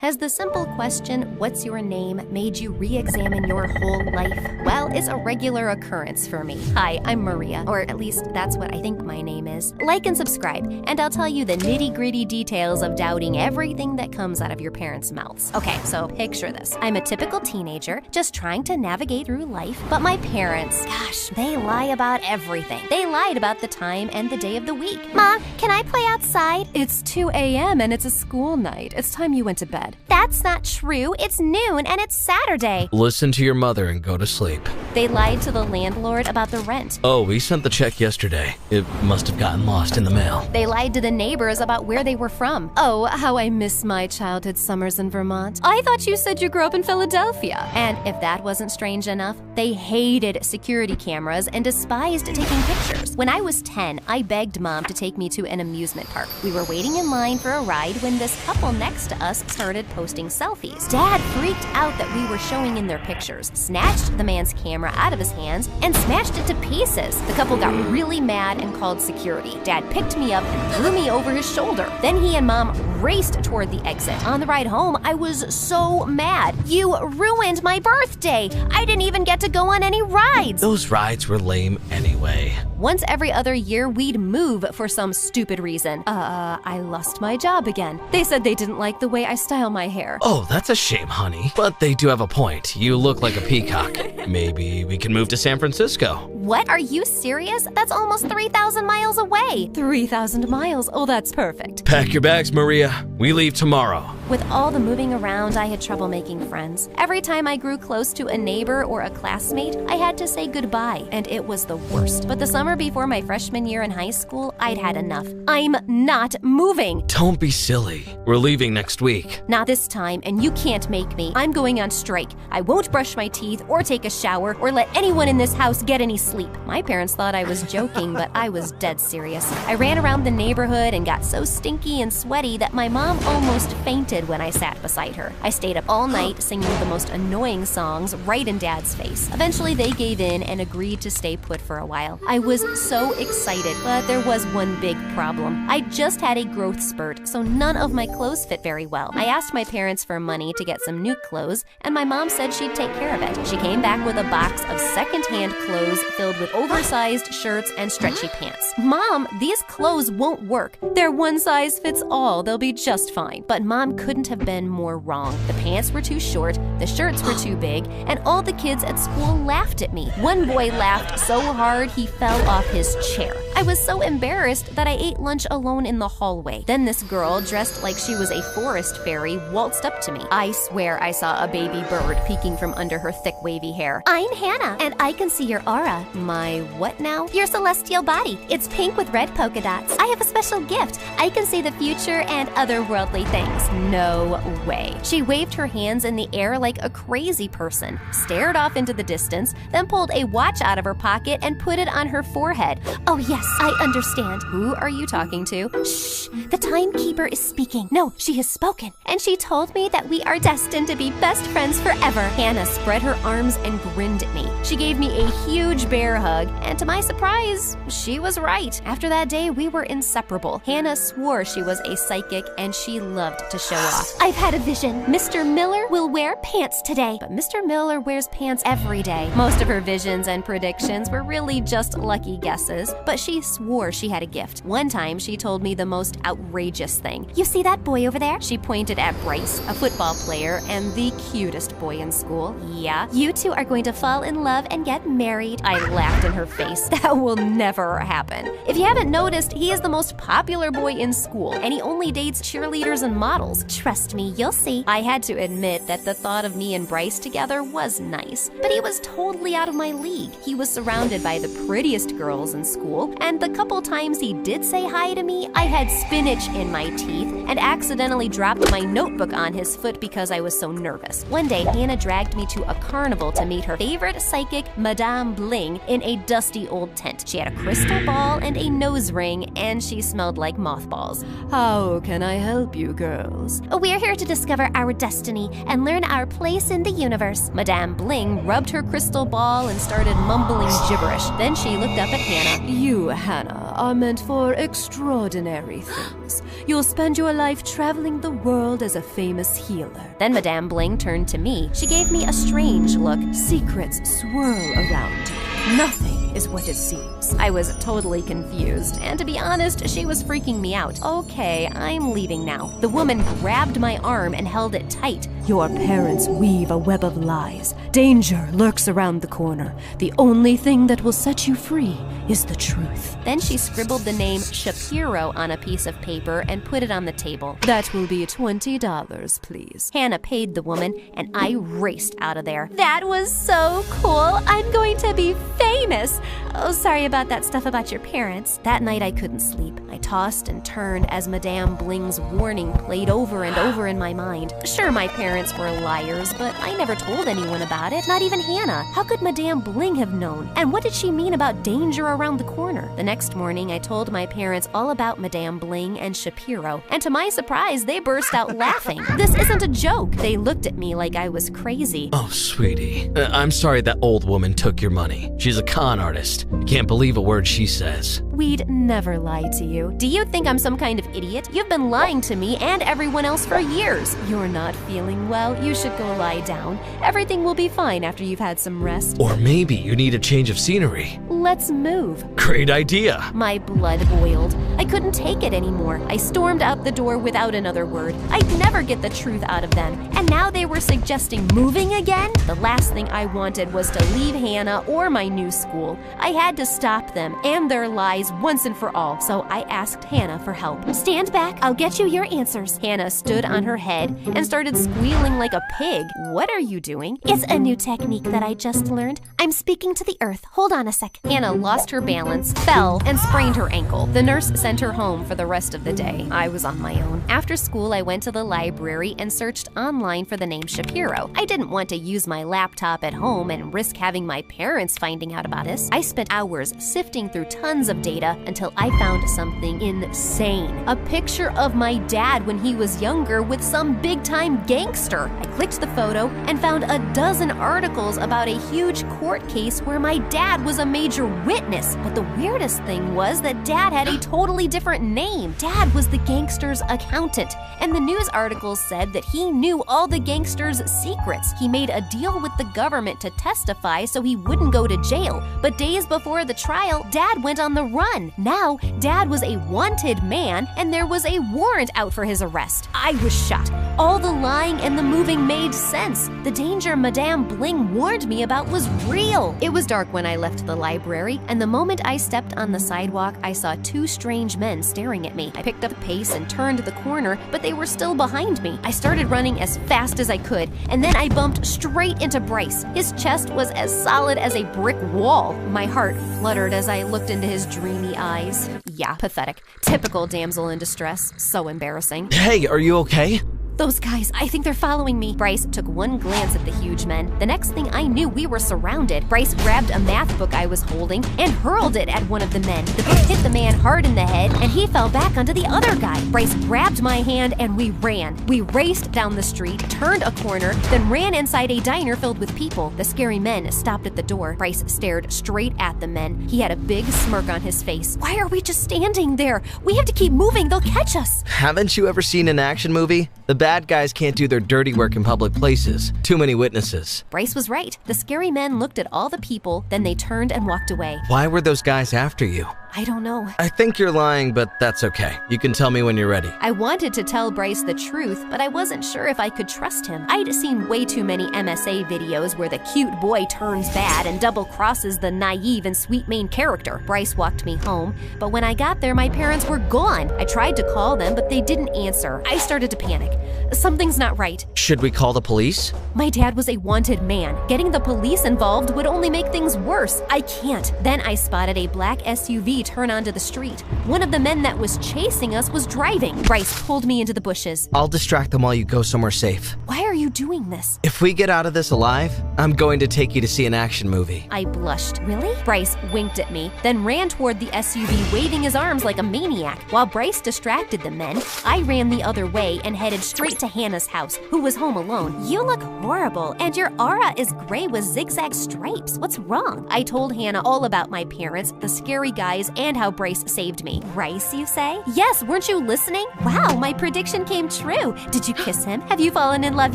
Has the simple question, "What's your name?" made you re-examine your whole life? Well, it's a regular occurrence for me. Hi, I'm Maria, or at least that's what I think my name is. Like and subscribe, and I'll tell you the nitty-gritty details of doubting everything that comes out of your parents' mouths. Okay, so picture this. I'm a typical teenager, just trying to navigate through life, but my parents, gosh, they lie about everything. They lied about the time and the day of the week. Mom, can I play outside? It's 2 a.m. and it's a school night. It's time you went to bed. That's not true. It's noon and it's Saturday. Listen to your mother and go to sleep. They lied to the landlord about the rent. Oh, we sent the check yesterday. It must have gotten lost in the mail. They lied to the neighbors about where they were from. Oh, how I miss my childhood summers in Vermont. I thought you said you grew up in Philadelphia. And if that wasn't strange enough, they hated security cameras and despised taking pictures. When I was 10, I begged Mom to take me to an amusement park. We were waiting in line for a ride when this couple next to us started posting selfies. Dad freaked out that we were showing in their pictures, snatched the man's camera out of his hands, and smashed it to pieces. The couple got really mad and called security. Dad picked me up and threw me over his shoulder. Then he and Mom raced toward the exit. On the ride home, I was so mad. You ruined my birthday. I didn't even get to go on any rides. Those rides were lame anyway. Once every other year, we'd move for some stupid reason. I lost my job again. They said they didn't like the way I style my hair. Oh, that's a shame, honey. But they do have a point. You look like a peacock. Maybe we can move to San Francisco. What? Are you serious? That's almost 3,000 miles away. 3,000 miles? Oh, that's perfect. Pack your bags, Maria. We leave tomorrow. With all the moving around, I had trouble making friends. Every time I grew close to a neighbor or a classmate, I had to say goodbye, and it was the worst. But the summer before my freshman year in high school, I'd had enough. I'm not moving. Don't be silly. We're leaving next week. Not this time, and you can't make me. I'm going on strike. I won't brush my teeth or take a shower or let anyone in this house get any sleep. My parents thought I was joking, but I was dead serious. I ran around the neighborhood and got so stinky and sweaty that my mom almost fainted when I sat beside her. I stayed up all night singing the most annoying songs right in Dad's face. Eventually, they gave in and agreed to stay put for a while. I was so excited, but there was one big problem. I just had a growth spurt, so none of my clothes fit very well. I asked my parents for money to get some new clothes, and my mom said she'd take care of it. She came back with a box of secondhand clothes filled with oversized shirts and stretchy pants. Mom, these clothes won't work. They're one size fits all. They'll be just fine. But Mom couldn't have been more wrong. The pants were too short, the shirts were too big, and all the kids at school laughed at me. One boy laughed so hard he fell off his chair. I was so embarrassed that I ate lunch alone in the hallway. Then this girl, dressed like she was a forest fairy, waltzed up to me. I swear I saw a baby bird peeking from under her thick wavy hair. I'm Hannah, and I can see your aura. My what now? Your celestial body. It's pink with red polka dots. I have a special gift. I can see the future and otherworldly things. No way. She waved her hands in the air like a crazy person, stared off into the distance, then pulled a watch out of her pocket and put it on her forehead. Oh yes, I understand. Who are you talking to? Shh, the timekeeper is speaking. No, she has spoken. And she told me that we are destined to be best friends forever. Hannah spread her arms and grinned at me. She gave me a huge bear hug, and to my surprise, she was right. After that day, we were inseparable. Hannah swore she was a psychic, and she loved to show off. I've had a vision. Mr. Miller will wear pants today. But Mr. Miller wears pants every day. Most of her visions and predictions were really just lucky guesses, but she swore she had a gift. One time, she told me the most outrageous thing. You see that boy over there? She pointed at Bryce, a football player and the cutest boy in school. Yeah, you two are going to fall in love and get married. I laughed in her face. That will never happen. If you haven't noticed, he is the most popular boy in school, and he only dates cheerleaders and models. Trust me, you'll see. I had to admit that the thought of me and Bryce together was nice, but he was totally out of my league. He was surrounded by the prettiest girls in school, and the couple times he did say hi to me, I had spinach in my teeth and accidentally dropped my notebook on his foot because I was so nervous. One day, Hannah dragged me to a carnival to meet her favorite psychic, Madame Bling, in a dusty old tent. She had a crystal ball and a nose ring, and she smelled like mothballs. How can I help you, girls? We're here to discover our destiny and learn our place in the universe. Madame Bling rubbed her crystal ball and started mumbling gibberish. Then she looked up at Hannah. You, Hannah, are meant for extraordinary things. You'll spend your life traveling the world as a famous healer. Then Madame Bling turned to me. She gave me a strange look. Secrets swirl around you. Nothing is what it seems. I was totally confused, and to be honest, she was freaking me out. Okay, I'm leaving now. The woman grabbed my arm and held it tight. Your parents weave a web of lies. Danger lurks around the corner. The only thing that will set you free is the truth. Then she scribbled the name Shapiro on a piece of paper and put it on the table. That will be $20, please. Hannah paid the woman, and I raced out of there. That was so cool. I'm going to be famous. Oh, sorry about that stuff about your parents. That night I couldn't sleep. I tossed and turned as Madame Bling's warning played over and over in my mind. Sure, my parents were liars, but I never told anyone about it, not even Hannah. How could Madame Bling have known? And what did she mean about danger around the corner? The next morning, I told my parents all about Madame Bling and Shapiro, and to my surprise, they burst out laughing. This isn't a joke. They looked at me like I was crazy. Oh, sweetie. I'm sorry that old woman took your money. She's a con artist. Can't believe a word she says. We'd never lie to you. Do you think I'm some kind of idiot? You've been lying to me and everyone else for years. You're not feeling well. You should go lie down. Everything will be fine after you've had some rest. Or maybe you need a change of scenery. Let's move. Great idea. My blood boiled. I couldn't take it anymore. I stormed out the door without another word. I'd never get the truth out of them. And now they were suggesting moving again? The last thing I wanted was to leave Hannah or my new school. I had to stop them and their lies once and for all, so I asked Hannah for help. Stand back, I'll get you your answers. Hannah stood on her head and started squealing like a pig. What are you doing? It's a new technique that I just learned. I'm speaking to the earth. Hold on a sec. Hannah lost her balance, fell, and sprained her ankle. The nurse sent her home for the rest of the day. I was on my own. After school, I went to the library and searched online for the name Shapiro. I didn't want to use my laptop at home and risk having my parents finding out about us. I spent hours sifting through tons of data until I found something insane. A picture of my dad when he was younger with some big-time gangster. I clicked the photo and found a dozen articles about a huge court case where my dad was a major witness. But the weirdest thing was that Dad had a totally different name. Dad was the gangster's accountant, and the news articles said that he knew all the gangster's secrets. He made a deal with the government to testify so he wouldn't go to jail. But days before the trial, Dad went on the run. Now, Dad was a wanted man, and there was a warrant out for his arrest. I was shocked. All the lying and the moving made sense. The danger Madame Bling warned me about was real. It was dark when I left the library, and the moment I stepped on the sidewalk, I saw two strange men staring at me. I picked up pace and turned the corner, but they were still behind me. I started running as fast as I could, and then I bumped straight into Bryce. His chest was as solid as a brick wall. My heart fluttered as I looked into his dreamy eyes. Yeah, pathetic. Typical damsel in distress. So embarrassing. Hey, are you okay? Those guys, I think they're following me. Bryce took one glance at the huge men. The next thing I knew, we were surrounded. Bryce grabbed a math book I was holding and hurled it at one of the men. The book hit the man hard in the head, and he fell back onto the other guy. Bryce grabbed my hand, and we ran. We raced down the street, turned a corner, then ran inside a diner filled with people. The scary men stopped at the door. Bryce stared straight at the men. He had a big smirk on his face. Why are we just standing there? We have to keep moving. They'll catch us. Haven't you ever seen an action movie? The bad guys can't do their dirty work in public places. Too many witnesses. Bryce was right. The scary men looked at all the people, then they turned and walked away. Why were those guys after you? I don't know. I think you're lying, but that's okay. You can tell me when you're ready. I wanted to tell Bryce the truth, but I wasn't sure if I could trust him. I'd seen way too many MSA videos where the cute boy turns bad and double-crosses the naive and sweet main character. Bryce walked me home, but when I got there, my parents were gone. I tried to call them, but they didn't answer. I started to panic. Something's not right. Should we call the police? My dad was a wanted man. Getting the police involved would only make things worse. I can't. Then I spotted a black SUV turn onto the street. One of the men that was chasing us was driving. Bryce pulled me into the bushes. I'll distract them while you go somewhere safe. Why are you doing this? If we get out of this alive, I'm going to take you to see an action movie. I blushed. Really? Bryce winked at me, then ran toward the SUV, waving his arms like a maniac. While Bryce distracted the men, I ran the other way and headed straight to Hannah's house, who was home alone. You look horrible, and your aura is gray with zigzag stripes. What's wrong? I told Hannah all about my parents, the scary guys, and how Bryce saved me. Bryce, you say? Yes, weren't you listening? Wow, my prediction came true. Did you kiss him? Have you fallen in love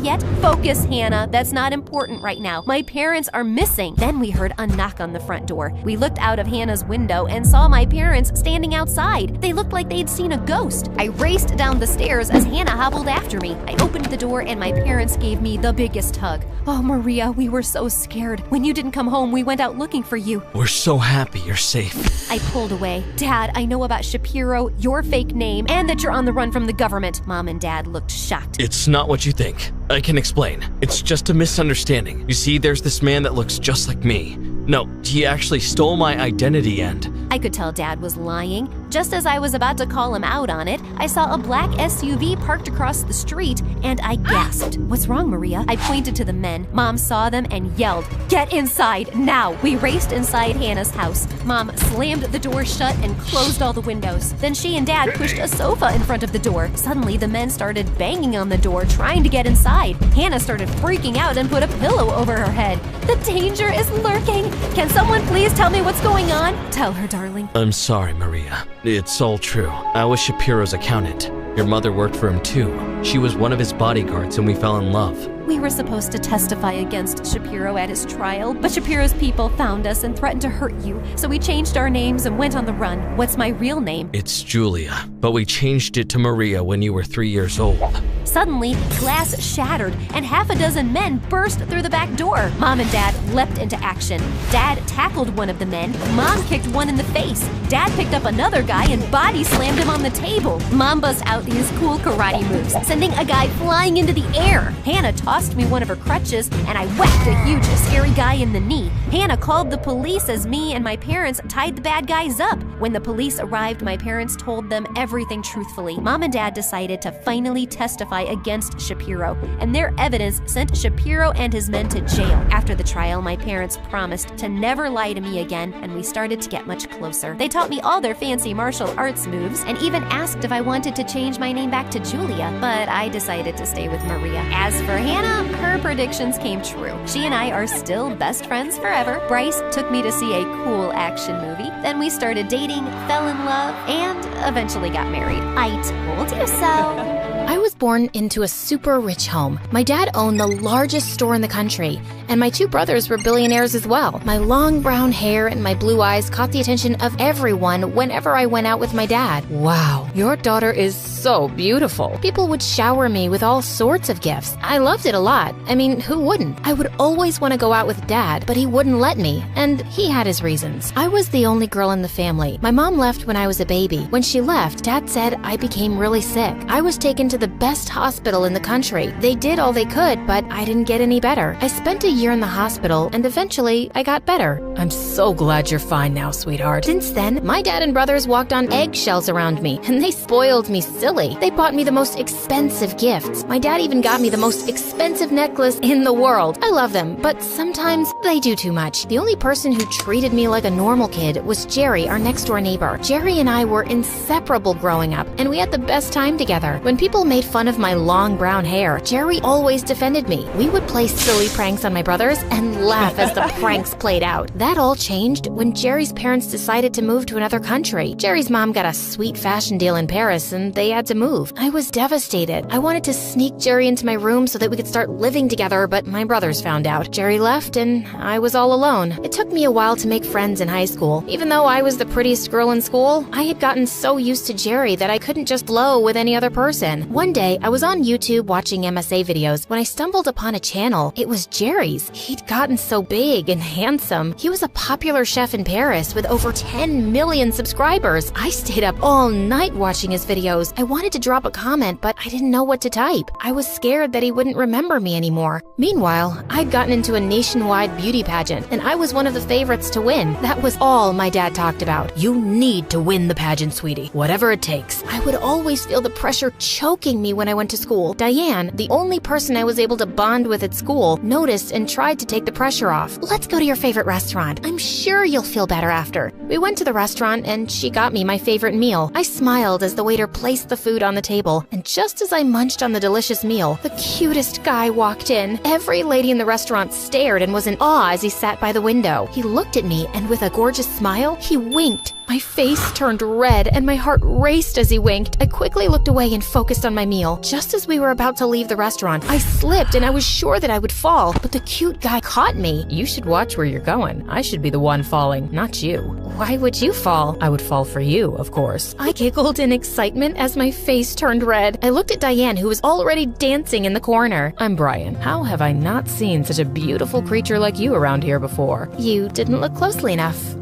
yet? Focus, Hannah. That's not important right now. My parents are missing. Then we heard a knock on the front door. We looked out of Hannah's window and saw my parents standing outside. They looked like they'd seen a ghost. I raced down the stairs as Hannah hobbled after me. I opened the door and my parents gave me the biggest hug. Oh, Maria, we were so scared. When you didn't come home, we went out looking for you. We're so happy you're safe. I pulled away. Dad, I know about Shapiro, your fake name, and that you're on the run from the government. Mom and Dad looked shocked. It's not what you think. I can explain. It's just a misunderstanding. You see, there's this man that looks just like me. No, he actually stole my identity and... I could tell Dad was lying. Just as I was about to call him out on it, I saw a black SUV parked across the street, and I gasped. What's wrong, Maria? I pointed to the men. Mom saw them and yelled, "Get inside, now!" We raced inside Hannah's house. Mom slammed the door shut and closed all the windows. Then she and Dad pushed a sofa in front of the door. Suddenly, the men started banging on the door, trying to get inside. Hannah started freaking out and put a pillow over her head. The danger is lurking. Can someone please tell me what's going on? Tell her, darling. I'm sorry, Maria. It's all true. I was Shapiro's accountant. Your mother worked for him too. She was one of his bodyguards and we fell in love. We were supposed to testify against Shapiro at his trial, but Shapiro's people found us and threatened to hurt you, so we changed our names and went on the run. What's my real name? It's Julia, but we changed it to Maria when you were 3 years old. Suddenly, glass shattered and half a dozen men burst through the back door. Mom and Dad leapt into action. Dad tackled one of the men. Mom kicked one in the face. Dad picked up another guy and body slammed him on the table. Mom bust out these cool karate moves, sending a guy flying into the air. Hannah tossed me one of her crutches and I whacked a huge, scary guy in the knee. Hannah called the police as me and my parents tied the bad guys up. When the police arrived, my parents told them everything truthfully. Mom and Dad decided to finally testify against Shapiro, and their evidence sent Shapiro and his men to jail. After the trial, my parents promised to never lie to me again, and we started to get much closer. They taught me all their fancy martial arts moves and even asked if I wanted to change my name back to Julia, but I decided to stay with Maria. As for Hannah, her predictions came true. She and I are still best friends forever. Bryce took me to see a cool action movie. Then we started dating, fell in love, and eventually got married. I told you so. I was born into a super rich home. My dad owned the largest store in the country, and my two brothers were billionaires as well. My long brown hair and my blue eyes caught the attention of everyone whenever I went out with my dad. Wow, your daughter is so beautiful. People would shower me with all sorts of gifts. I loved it a lot. I mean, who wouldn't? I would always want to go out with Dad, but he wouldn't let me, and he had his reasons. I was the only girl in the family. My mom left when I was a baby. When she left, Dad said I became really sick. I was taken to the best hospital in the country. They did all they could, but I didn't get any better. I spent a year in the hospital, and eventually I got better. I'm so glad you're fine now, sweetheart. Since then, my dad and brothers walked on eggshells around me, and they spoiled me silly. They bought me the most expensive gifts. My dad even got me the most expensive necklace in the world. I love them, but sometimes they do too much. The only person who treated me like a normal kid was Jerry, our next door neighbor. Jerry and I were inseparable growing up, and we had the best time together. When people made fun of my long brown hair, Jerry always defended me. We would play silly pranks on my brothers and laugh as the pranks played out. That all changed when Jerry's parents decided to move to another country. Jerry's mom got a sweet fashion deal in Paris and they had to move. I was devastated. I wanted to sneak Jerry into my room so that we could start living together, but my brothers found out. Jerry left and I was all alone. It took me a while to make friends in high school. Even though I was the prettiest girl in school, I had gotten so used to Jerry that I couldn't just flow with any other person. One day, I was on YouTube watching MSA videos when I stumbled upon a channel. It was Jerry's. He'd gotten so big and handsome. He was a popular chef in Paris with over 10 million subscribers. I stayed up all night watching his videos. I wanted to drop a comment, but I didn't know what to type. I was scared that he wouldn't remember me anymore. Meanwhile, I'd gotten into a nationwide beauty pageant, and I was one of the favorites to win. That was all my dad talked about. You need to win the pageant, sweetie, whatever it takes. I would always feel the pressure choking stalking me when I went to school. Diane, the only person I was able to bond with at school, noticed and tried to take the pressure off. Let's go to your favorite restaurant. I'm sure you'll feel better after. We went to the restaurant and she got me my favorite meal. I smiled as the waiter placed the food on the table, and just as I munched on the delicious meal, the cutest guy walked in. Every lady in the restaurant stared and was in awe as he sat by the window. He looked at me and with a gorgeous smile, he winked. My face turned red and my heart raced as he winked. I quickly looked away and focused on my meal. Just as we were about to leave the restaurant, I slipped and I was sure that I would fall, but the cute guy caught me. You should watch where you're going. I should be the one falling, not you. Why would you fall? I would fall for you, of course. I giggled in excitement as my face turned red. I looked at Diane, who was already dancing in the corner. I'm Brian. How have I not seen such a beautiful creature like you around here before? You didn't look closely enough.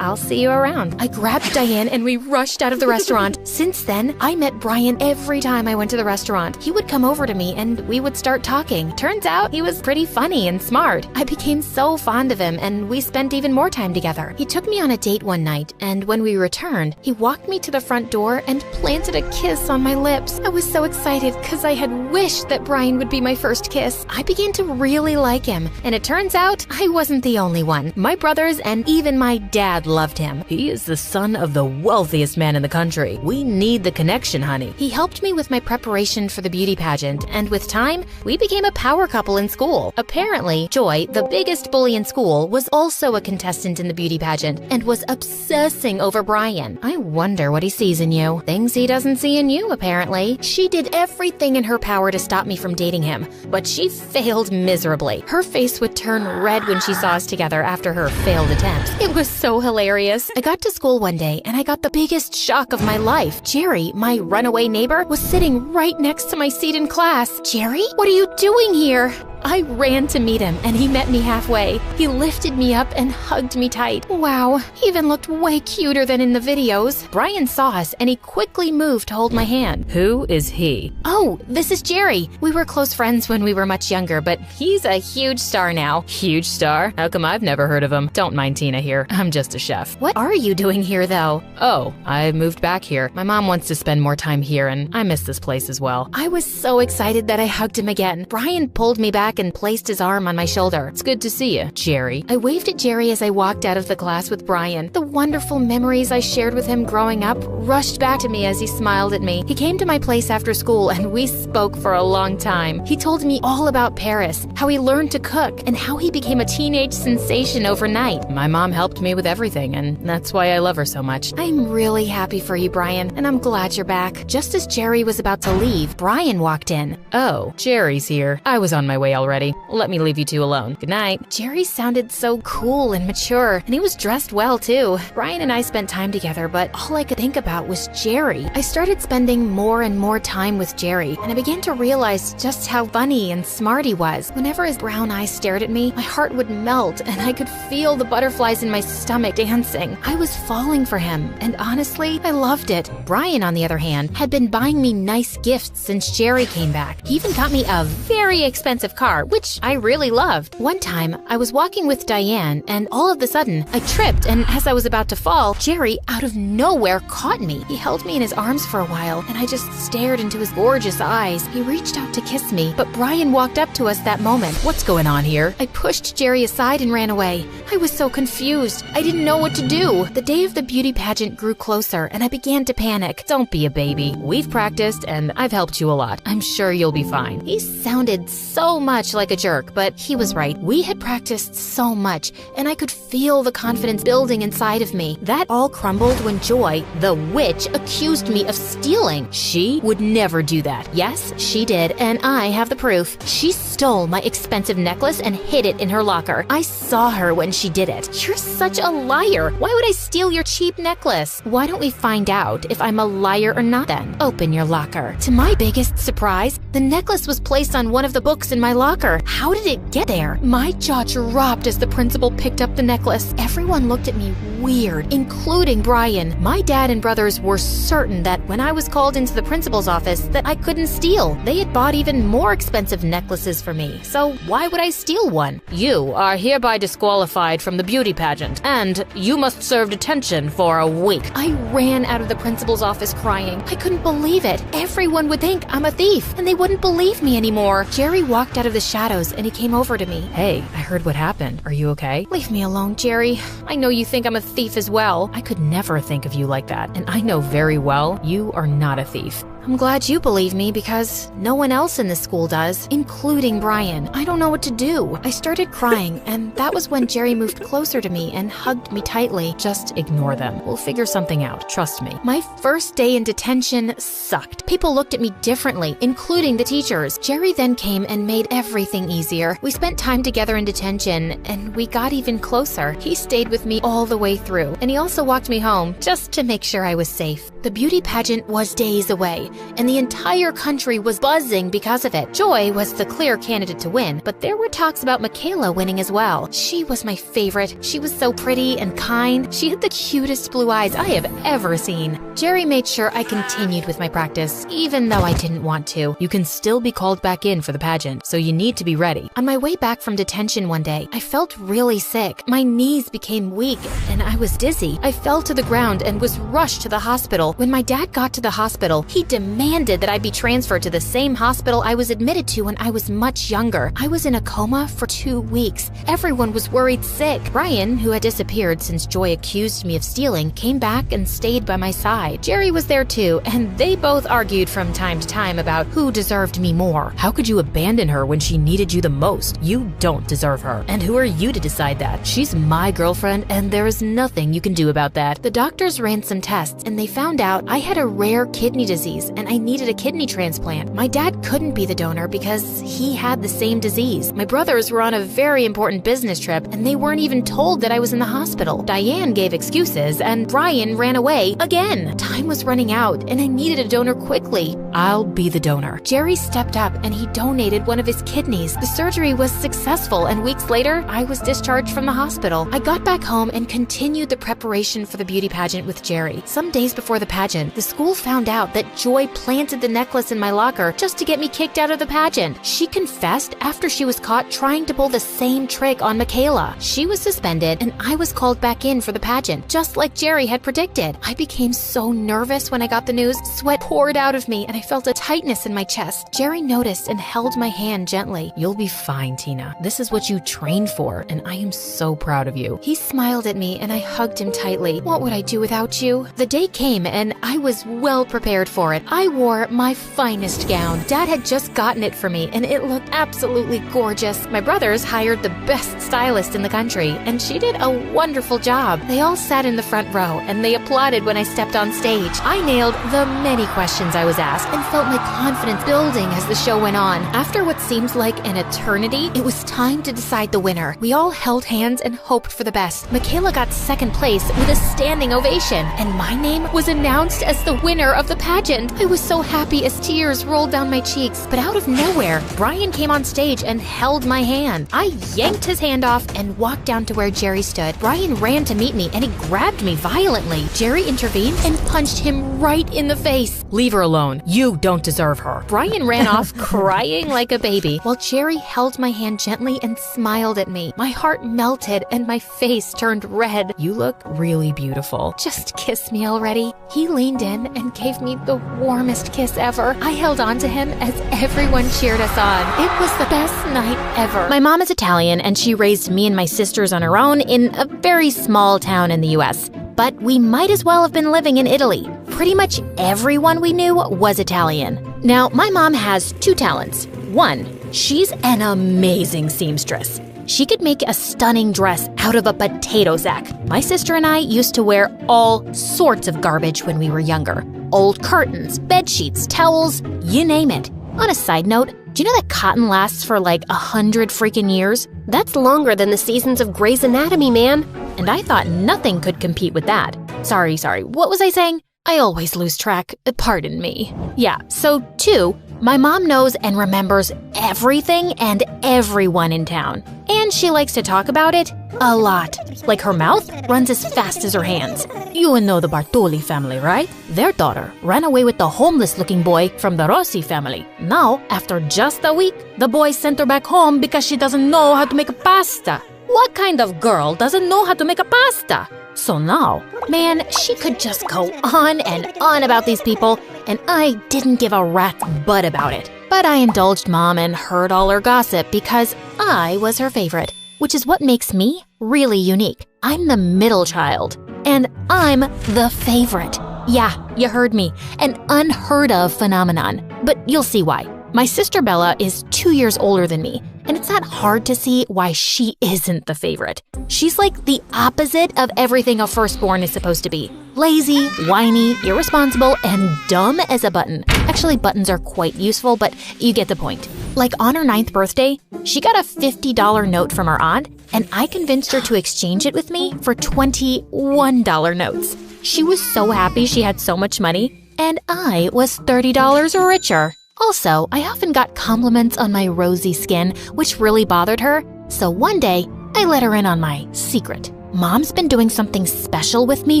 I'll see you around. I grabbed Diane and we rushed out of the restaurant. Since then, I met Brian every time I went to the restaurant. He would come over to me and we would start talking. Turns out he was pretty funny and smart. I became so fond of him and we spent even more time together. He took me on a date one night, and when we returned, he walked me to the front door and planted a kiss on my lips. I was so excited because I had wished that Brian would be my first kiss. I began to really like him, and it turns out I wasn't the only one. My brothers and even my dad loved him. He is the son of the wealthiest man in the country. We need the connection, honey. He helped me with my preparation for the beauty pageant, and with time, we became a power couple in school. Apparently, Joy, the biggest bully in school, was also a contestant in the beauty pageant and was obsessing over Brian. I wonder what he sees in you. Things he doesn't see in you, apparently. She did everything in her power to stop me from dating him, but she failed miserably. Her face would turn red when she saw us together after her failed attempts. It was so hilarious. I got to school one day and I got the biggest shock of my life. Jerry, my runaway neighbor, was sitting right next to my seat in class. Jerry, what are you doing here? I ran to meet him, and he met me halfway. He lifted me up and hugged me tight. Wow, he even looked way cuter than in the videos. Brian saw us, and he quickly moved to hold my hand. Who is he? Oh, this is Jerry. We were close friends when we were much younger, but he's a huge star now. Huge star? How come I've never heard of him? Don't mind Tina here. I'm just a chef. What are you doing here, though? Oh, I moved back here. My mom wants to spend more time here, and I miss this place as well. I was so excited that I hugged him again. Brian pulled me back and placed his arm on my shoulder. It's good to see you, Jerry. I waved at Jerry as I walked out of the class with Brian. The wonderful memories I shared with him growing up rushed back to me as he smiled at me. He came to my place after school and we spoke for a long time. He told me all about Paris, how he learned to cook, and how he became a teenage sensation overnight. My mom helped me with everything, and that's why I love her so much. I'm really happy for you, Brian, and I'm glad you're back. Just as Jerry was about to leave, Brian walked in. Oh, Jerry's here. I was on my way already. Let me leave you two alone. Good night. Jerry sounded so cool and mature, and he was dressed well too. Brian and I spent time together, but all I could think about was Jerry. I started spending more and more time with Jerry, and I began to realize just how funny and smart he was. Whenever his brown eyes stared at me, my heart would melt, and I could feel the butterflies in my stomach dancing. I was falling for him, and honestly, I loved it. Brian, on the other hand, had been buying me nice gifts since Jerry came back. He even got me a very expensive car, which I really loved. One time, I was walking with Diane, and all of a sudden, I tripped, and as I was about to fall, Jerry, out of nowhere, caught me. He held me in his arms for a while, and I just stared into his gorgeous eyes. He reached out to kiss me, but Brian walked up to us that moment. What's going on here? I pushed Jerry aside and ran away. I was so confused. I didn't know what to do. The day of the beauty pageant grew closer, and I began to panic. Don't be a baby. We've practiced, and I've helped you a lot. I'm sure you'll be fine. He sounded so much like a jerk, but he was right. We had practiced so much, and I could feel the confidence building inside of me. That all crumbled when Joy, the witch, accused me of stealing. She would never do that. Yes, she did, and I have the proof. She stole my expensive necklace and hid it in her locker. I saw her when she did it. You're such a liar. Why would I steal your cheap necklace? Why don't we find out if I'm a liar or not then? Open your locker. To my biggest surprise, the necklace was placed on one of the books in my locker. How did it get there? My jaw dropped as the principal picked up the necklace. Everyone looked at me weird, including Brian. My dad and brothers were certain that when I was called into the principal's office that I couldn't steal. They had bought even more expensive necklaces for me, so why would I steal one? You are hereby disqualified from the beauty pageant, and you must serve detention for a week. I ran out of the principal's office crying. I couldn't believe it. Everyone would think I'm a thief, and they wouldn't believe me anymore. Jerry walked out of the shadows, and he came over to me. Hey, I heard what happened. Are you okay? Leave me alone, Jerry. I know you think I'm a thief as well. I could never think of you like that, and I know very well you are not a thief. I'm glad you believe me because no one else in the school does, including Brian. I don't know what to do. I started crying, and that was when Jerry moved closer to me and hugged me tightly. Just ignore them. We'll figure something out. Trust me. My first day in detention sucked. People looked at me differently, including the teachers. Jerry then came and made everything easier. We spent time together in detention, and we got even closer. He stayed with me all the way through, and he also walked me home just to make sure I was safe. The beauty pageant was days away, and the entire country was buzzing because of it. Joy was the clear candidate to win, but there were talks about Michaela winning as well. She was my favorite. She was so pretty and kind. She had the cutest blue eyes I have ever seen. Jerry made sure I continued with my practice, even though I didn't want to. You can still be called back in for the pageant, so you need to be ready. On my way back from detention one day, I felt really sick. My knees became weak, and I was dizzy. I fell to the ground and was rushed to the hospital. When my dad got to the hospital, he demanded that I be transferred to the same hospital I was admitted to when I was much younger. I was in a coma for 2 weeks. Everyone was worried sick. Brian, who had disappeared since Joy accused me of stealing, came back and stayed by my side. Jerry was there too, and they both argued from time to time about who deserved me more. How could you abandon her when she needed you the most? You don't deserve her. And who are you to decide that? She's my girlfriend, and there is nothing you can do about that. The doctors ran some tests, and they found out I had a rare kidney disease, and I needed a kidney transplant. My dad couldn't be the donor because he had the same disease. My brothers were on a very important business trip, and they weren't even told that I was in the hospital. Diane gave excuses, and Brian ran away again. Time was running out, and I needed a donor quickly. I'll be the donor. Jerry stepped up, and he donated one of his kidneys. The surgery was successful, and weeks later, I was discharged from the hospital. I got back home and continued the preparation for the beauty pageant with Jerry. Some days before the pageant, the school found out that Joy planted the necklace in my locker just to get me kicked out of the pageant. She confessed after she was caught trying to pull the same trick on Michaela. She was suspended, and I was called back in for the pageant, just like Jerry had predicted. I became so nervous when I got the news. Sweat poured out of me, and I felt a tightness in my chest. Jerry noticed and held my hand gently. You'll be fine, Tina. This is what you trained for, and I am so proud of you. He smiled at me, and I hugged him tightly. What would I do without you? The day came, and I was well prepared for it. I wore my finest gown. Dad had just gotten it for me, and it looked absolutely gorgeous. My brothers hired the best stylist in the country, and she did a wonderful job. They all sat in the front row, and they applauded when I stepped on stage. I nailed the many questions I was asked and felt my confidence building as the show went on. After what seemed like an eternity, it was time to decide the winner. We all held hands and hoped for the best. Michaela got second place with a standing ovation, and my name was announced as the winner of the pageant. I was so happy as tears rolled down my cheeks, but out of nowhere, Brian came on stage and held my hand. I yanked his hand off and walked down to where Jerry stood. Brian ran to meet me, and he grabbed me violently. Jerry intervened and punched him right in the face. Leave her alone. You don't deserve her. Brian ran off crying like a baby, while Jerry held my hand gently and smiled at me. My heart melted and my face turned red. You look really beautiful. Just kiss me already. He leaned in and gave me the warmest kiss ever. I held on to him as everyone cheered us on. It was the best night ever. My mom is Italian, and she raised me and my sisters on her own in a very small town in the US. But we might as well have been living in Italy. Pretty much everyone we knew was Italian. Now, my mom has 2 talents. One, she's an amazing seamstress. She could make a stunning dress out of a potato sack. My sister and I used to wear all sorts of garbage when we were younger. Old curtains, bed sheets, towels, you name it. On a side note, do you know that cotton lasts for like 100 freaking years? That's longer than the seasons of Grey's Anatomy, man. And I thought nothing could compete with that. Sorry, what was I saying? I always lose track. Pardon me. Yeah, so 2, My mom knows and remembers everything and everyone in town. And she likes to talk about it a lot. Like her mouth runs as fast as her hands. You know the Bartoli family, right? Their daughter ran away with the homeless-looking boy from the Rossi family. Now, after just a week, the boy sent her back home because she doesn't know how to make a pasta. What kind of girl doesn't know how to make a pasta? So now, man, she could just go on and on about these people, and I didn't give a rat's butt about it. But I indulged Mom and heard all her gossip because I was her favorite, which is what makes me really unique. I'm the middle child, and I'm the favorite. Yeah, you heard me, an unheard of phenomenon, but you'll see why. My sister Bella is 2 years older than me, and it's not hard to see why she isn't the favorite. She's like the opposite of everything a firstborn is supposed to be. Lazy, whiny, irresponsible, and dumb as a button. Actually, buttons are quite useful, but you get the point. Like on her 9th birthday, she got a $50 note from her aunt, and I convinced her to exchange it with me for $21 notes. She was so happy she had so much money, and I was $30 richer. Also, I often got compliments on my rosy skin, which really bothered her, so one day, I let her in on my secret. Mom's been doing something special with me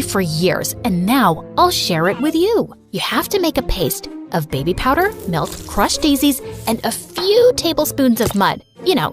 for years, and now I'll share it with you. You have to make a paste of baby powder, milk, crushed daisies, and a few tablespoons of mud,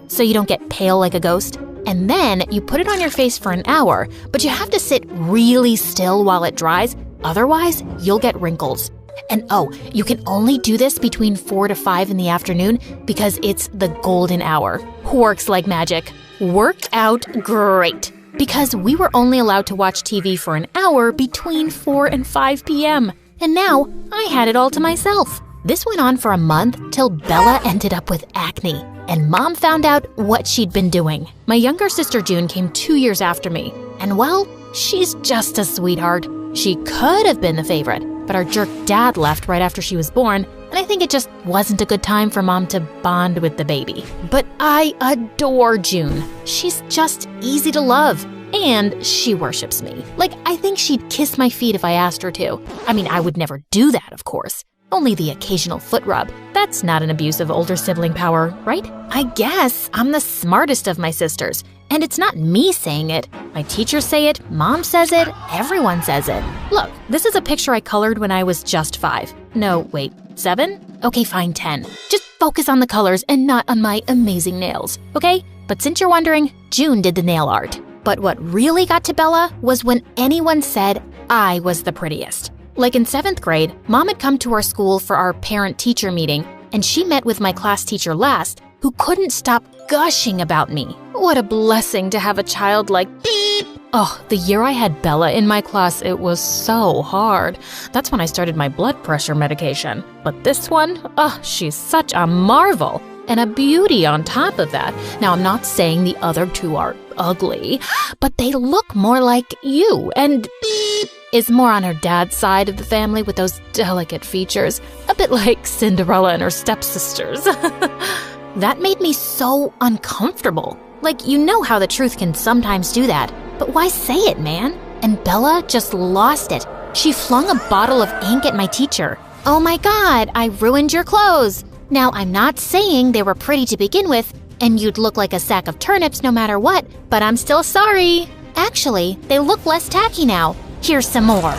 so you don't get pale like a ghost. And then you put it on your face for an hour, but you have to sit really still while it dries, otherwise you'll get wrinkles. And you can only do this between 4 to 5 in the afternoon because it's the golden hour. Works like magic. Worked out great. Because we were only allowed to watch TV for an hour between 4 and 5 p.m. And now I had it all to myself. This went on for a month till Bella ended up with acne. And Mom found out what she'd been doing. My younger sister June came 2 years after me. And well, she's just a sweetheart. She could have been the favorite, but our jerk dad left right after she was born, and I think it just wasn't a good time for Mom to bond with the baby. But I adore June. She's just easy to love, and she worships me. Like, I think she'd kiss my feet if I asked her to. I mean, I would never do that, of course. Only the occasional foot rub. That's not an abuse of older sibling power, right? I guess I'm the smartest of my sisters. And it's not me saying it. My teachers say it, Mom says it, everyone says it. Look, this is a picture I colored when I was just 5. No, wait, 7? Okay, fine, 10. Just focus on the colors and not on my amazing nails, okay? But since you're wondering, June did the nail art. But what really got to Bella was when anyone said I was the prettiest. Like in 7th grade, Mom had come to our school for our parent-teacher meeting, and she met with my class teacher last, who couldn't stop gushing about me. What a blessing to have a child like beep. Oh, the year I had Bella in my class, it was so hard. That's when I started my blood pressure medication. But this one, she's such a marvel. And a beauty on top of that. Now, I'm not saying the other two are ugly, but they look more like you, and beep is more on her dad's side of the family with those delicate features, a bit like Cinderella and her stepsisters. That made me so uncomfortable. Like, you know how the truth can sometimes do that, but why say it, man? And Bella just lost it. She flung a bottle of ink at my teacher. Oh my God, I ruined your clothes. Now, I'm not saying they were pretty to begin with, and you'd look like a sack of turnips no matter what, but I'm still sorry. Actually, they look less tacky now. Here's some more.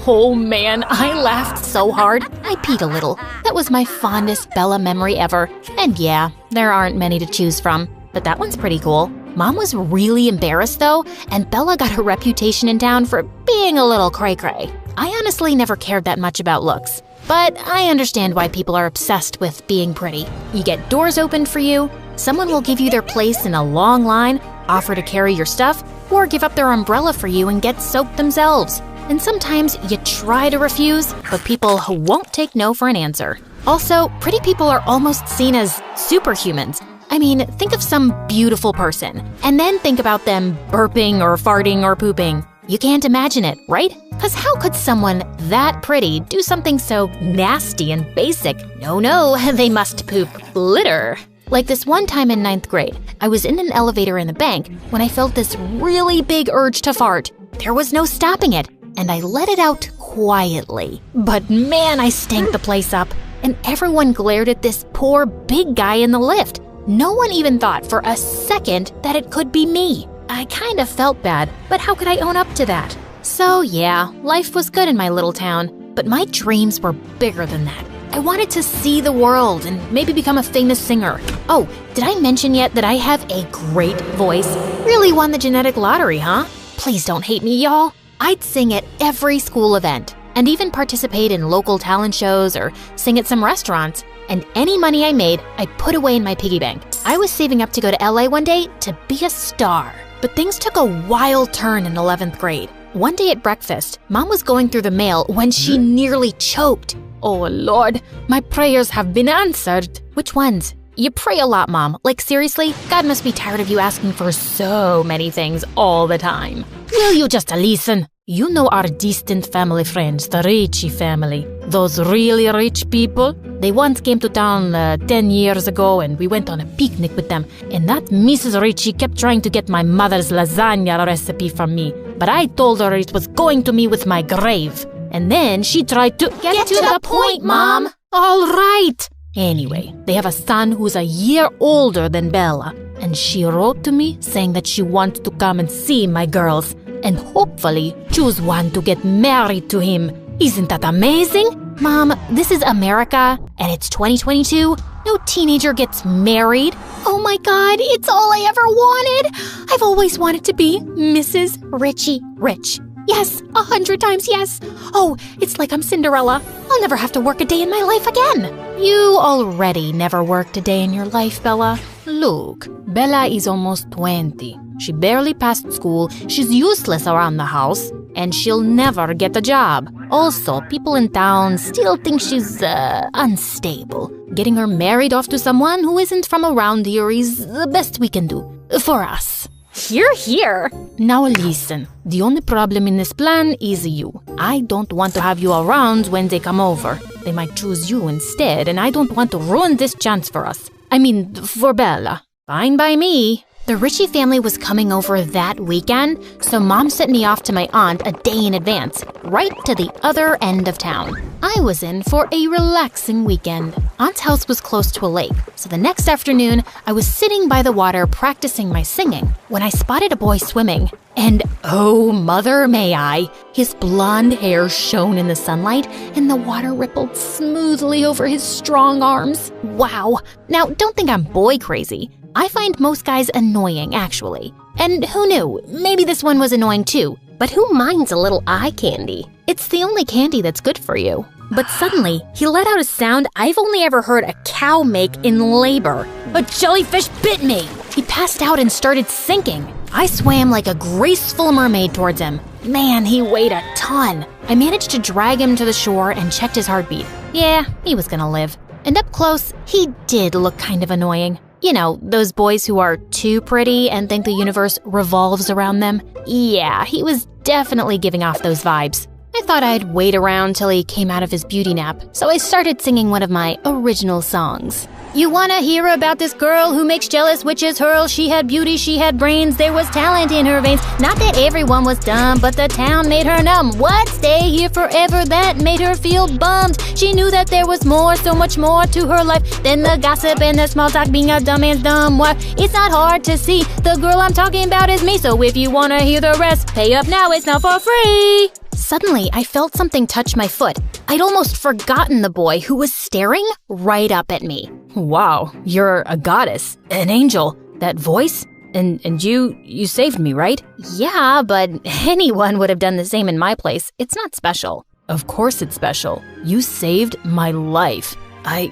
Oh man, I laughed so hard, I peed a little. That was my fondest Bella memory ever. And yeah, there aren't many to choose from, but that one's pretty cool. Mom was really embarrassed though, and Bella got her reputation in town for being a little cray-cray. I honestly never cared that much about looks. But I understand why people are obsessed with being pretty. You get doors opened for you, someone will give you their place in a long line, offer to carry your stuff, or give up their umbrella for you and get soaked themselves. And sometimes you try to refuse, but people won't take no for an answer. Also, pretty people are almost seen as superhumans. I mean, think of some beautiful person, and then think about them burping or farting or pooping. You can't imagine it, right? Because how could someone that pretty do something so nasty and basic? No, they must poop litter. Like this one time in 9th grade, I was in an elevator in the bank when I felt this really big urge to fart. There was no stopping it, and I let it out quietly. But man, I stank the place up. and everyone glared at this poor big guy in the lift. No one even thought for a second that it could be me. I kind of felt bad, but how could I own up to that? So yeah, life was good in my little town, but my dreams were bigger than that. I wanted to see the world and maybe become a famous singer. Oh, did I mention yet that I have a great voice? Really won the genetic lottery, huh? Please don't hate me, y'all. I'd sing at every school event and even participate in local talent shows or sing at some restaurants. And any money I made, I put away in my piggy bank. I was saving up to go to LA one day to be a star. But things took a wild turn in 11th grade. One day at breakfast, Mom was going through the mail when she nearly choked. Oh Lord, my prayers have been answered. Which ones? You pray a lot, Mom. Like seriously, God must be tired of you asking for so many things all the time. Will you just listen? You know our distant family friends, the Ricci family. Those really rich people? They once came to town 10 years ago and we went on a picnic with them. And that Mrs. Ricci kept trying to get my mother's lasagna recipe from me. But I told her it was going to me with my grave. And then she tried to get to the point, Mom. All right. Anyway, they have a son who's a year older than Bella. And she wrote to me saying that she wants to come and see my girls and hopefully choose one to get married to him. Isn't that amazing? Mom, this is America and it's 2022. No teenager gets married. Oh my God, it's all I ever wanted. I've always wanted to be Mrs. Richie Rich. Yes, 100 times yes. Oh, it's like I'm Cinderella. I'll never have to work a day in my life again. You already never worked a day in your life, Bella. Look, Bella is almost 20. She barely passed school, she's useless around the house, and she'll never get a job. Also, people in town still think she's, unstable. Getting her married off to someone who isn't from around here is the best we can do. For us. Hear. Now listen, the only problem in this plan is you. I don't want to have you around when they come over. They might choose you instead, and I don't want to ruin this chance for us. I mean, for Bella. Fine by me. The Ritchie family was coming over that weekend, so Mom sent me off to my aunt a day in advance, right to the other end of town. I was in for a relaxing weekend. Aunt's house was close to a lake, so the next afternoon, I was sitting by the water practicing my singing when I spotted a boy swimming. And oh, mother may I, his blonde hair shone in the sunlight and the water rippled smoothly over his strong arms. Wow. Now, don't think I'm boy crazy. I find most guys annoying, actually. And who knew? Maybe this one was annoying too. But who minds a little eye candy? It's the only candy that's good for you. But suddenly, he let out a sound I've only ever heard a cow make in labor. A jellyfish bit me! He passed out and started sinking. I swam like a graceful mermaid towards him. Man, he weighed a ton. I managed to drag him to the shore and checked his heartbeat. Yeah, he was gonna live. And up close, he did look kind of annoying. You know, those boys who are too pretty and think the universe revolves around them? Yeah, he was definitely giving off those vibes. I thought I'd wait around till he came out of his beauty nap, so I started singing one of my original songs. You wanna hear about this girl who makes jealous witches hurl? She had beauty, she had brains, there was talent in her veins. Not that everyone was dumb, but the town made her numb. What? Stay here forever, that made her feel bummed. She knew that there was more, so much more to her life than the gossip and the small talk, being a dumb man's dumb wife. It's not hard to see, the girl I'm talking about is me. So if you wanna hear the rest, pay up now, it's not for free. Suddenly, I felt something touch my foot. I'd almost forgotten the boy who was staring right up at me. Wow, you're a goddess, an angel. That voice? And you saved me, right? Yeah, but anyone would have done the same in my place. It's not special. Of course it's special. You saved my life. I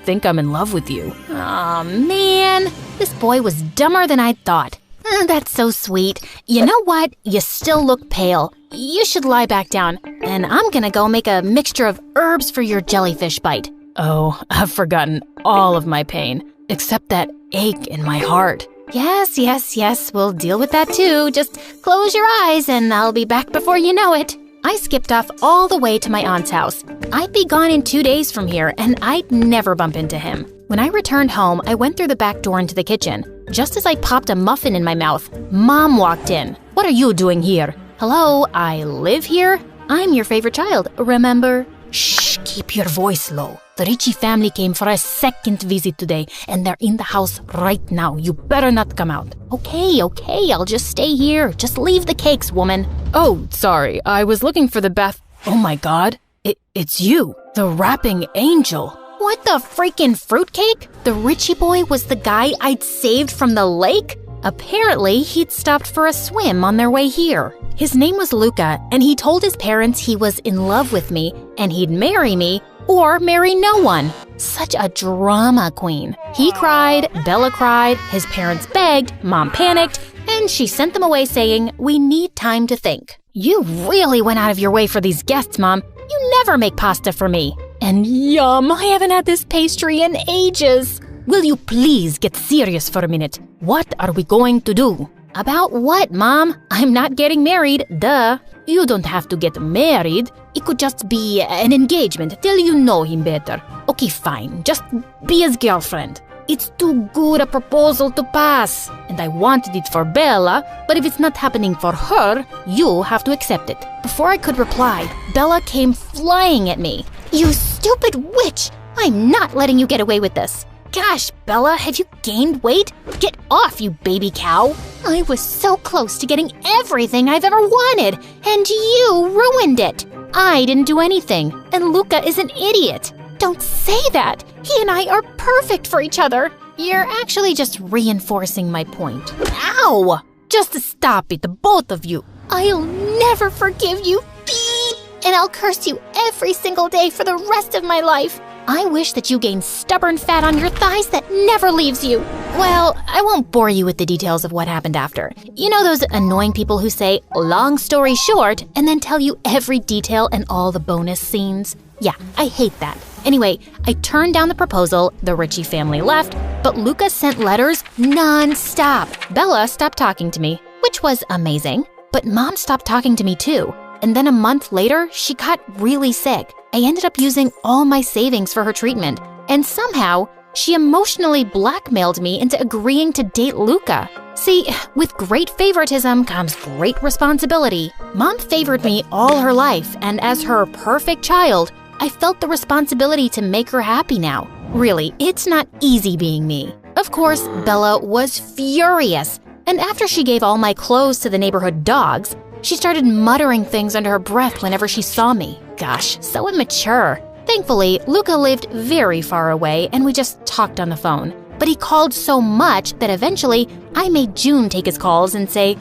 think I'm in love with you. Aw, man. This boy was dumber than I'd thought. That's so sweet. You know what? You still look pale. You should lie back down, and I'm gonna go make a mixture of herbs for your jellyfish bite. Oh, I've forgotten all of my pain, except that ache in my heart. Yes, we'll deal with that too. Just close your eyes and I'll be back before you know it. I skipped off all the way to my aunt's house. I'd be gone in 2 days from here, and I'd never bump into him. When I returned home, I went through the back door into the kitchen. Just as I popped a muffin in my mouth, Mom walked in. What are you doing here? Hello, I live here? I'm your favorite child, remember? Shh, keep your voice low. The Ricci family came for a second visit today, and they're in the house right now. You better not come out. Okay, I'll just stay here. Just leave the cakes, woman. Oh, sorry. I was looking for the bath. Oh my god. It's you, the rapping angel. What the freaking fruitcake? The Ricci boy was the guy I'd saved from the lake? Apparently, he'd stopped for a swim on their way here. His name was Luca, and he told his parents he was in love with me, and he'd marry me, or marry no one. Such a drama queen. He cried, Bella cried, his parents begged, Mom panicked, and she sent them away saying, "We need time to think." You really went out of your way for these guests, Mom. You never make pasta for me. And yum, I haven't had this pastry in ages. Will you please get serious for a minute? What are we going to do? About what, Mom? I'm not getting married, duh. You don't have to get married. It could just be an engagement till you know him better. Okay, fine. Just be his girlfriend. It's too good a proposal to pass. And I wanted it for Bella, but if it's not happening for her, you have to accept it. Before I could reply, Bella came flying at me. You stupid witch! I'm not letting you get away with this. Gosh, Bella, have you gained weight? Get off, you baby cow. I was so close to getting everything I've ever wanted, and you ruined it. I didn't do anything, and Luca is an idiot. Don't say that. He and I are perfect for each other. You're actually just reinforcing my point. Ow! Just stop it, the both of you. I'll never forgive you, and I'll curse you every single day for the rest of my life. I wish that you gained stubborn fat on your thighs that never leaves you. Well, I won't bore you with the details of what happened after. You know those annoying people who say, long story short, and then tell you every detail and all the bonus scenes? Yeah, I hate that. Anyway, I turned down the proposal, the Ricci family left, but Luca sent letters non-stop. Bella stopped talking to me, which was amazing, but Mom stopped talking to me too. And then a month later, she got really sick. I ended up using all my savings for her treatment, and somehow, she emotionally blackmailed me into agreeing to date Luca. See, with great favoritism comes great responsibility. Mom favored me all her life, and as her perfect child, I felt the responsibility to make her happy now. Really, it's not easy being me. Of course, Bella was furious, and after she gave all my clothes to the neighborhood dogs, she started muttering things under her breath whenever she saw me. Gosh, so immature. Thankfully, Luca lived very far away and we just talked on the phone. But he called so much that eventually I made June take his calls and say,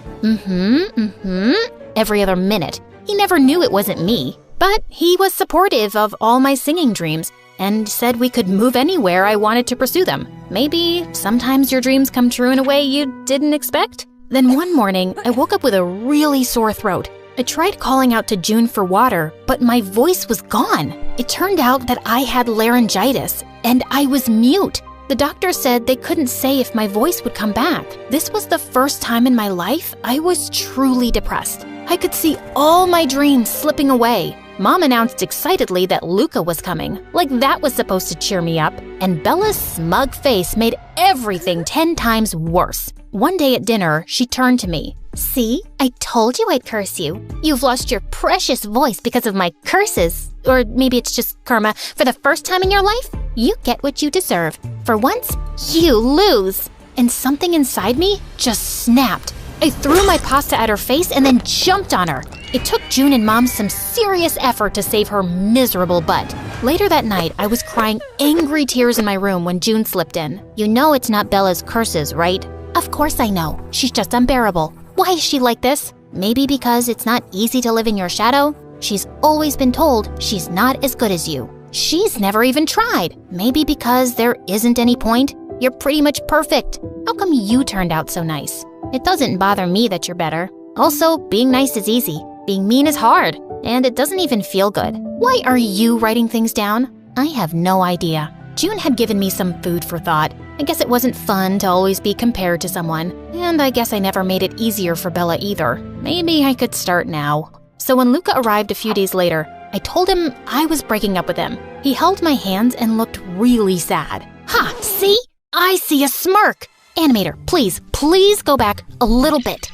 every other minute. He never knew it wasn't me. But he was supportive of all my singing dreams and said we could move anywhere I wanted to pursue them. Maybe sometimes your dreams come true in a way you didn't expect? Then one morning, I woke up with a really sore throat. I tried calling out to June for water, but my voice was gone. It turned out that I had laryngitis, and I was mute. The doctor said they couldn't say if my voice would come back. This was the first time in my life I was truly depressed. I could see all my dreams slipping away. Mom announced excitedly that Luca was coming, like that was supposed to cheer me up, and Bella's smug face made everything 10 times worse. One day at dinner, she turned to me. See, I told you I'd curse you. You've lost your precious voice because of my curses. Or maybe it's just karma. For the first time in your life, you get what you deserve. For once, you lose. And something inside me just snapped. I threw my pasta at her face and then jumped on her. It took June and Mom some serious effort to save her miserable butt. Later that night, I was crying angry tears in my room when June slipped in. You know it's not Bella's curses, right? Of course I know. She's just unbearable. Why is she like this? Maybe because it's not easy to live in your shadow? She's always been told she's not as good as you. She's never even tried. Maybe because there isn't any point. You're pretty much perfect. How come you turned out so nice? It doesn't bother me that you're better. Also, being nice is easy. Being mean is hard. And it doesn't even feel good. Why are you writing things down? I have no idea. June had given me some food for thought. I guess it wasn't fun to always be compared to someone. And I guess I never made it easier for Bella either. Maybe I could start now. So when Luca arrived a few days later, I told him I was breaking up with him. He held my hands and looked really sad. Ha! See? I see a smirk! Animator, please go back a little bit.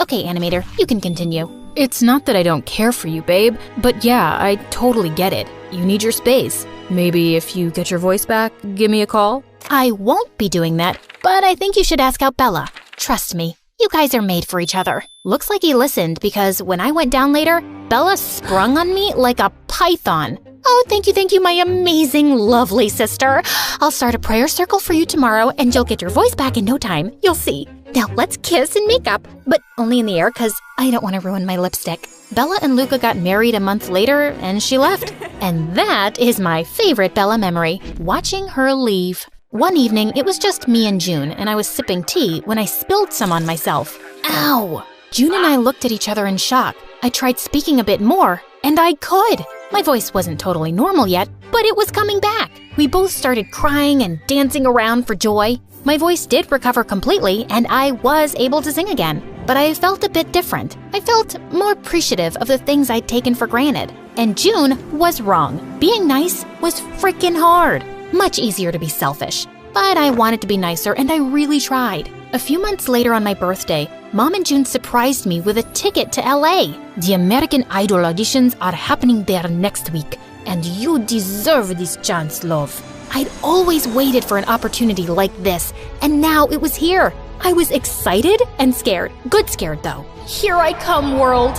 Okay, Animator, you can continue. It's not that I don't care for you, babe, but yeah, I totally get it. You need your space. Maybe if you get your voice back, give me a call? I won't be doing that, but I think you should ask out Bella. Trust me, you guys are made for each other. Looks like he listened because when I went down later, Bella sprung on me like a python. Oh, thank you, my amazing, lovely sister. I'll start a prayer circle for you tomorrow and you'll get your voice back in no time. You'll see. Now let's kiss and make up, but only in the air because I don't want to ruin my lipstick. Bella and Luca got married a month later and she left. And that is my favorite Bella memory, watching her leave. One evening, it was just me and June, and I was sipping tea when I spilled some on myself. Ow! June and I looked at each other in shock. I tried speaking a bit more, and I could. My voice wasn't totally normal yet, but it was coming back. We both started crying and dancing around for joy. My voice did recover completely, and I was able to sing again. But I felt a bit different. I felt more appreciative of the things I'd taken for granted. And June was wrong. Being nice was freaking hard. Much easier to be selfish. But I wanted to be nicer, and I really tried. A few months later on my birthday, Mom and June surprised me with a ticket to LA. The American Idol auditions are happening there next week, and you deserve this chance, love. I'd always waited for an opportunity like this, and now it was here. I was excited and scared. Good scared, though. Here I come, world.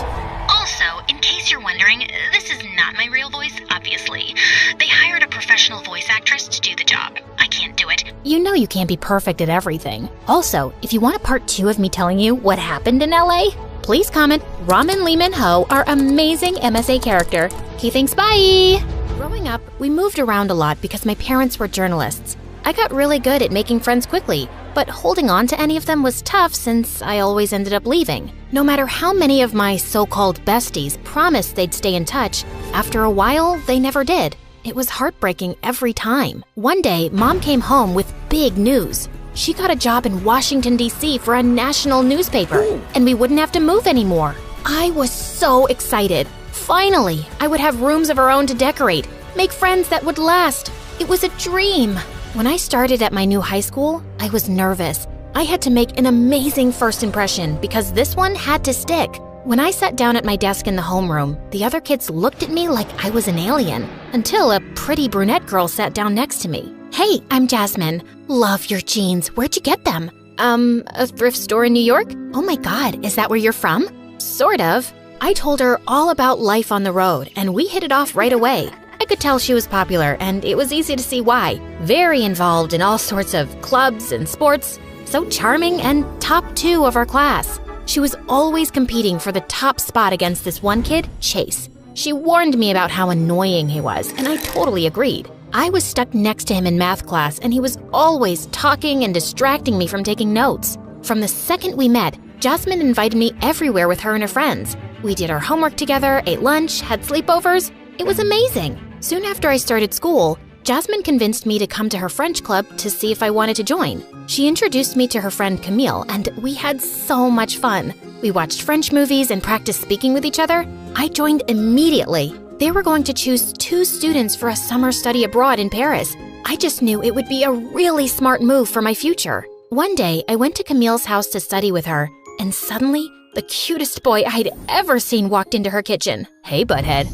Also, in case you're wondering, this is not my real voice, obviously. They hired a professional voice actress to do the job. I can't do it. You know you can't be perfect at everything. Also, if you want a part 2 of me telling you what happened in LA, please comment Ramen Lee Min Ho, our amazing MSA character. Okay, thanks, bye! Growing up, we moved around a lot because my parents were journalists. I got really good at making friends quickly, but holding on to any of them was tough since I always ended up leaving. No matter how many of my so-called besties promised they'd stay in touch, after a while, they never did. It was heartbreaking every time. One day, Mom came home with big news. She got a job in Washington, D.C. for a national newspaper, and we wouldn't have to move anymore. I was so excited. Finally, I would have rooms of our own to decorate, make friends that would last. It was a dream. When I started at my new high school, I was nervous. I had to make an amazing first impression because this one had to stick. When I sat down at my desk in the homeroom, the other kids looked at me like I was an alien, until a pretty brunette girl sat down next to me. Hey, I'm Jasmine. Love your jeans. Where'd you get them? A thrift store in New York? Oh my God, is that where you're from? Sort of. I told her all about life on the road, and we hit it off right away. I could tell she was popular, and it was easy to see why. Very involved in all sorts of clubs and sports. So charming and top 2 of our class. She was always competing for the top spot against this one kid, Chase. She warned me about how annoying he was, and I totally agreed. I was stuck next to him in math class, and he was always talking and distracting me from taking notes. From the second we met, Jasmine invited me everywhere with her and her friends. We did our homework together, ate lunch, had sleepovers. It was amazing. Soon after I started school, Jasmine convinced me to come to her French club to see if I wanted to join. She introduced me to her friend Camille, and we had so much fun. We watched French movies and practiced speaking with each other. I joined immediately. They were going to choose 2 students for a summer study abroad in Paris. I just knew it would be a really smart move for my future. One day, I went to Camille's house to study with her, and suddenly, the cutest boy I'd ever seen walked into her kitchen. Hey, butthead.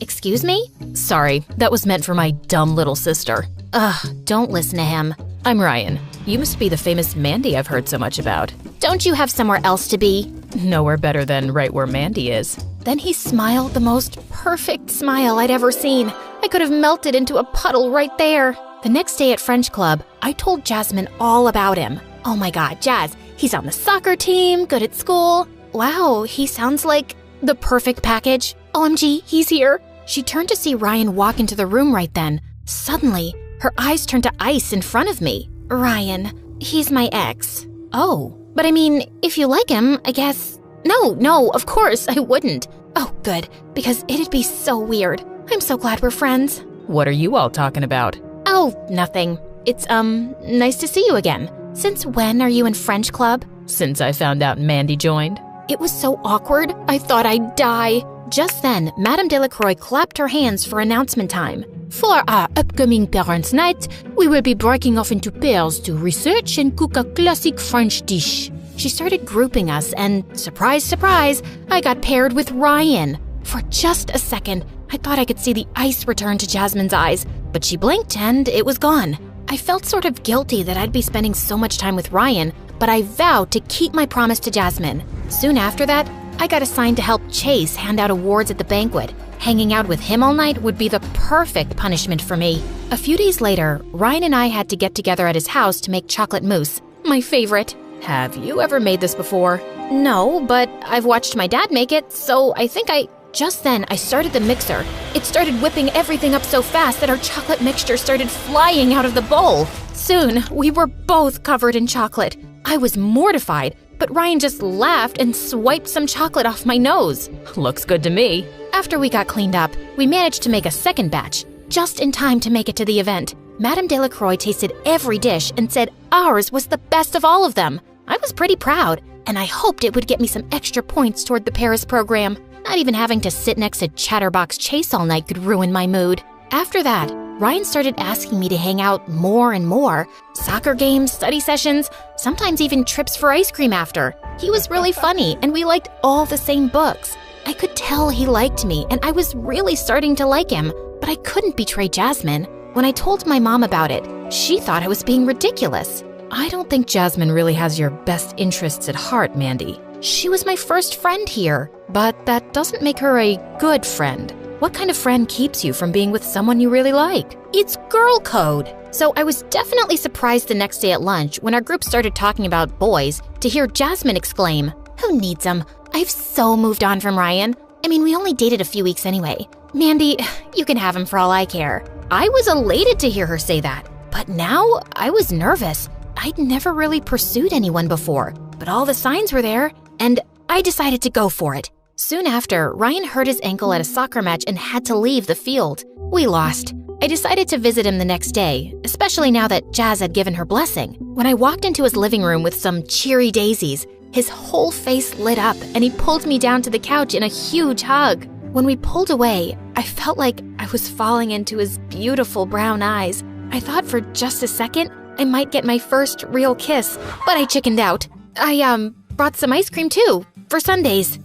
Excuse me? Sorry, that was meant for my dumb little sister. Ugh, don't listen to him. I'm Ryan. You must be the famous Mandy I've heard so much about. Don't you have somewhere else to be? Nowhere better than right where Mandy is. Then he smiled the most perfect smile I'd ever seen. I could have melted into a puddle right there. The next day at French Club, I told Jasmine all about him. Oh my God, Jazz, he's on the soccer team, good at school. Wow, he sounds like the perfect package. OMG, he's here. She turned to see Ryan walk into the room right then. Suddenly, her eyes turned to ice in front of me. Ryan, he's my ex. Oh, but I mean, if you like him, I guess... No, of course, I wouldn't. Oh, good, because it'd be so weird. I'm so glad we're friends. What are you all talking about? Oh, nothing. It's, nice to see you again. Since when are you in French Club? Since I found out Mandy joined. It was so awkward, I thought I'd die. Just then, Madame Delacroix clapped her hands for announcement time. For our upcoming parents' night, we will be breaking off into pairs to research and cook a classic French dish. She started grouping us, and surprise, surprise, I got paired with Ryan. For just a second, I thought I could see the ice return to Jasmine's eyes, but she blinked and it was gone. I felt sort of guilty that I'd be spending so much time with Ryan, but I vowed to keep my promise to Jasmine. Soon after that, I got assigned to help Chase hand out awards at the banquet. Hanging out with him all night would be the perfect punishment for me. A few days later, Ryan and I had to get together at his house to make chocolate mousse, my favorite. Have you ever made this before? No, but I've watched my dad make it, so I think Just then, I started the mixer. It started whipping everything up so fast that our chocolate mixture started flying out of the bowl. Soon, we were both covered in chocolate. I was mortified, but Ryan just laughed and swiped some chocolate off my nose. Looks good to me. After we got cleaned up, we managed to make a second batch, just in time to make it to the event. Madame Delacroix tasted every dish and said ours was the best of all of them. I was pretty proud, and I hoped it would get me some extra points toward the Paris program. Not even having to sit next to Chatterbox Chase all night could ruin my mood. After that, Ryan started asking me to hang out more and more. Soccer games, study sessions, sometimes even trips for ice cream after. He was really funny, and we liked all the same books. I could tell he liked me, and I was really starting to like him, but I couldn't betray Jasmine. When I told my mom about it, she thought I was being ridiculous. I don't think Jasmine really has your best interests at heart, Mandy. She was my first friend here. But that doesn't make her a good friend. What kind of friend keeps you from being with someone you really like? It's girl code. So I was definitely surprised the next day at lunch when our group started talking about boys to hear Jasmine exclaim, "Who needs him? I've so moved on from Ryan. I mean, we only dated a few weeks anyway. Mandy, you can have him for all I care." I was elated to hear her say that, but now I was nervous. I'd never really pursued anyone before, but all the signs were there, and I decided to go for it. Soon after, Ryan hurt his ankle at a soccer match and had to leave the field. We lost. I decided to visit him the next day, especially now that Jazz had given her blessing. When I walked into his living room with some cheery daisies, his whole face lit up and he pulled me down to the couch in a huge hug. When we pulled away, I felt like I was falling into his beautiful brown eyes. I thought for just a second I might get my first real kiss, but I chickened out. I brought some ice cream too, for Sundays.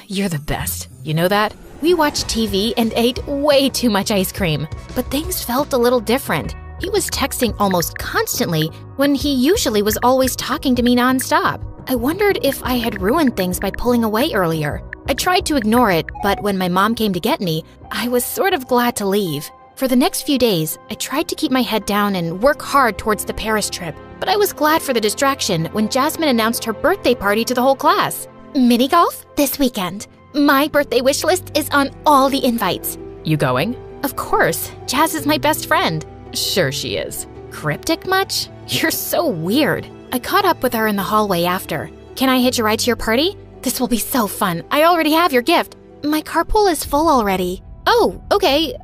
You're the best. You know that? We watched TV and ate way too much ice cream, but things felt a little different. He was texting almost constantly when he usually was always talking to me nonstop. I wondered if I had ruined things by pulling away earlier. I tried to ignore it, but when my mom came to get me, I was sort of glad to leave. For the next few days, I tried to keep my head down and work hard towards the Paris trip, but I was glad for the distraction when Jasmine announced her birthday party to the whole class. Mini golf this weekend. My birthday wish list is on all the invites. You going? Of course. Jazz is my best friend. Sure she is. Cryptic much? You're so weird. I caught up with her in the hallway after. Can I hitch a ride to your party? This will be so fun. I already have your gift. My carpool is full already. Oh, okay.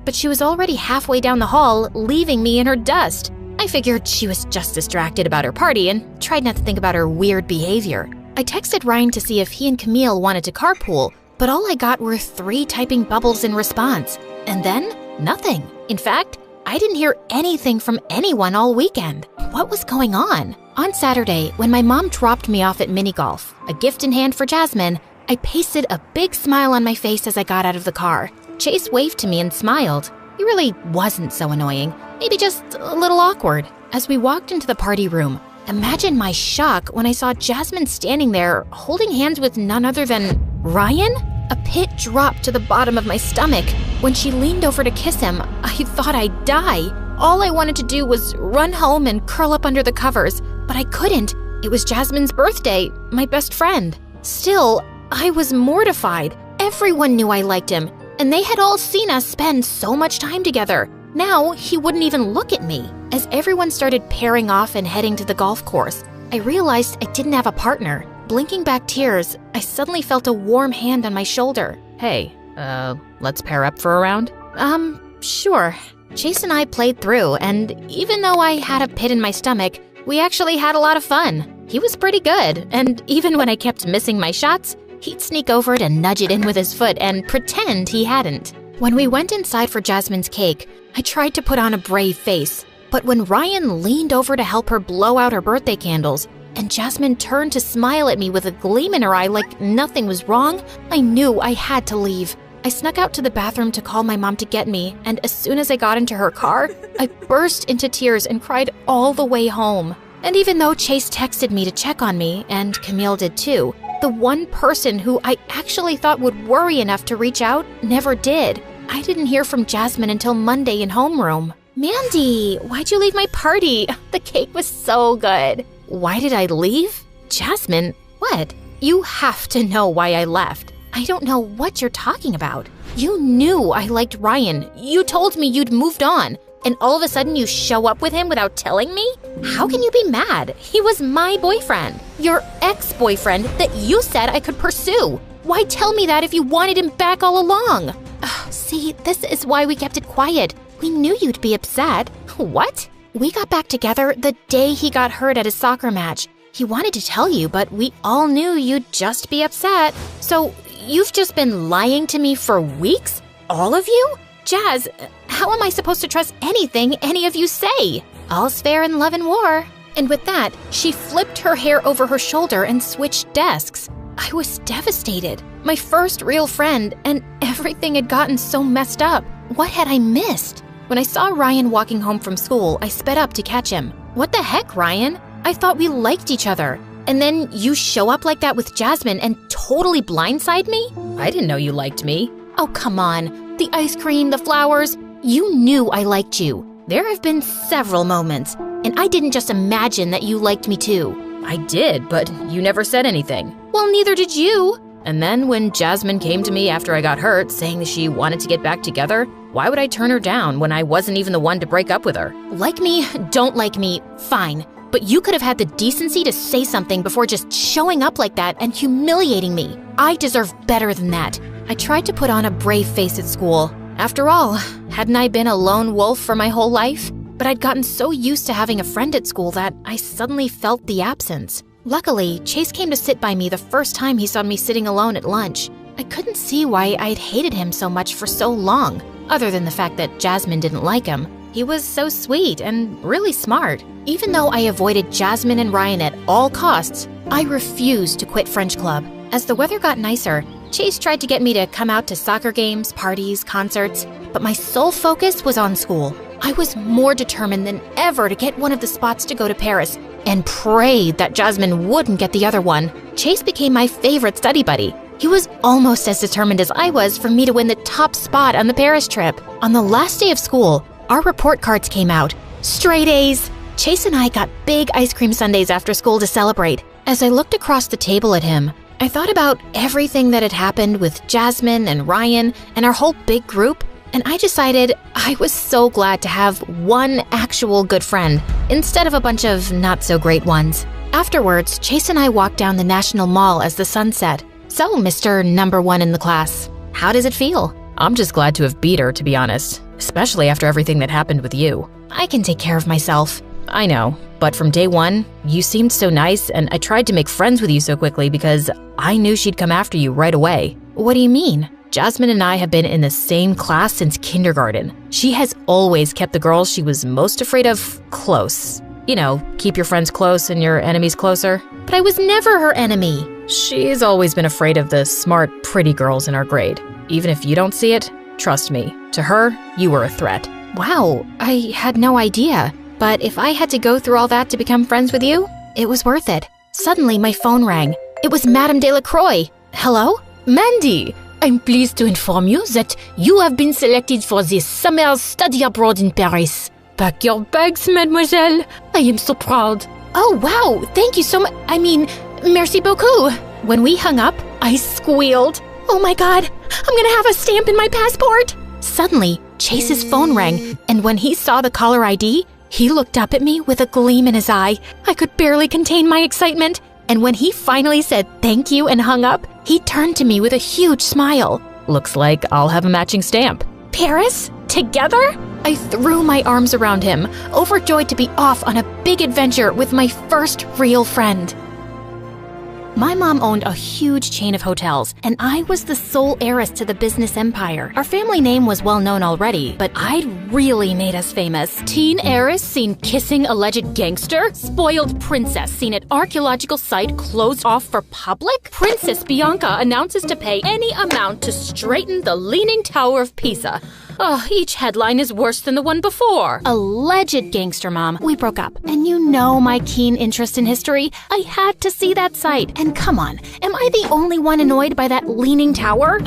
But she was already halfway down the hall, leaving me in her dust. I figured she was just distracted about her party and tried not to think about her weird behavior. I texted Ryan to see if he and Camille wanted to carpool, but all I got were 3 typing bubbles in response. And then, nothing. In fact, I didn't hear anything from anyone all weekend. What was going on? On Saturday, when my mom dropped me off at mini golf, a gift in hand for Jasmine, I pasted a big smile on my face as I got out of the car. Chase waved to me and smiled. He really wasn't so annoying, maybe just a little awkward. As we walked into the party room, imagine my shock when I saw Jasmine standing there holding hands with none other than Ryan? A pit dropped to the bottom of my stomach. When she leaned over to kiss him, I thought I'd die. All I wanted to do was run home and curl up under the covers, but I couldn't. It was Jasmine's birthday, my best friend. Still, I was mortified. Everyone knew I liked him, and they had all seen us spend so much time together. Now, he wouldn't even look at me. As everyone started pairing off and heading to the golf course, I realized I didn't have a partner. Blinking back tears, I suddenly felt a warm hand on my shoulder. Hey, let's pair up for a round? Sure. Chase and I played through, and even though I had a pit in my stomach, we actually had a lot of fun. He was pretty good, and even when I kept missing my shots, he'd sneak over to nudge it in with his foot and pretend he hadn't. When we went inside for Jasmine's cake, I tried to put on a brave face, but when Ryan leaned over to help her blow out her birthday candles, and Jasmine turned to smile at me with a gleam in her eye like nothing was wrong, I knew I had to leave. I snuck out to the bathroom to call my mom to get me, and as soon as I got into her car, I burst into tears and cried all the way home. And even though Chase texted me to check on me, and Camille did too, the one person who I actually thought would worry enough to reach out never did. I didn't hear from Jasmine until Monday in homeroom. Mandy, why'd you leave my party? The cake was so good. Why did I leave? Jasmine, what? You have to know why I left. I don't know what you're talking about. You knew I liked Ryan. You told me you'd moved on. And all of a sudden you show up with him without telling me? How can you be mad? He was my boyfriend. Your ex-boyfriend that you said I could pursue. Why tell me that if you wanted him back all along? See, this is why we kept it quiet. We knew you'd be upset. What? We got back together the day he got hurt at his soccer match. He wanted to tell you, but we all knew you'd just be upset. So you've just been lying to me for weeks? All of you? Jazz, how am I supposed to trust anything any of you say? All's fair in love and war. And with that, she flipped her hair over her shoulder and switched desks. I was devastated. My first real friend, and everything had gotten so messed up. What had I missed? When I saw Ryan walking home from school, I sped up to catch him. What the heck, Ryan? I thought we liked each other. And then you show up like that with Jasmine and totally blindside me? I didn't know you liked me. Oh, come on. The ice cream, the flowers. You knew I liked you. There have been several moments, and I didn't just imagine that you liked me too. I did, but you never said anything. Well, neither did you. And then when Jasmine came to me after I got hurt, saying she wanted to get back together, why would I turn her down when I wasn't even the one to break up with her? Like me, don't like me, fine. But you could have had the decency to say something before just showing up like that and humiliating me. I deserve better than that. I tried to put on a brave face at school. After all, hadn't I been a lone wolf for my whole life? But I'd gotten so used to having a friend at school that I suddenly felt the absence. Luckily, Chase came to sit by me the first time he saw me sitting alone at lunch. I couldn't see why I'd hated him so much for so long, other than the fact that Jasmine didn't like him. He was so sweet and really smart. Even though I avoided Jasmine and Ryan at all costs, I refused to quit French Club. As the weather got nicer, Chase tried to get me to come out to soccer games, parties, concerts, but my sole focus was on school. I was more determined than ever to get one of the spots to go to Paris and prayed that Jasmine wouldn't get the other one. Chase became my favorite study buddy. He was almost as determined as I was for me to win the top spot on the Paris trip. On the last day of school, our report cards came out. Straight A's. Chase and I got big ice cream sundaes after school to celebrate. As I looked across the table at him, I thought about everything that had happened with Jasmine and Ryan and our whole big group, and I decided I was so glad to have one actual good friend instead of a bunch of not-so-great ones. Afterwards, Chase and I walked down the National Mall as the sun set. So, Mr. Number One in the class, how does it feel? I'm just glad to have beat her, to be honest, especially after everything that happened with you. I can take care of myself. I know, but from day one, you seemed so nice, and I tried to make friends with you so quickly because I knew she'd come after you right away. What do you mean? Jasmine and I have been in the same class since kindergarten. She has always kept the girls she was most afraid of close. You know, keep your friends close and your enemies closer. But I was never her enemy. She's always been afraid of the smart, pretty girls in our grade. Even if you don't see it, trust me, to her, you were a threat. Wow, I had no idea. But if I had to go through all that to become friends with you, it was worth it. Suddenly, my phone rang. It was Madame Delacroix. Hello? Mandy, I'm pleased to inform you that you have been selected for this summer study abroad in Paris. Pack your bags, mademoiselle. I am so proud. Oh, wow. Thank you so much. Merci beaucoup. When we hung up, I squealed. Oh my God, I'm gonna have a stamp in my passport. Suddenly, Chase's phone rang, and when he saw the caller ID, he looked up at me with a gleam in his eye. I could barely contain my excitement. And when he finally said thank you and hung up, he turned to me with a huge smile. Looks like I'll have a matching stamp. Paris? Together? I threw my arms around him, overjoyed to be off on a big adventure with my first real friend. My mom owned a huge chain of hotels, and I was the sole heiress to the business empire. Our family name was well known already, but I'd really made us famous. Teen heiress seen kissing alleged gangster? Spoiled princess seen at archaeological site closed off for public? Princess Bianca announces to pay any amount to straighten the Leaning Tower of Pisa. Each headline is worse than the one before. Alleged gangster, Mom. We broke up. And you know my keen interest in history. I had to see that site. And come on, am I the only one annoyed by that leaning tower?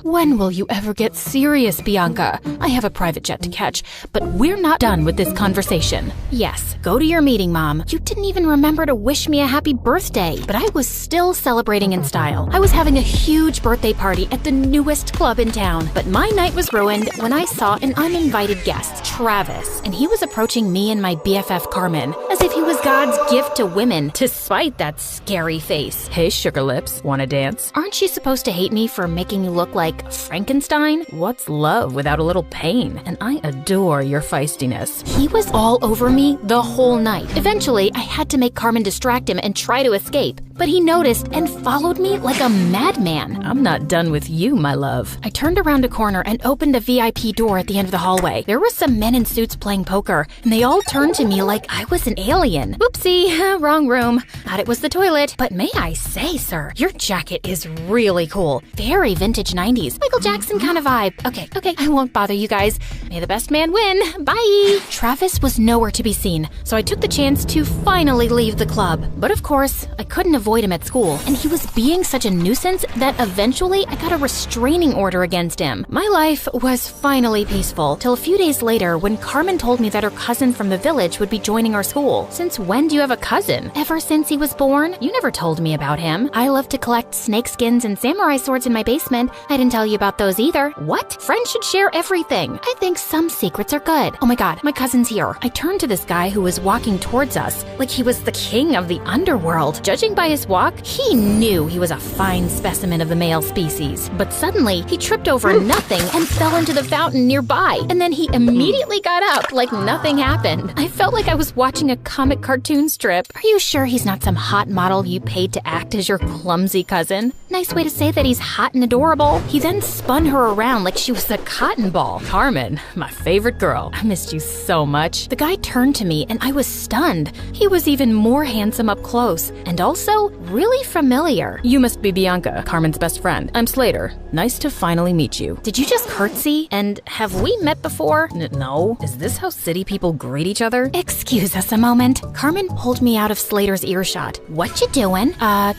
When will you ever get serious, Bianca? I have a private jet to catch, but we're not done with this conversation. Yes, go to your meeting, Mom. You didn't even remember to wish me a happy birthday, but I was still celebrating in style. I was having a huge birthday party at the newest club in town, but my night was ruined when I saw an uninvited guest, Travis, and he was approaching me and my BFF Carmen, as if he was God's gift to women. Despite that scary face. Hey, sugar lips, wanna dance? Aren't you supposed to hate me for making you look like Frankenstein? What's love without a little pain? And I adore your feistiness. He was all over me the whole night. Eventually, I had to make Carmen distract him and try to escape, but he noticed and followed me like a madman. I'm not done with you, my love. I turned around a corner and opened a VIP door at the end of the hallway. There were some men in suits playing poker, and they all turned to me like I was an alien. Oopsie, wrong room. Thought it was the toilet. But may I say, sir, your jacket is really cool. Very vintage 90s. Michael Jackson kind of vibe. Okay, I won't bother you guys. May the best man win. Bye. Travis was nowhere to be seen, so I took the chance to finally leave the club. But of course, I couldn't avoid him at school, and he was being such a nuisance that eventually I got a restraining order against him. My life was finally peaceful, till a few days later when Carmen told me that her cousin from the village would be joining our school. Since when do you have a cousin? Ever since he was born. You never told me about him. I love to collect snake skins and samurai swords in my basement. I didn't tell you about those either. What? Friends should share everything. I think some secrets are good. Oh my god, my cousin's here. I turned to this guy who was walking towards us like he was the king of the underworld. Judging by his walk, he knew he was a fine specimen of the male species. But suddenly, he tripped over nothing and fell into the fountain nearby. And then he immediately got up like nothing happened. I felt like I was watching a comic cartoon strip. Are you sure he's not some hot model you paid to act as your clumsy cousin? Nice way to say that he's hot and adorable. He then spun her around like she was a cotton ball. Carmen, my favorite girl. I missed you so much. The guy turned to me and I was stunned. He was even more handsome up close and also really familiar. You must be Bianca, Carmen's best friend. I'm Slater. Nice to finally meet you. Did you just curtsy? And have we met before? No. Is this how city people greet each other? Excuse us a moment. Carmen pulled me out of Slater's earshot. What you doing?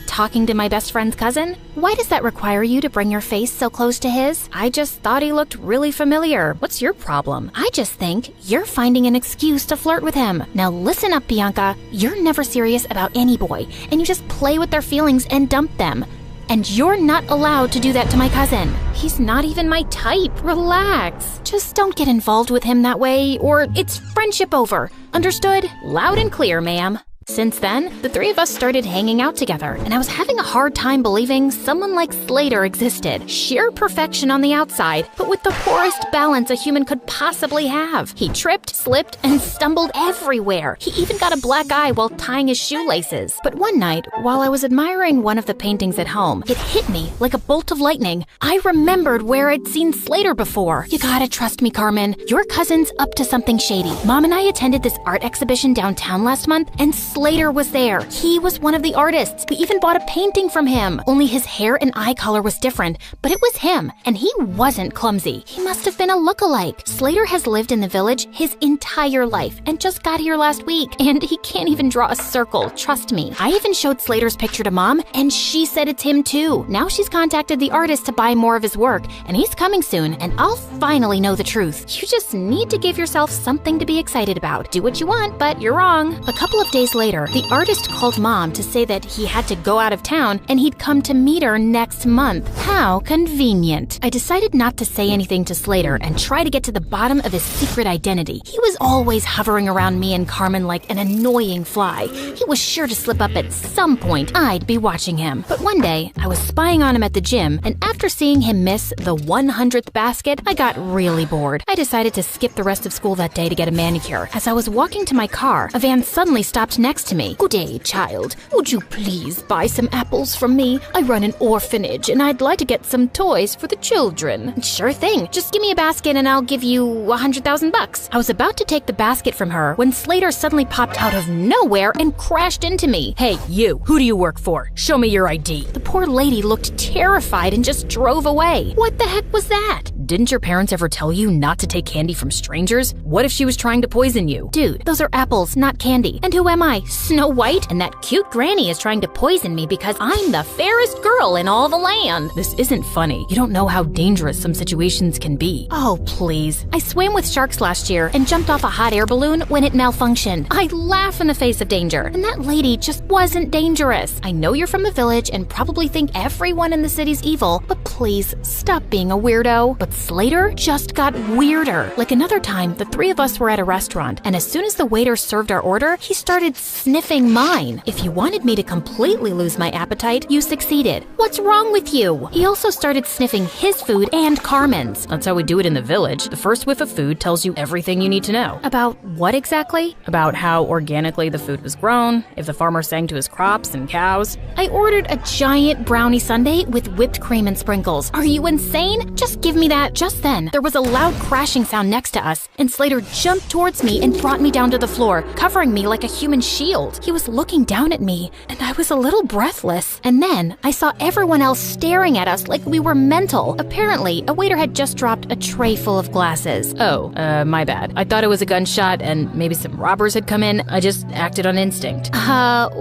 Talking to my best friend's cousin? Why does that require you to bring your face so close to his? I just thought he looked really familiar. What's your problem? I just think you're finding an excuse to flirt with him. Now listen up, Bianca. You're never serious about any boy, and you just play with their feelings and dump them. And you're not allowed to do that to my cousin. He's not even my type. Relax. Just don't get involved with him that way, or it's friendship over. Understood? Loud and clear, ma'am. Since then, the three of us started hanging out together, and I was having a hard time believing someone like Slater existed. Sheer perfection on the outside, but with the poorest balance a human could possibly have. He tripped, slipped, and stumbled everywhere. He even got a black eye while tying his shoelaces. But one night, while I was admiring one of the paintings at home, it hit me like a bolt of lightning. I remembered where I'd seen Slater before. You gotta trust me, Carmen. Your cousin's up to something shady. Mom and I attended this art exhibition downtown last month, and Slater was there. He was one of the artists. We even bought a painting from him. Only his hair and eye color was different, but it was him, and he wasn't clumsy. He must have been a lookalike. Slater has lived in the village his entire life and just got here last week, and he can't even draw a circle, trust me. I even showed Slater's picture to Mom, and she said it's him too. Now she's contacted the artist to buy more of his work, and he's coming soon, and I'll finally know the truth. You just need to give yourself something to be excited about. Do what you want, but you're wrong. A couple of days later, the artist called Mom to say that he had to go out of town and he'd come to meet her next month. How convenient. I decided not to say anything to Slater and try to get to the bottom of his secret identity. He was always hovering around me and Carmen like an annoying fly. He was sure to slip up at some point. I'd be watching him. But one day, I was spying on him at the gym, and after seeing him miss the 100th basket, I got really bored. I decided to skip the rest of school that day to get a manicure. As I was walking to my car, a van suddenly stopped next next to me. "Good day, child. Would you please buy some apples from me? I run an orphanage and I'd like to get some toys for the children." Sure thing. Just give me a basket and I'll give you $100,000. I was about to take the basket from her when Slater suddenly popped out of nowhere and crashed into me. Hey, you, who do you work for? Show me your ID. The poor lady looked terrified and just drove away. What the heck was that? Didn't your parents ever tell you not to take candy from strangers? What if she was trying to poison you? Dude, those are apples, not candy. And who am I? Snow White? And that cute granny is trying to poison me because I'm the fairest girl in all the land. This isn't funny. You don't know how dangerous some situations can be. Oh, please. I swam with sharks last year and jumped off a hot air balloon when it malfunctioned. I laugh in the face of danger. And that lady just wasn't dangerous. I know you're from the village and probably think everyone in the city's evil, but please stop being a weirdo. But Slater just got weirder. Like another time, the three of us were at a restaurant, and as soon as the waiter served our order, he started sniffing mine. If you wanted me to completely lose my appetite, you succeeded. What's wrong with you? He also started sniffing his food and Carmen's. That's how we do it in the village. The first whiff of food tells you everything you need to know. About what exactly? About how organically the food was grown, if the farmer sang to his crops and cows. I ordered a giant brownie sundae with whipped cream and sprinkles. Are you insane? Just give me that. Just then, there was a loud crashing sound next to us, and Slater jumped towards me and brought me down to the floor, covering me like a human shield. He was looking down at me, and I was a little breathless. And then, I saw everyone else staring at us like we were mental. Apparently, a waiter had just dropped a tray full of glasses. Oh, my bad. I thought it was a gunshot and maybe some robbers had come in. I just acted on instinct.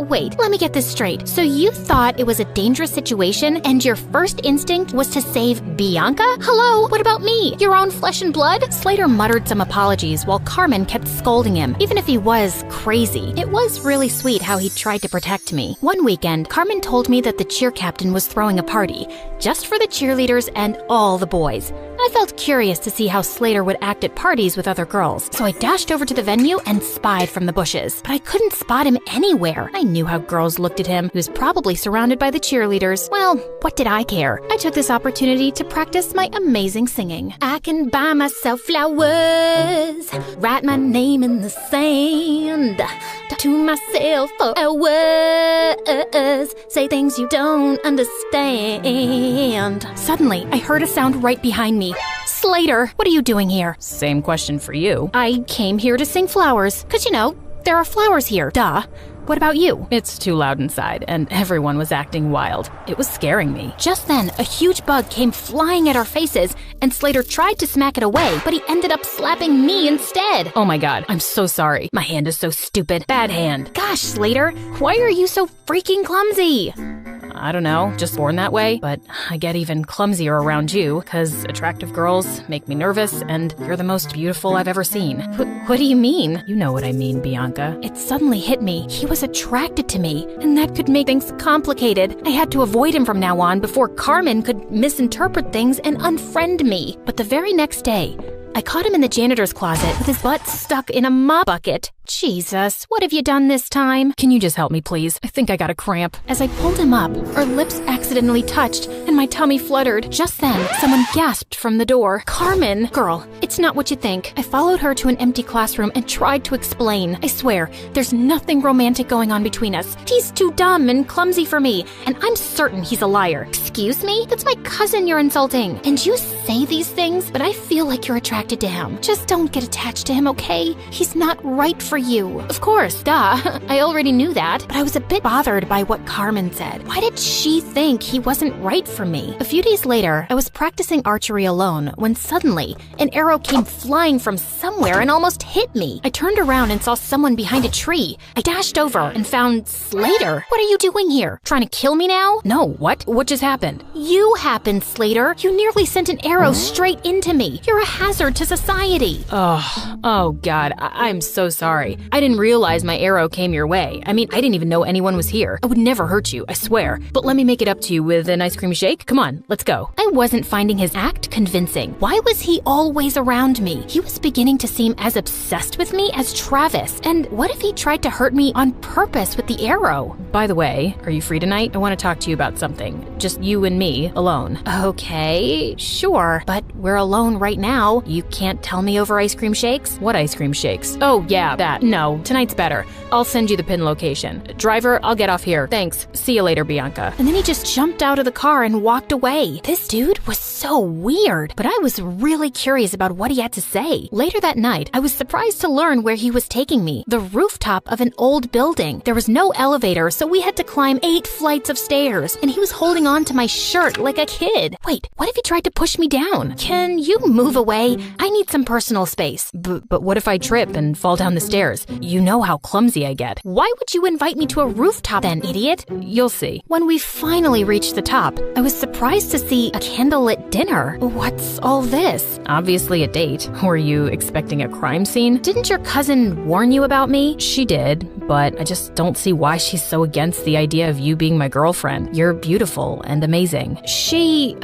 Wait, let me get this straight. So you thought it was a dangerous situation, and your first instinct was to save Bianca? Hello, what about me? Your own flesh and blood? Slater muttered some apologies while Carmen kept scolding him, even if he was crazy. It was really sweet how he tried to protect me. One weekend, Carmen told me that the cheer captain was throwing a party, just for the cheerleaders and all the boys. I felt curious to see how Slater would act at parties with other girls, so I dashed over to the venue and spied from the bushes. But I couldn't spot him anywhere. I knew how girls looked at him. He was probably surrounded by the cheerleaders. Well, what did I care? I took this opportunity to practice my amazing singing. I can buy myself flowers, write my name in the sand, talk to myself for hours, say things you don't understand. Suddenly, I heard a sound right behind me. Slater, what are you doing here? Same question for you. I came here to sing flowers, 'cause you know, there are flowers here, duh. What about you? It's too loud inside, and everyone was acting wild. It was scaring me. Just then, a huge bug came flying at our faces, and Slater tried to smack it away, but he ended up slapping me instead. Oh my god, I'm so sorry. My hand is so stupid. Bad hand. Gosh, Slater, why are you so freaking clumsy? I don't know, just born that way, but I get even clumsier around you, because attractive girls make me nervous, and you're the most beautiful I've ever seen. What do you mean? You know what I mean, Bianca. It suddenly hit me. He was attracted to me, and that could make things complicated. I had to avoid him from now on before Carmen could misinterpret things and unfriend me. But the very next day, I caught him in the janitor's closet with his butt stuck in a mop bucket. Jesus, what have you done this time? Can you just help me, please? I think I got a cramp. As I pulled him up, our lips accidentally touched, and my tummy fluttered. Just then, someone gasped from the door. Carmen! Girl, it's not what you think. I followed her to an empty classroom and tried to explain. I swear, there's nothing romantic going on between us. He's too dumb and clumsy for me, and I'm certain he's a liar. Excuse me? That's my cousin you're insulting. And you say these things, but I feel like you're attracted to him. Just don't get attached to him, okay? He's not right for you. Of course, duh. I already knew that, but I was a bit bothered by what Carmen said. Why did she think he wasn't right for me? A few days later, I was practicing archery alone when suddenly an arrow came flying from somewhere and almost hit me. I turned around and saw someone behind a tree. I dashed over and found Slater. What are you doing here? Trying to kill me now? No, what? What just happened? You happened, Slater. You nearly sent an arrow straight into me. You're a hazard to society. Oh God, I'm so sorry. I didn't realize my arrow came your way. I mean, I didn't even know anyone was here. I would never hurt you, I swear. But let me make it up to you with an ice cream shake. shake? Come on, let's go. I wasn't finding his act convincing. Why was he always around me? He was beginning to seem as obsessed with me as Travis. And what if he tried to hurt me on purpose with the arrow? By the way, are you free tonight? I want to talk to you about something. Just you and me, alone. Okay, sure. But we're alone right now. You can't tell me over ice cream shakes? What ice cream shakes? Oh, yeah, that. No, tonight's better. I'll send you the pin location. Driver, I'll get off here. Thanks. See you later, Bianca. And then he just jumped out of the car and walked away. This dude was so weird, but I was really curious about what he had to say. Later that night, I was surprised to learn where he was taking me. The rooftop of an old building. There was no elevator, so we had to climb 8 flights of stairs, and he was holding on to my shirt like a kid. Wait, what if he tried to push me down? Can you move away? I need some personal space. But what if I trip and fall down the stairs? You know how clumsy I get. Why would you invite me to a rooftop then, idiot? You'll see. When we finally reached the top, I was surprised to see a candlelit dinner. What's all this? Obviously a date. Were you expecting a crime scene? Didn't your cousin warn you about me? She did, but I just don't see why she's so against the idea of you being my girlfriend. You're beautiful and amazing. She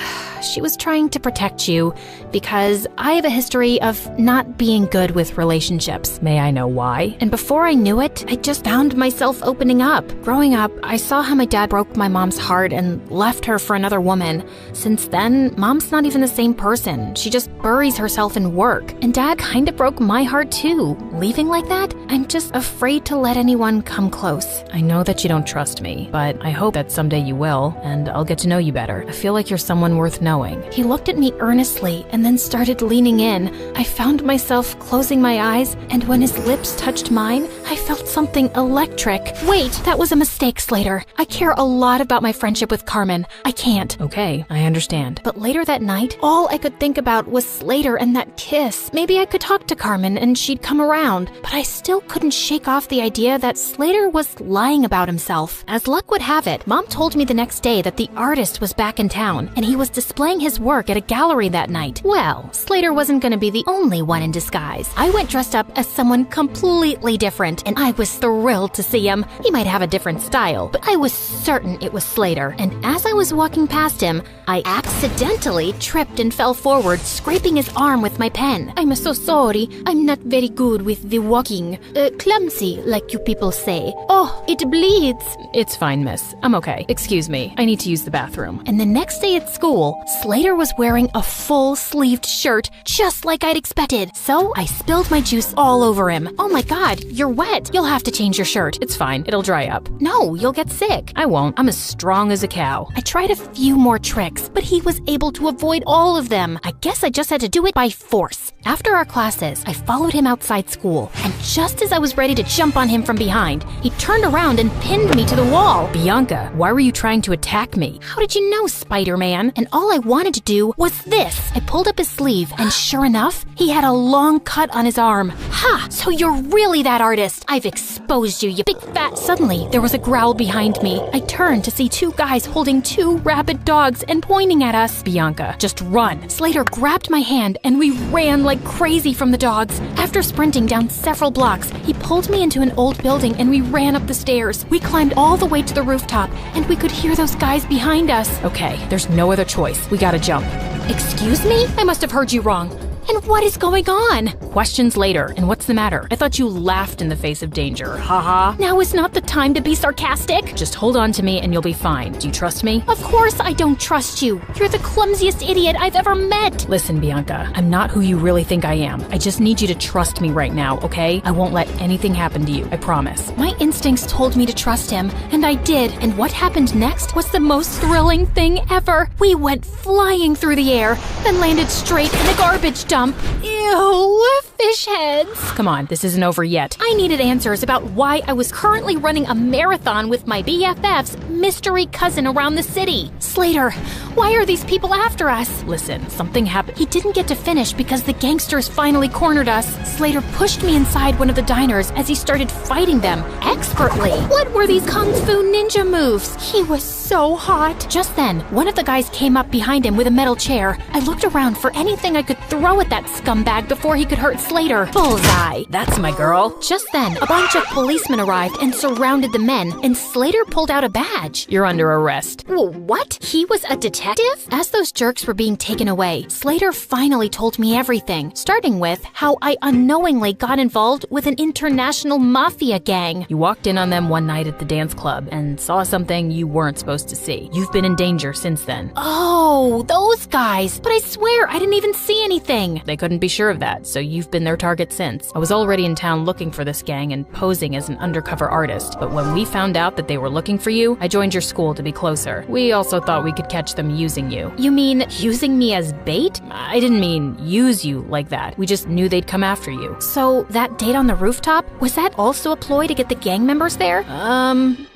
was trying to protect you because I have a history of not being good with relationships. May I know why? And before I knew it, I just found myself opening up. Growing up, I saw how my dad broke my mom's heart and left her for another woman. Since then, Mom's not even the same person. She just buries herself in work. And Dad kind of broke my heart too. Leaving like that, I'm just afraid to let anyone come close. I know that you don't trust me, but I hope that someday you will, and I'll get to know you better. I feel like you're someone worth knowing. He looked at me earnestly and then started leaning in. I found myself closing my eyes, and when his lips touched mine, I felt something electric. Wait, that was a mistake, Slater. I care a lot about my friendship with Carmen. I can't. Okay, I understand. But later that night, all I could think about was Slater and that kiss. Maybe I could talk to Carmen and she'd come around, but I still couldn't shake off the idea that Slater was lying about himself. As luck would have it, Mom told me the next day that the artist was back in town, and he was displaying his work at a gallery that night. Well, Slater wasn't going to be the only one in disguise. I went dressed up as someone completely different, and I was thrilled to see him. He might have a different style, but I was certain it was Slater. And as I was walking past him, I accidentally tripped and fell forward, scraping his arm with my pen. I'm so sorry. I'm not very good with the walking. Clumsy, like you people say. Oh, it bleeds. It's fine, miss. I'm okay. Excuse me. I need to use the bathroom. And the next day at school, Slater was wearing a full-sleeved shirt, just like I'd expected. So I spilled my juice all over him. Oh my God, you're wet. You'll have to change your shirt. It's fine. It'll dry up. No, you'll get sick. I won't. I'm as strong as a cow. I tried a few more tricks, but he was able to avoid all of them. I guess I just had to do it by force. After our classes, I followed him outside school, and just as I was ready to jump on him from behind, he turned around and pinned me to the wall. Bianca, why were you trying to attack me? How did you know, Spider-Man? And all I wanted to do was this. I pulled up his sleeve, and sure enough, he had a long cut on his arm. Ha! So you're really that artist. I've exposed you, you big fat... Suddenly, there was a growl behind me. I turned to see 2 guys holding 2 rabid dogs and pointing at us. Bianca, just run. Slater grabbed my hand, and we ran like crazy from the dogs. After sprinting down several blocks, he pulled me into an old building, and we ran up the stairs. We climbed all the way to the rooftop, and we could hear those guys behind us. Okay, there's no other choice. We gotta jump. Excuse me? I must have heard you wrong. And what is going on? Questions later. And what's the matter? I thought you laughed in the face of danger. Haha. Now is not the time to be sarcastic. Just hold on to me and you'll be fine. Do you trust me? Of course I don't trust you. You're the clumsiest idiot I've ever met. Listen, Bianca, I'm not who you really think I am. I just need you to trust me right now, okay? I won't let anything happen to you. I promise. My instincts told me to trust him, and I did. And what happened next was the most thrilling thing ever. We went flying through the air, then landed straight in a garbage dump. Ew, fish heads. Come on, this isn't over yet. I needed answers about why I was currently running a marathon with my BFF's mystery cousin around the city. Slater, why are these people after us? Listen, something happened. He didn't get to finish because the gangsters finally cornered us. Slater pushed me inside one of the diners as he started fighting them expertly. What were these kung fu ninja moves? He was so hot. Just then, one of the guys came up behind him with a metal chair. I looked around for anything I could throw at that scumbag before he could hurt Slater. Slater. Bullseye. That's my girl. Just then, a bunch of policemen arrived and surrounded the men, and Slater pulled out a badge. You're under arrest. What? He was a detective? As those jerks were being taken away, Slater finally told me everything, starting with how I unknowingly got involved with an international mafia gang. You walked in on them one night at the dance club and saw something you weren't supposed to see. You've been in danger since then. Oh, those guys. But I swear I didn't even see anything. They couldn't be sure of that, so you've been their target since. I was already in town looking for this gang and posing as an undercover artist, but when we found out that they were looking for you, I joined your school to be closer. We also thought we could catch them using you. You mean using me as bait? I didn't mean use you like that. We just knew they'd come after you. So that date on the rooftop, was that also a ploy to get the gang members there?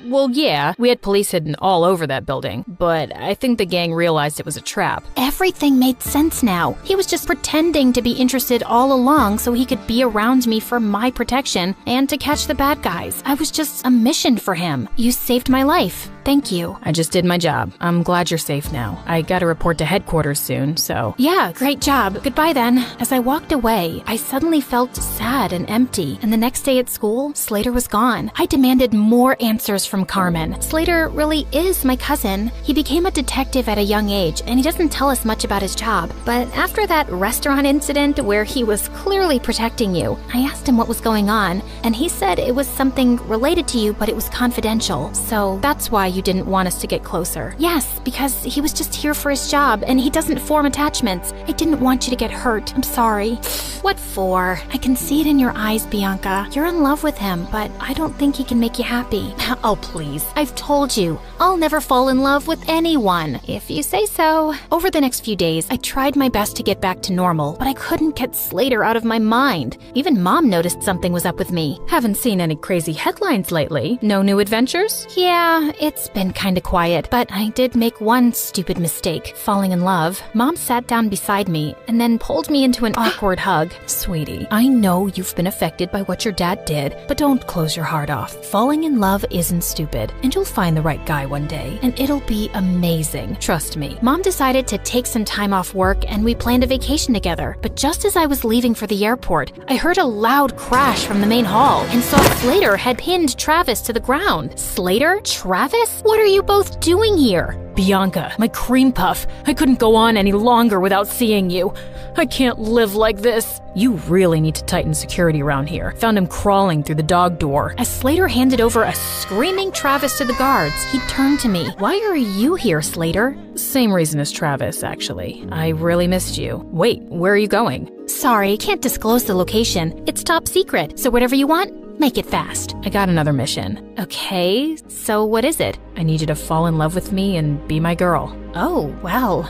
Well, yeah. We had police hidden all over that building, but I think the gang realized it was a trap. Everything made sense now. He was just pretending to be interested all along so he could be around me for my protection and to catch the bad guys. I was just a mission for him. You saved my life. Thank you. I just did my job. I'm glad you're safe now. I gotta report to headquarters soon, so... Yeah, great job. Goodbye then. As I walked away, I suddenly felt sad and empty, and the next day at school, Slater was gone. I demanded more answers from Carmen. Slater really is my cousin. He became a detective at a young age, and he doesn't tell us much about his job. But after that restaurant incident where he was clearly protecting you, I asked him what was going on, and he said it was something related to you, but it was confidential. So that's why you didn't want us to get closer. Yes, because he was just here for his job, and he doesn't form attachments. I didn't want you to get hurt. I'm sorry. What for? I can see it in your eyes, Bianca. You're in love with him, but I don't think he can make you happy. Oh, please. I've told you, I'll never fall in love with anyone, if you say so. Over the next few days, I tried my best to get back to normal, but I couldn't get Slater out of my mind. Even Mom noticed something was up with me. Haven't seen any crazy headlines lately. No new adventures? Yeah, it's been kinda quiet, but I did make one stupid mistake, falling in love. Mom sat down beside me and then pulled me into an awkward hug. Sweetie, I know you've been affected by what your dad did, but don't close your heart off. Falling in love isn't stupid, and you'll find the right guy one day, and it'll be amazing. Trust me. Mom decided to take some time off work and we planned a vacation together, but just as I was leaving for the airport, I heard a loud crash from the main hall and saw Slater had pinned Travis to the ground. Slater? Travis? What are you both doing here? Bianca, my cream puff, I couldn't go on any longer without seeing you. I can't live like this. You really need to tighten security around here. Found him crawling through the dog door. As Slater handed over a screaming Travis to the guards, he turned to me. Why are you here, Slater? Same reason as Travis, actually. I really missed you. Wait, where are you going? Sorry, can't disclose the location. It's top secret, so whatever you want, make it fast. I got another mission. Okay, so what is it? I need you to fall in love with me and be my girl. Oh, well,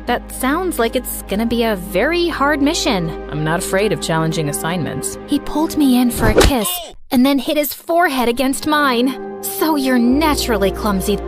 that sounds like it's gonna be a very hard mission. I'm not afraid of challenging assignments. He pulled me in for a kiss and then hit his forehead against mine. So you're naturally clumsy.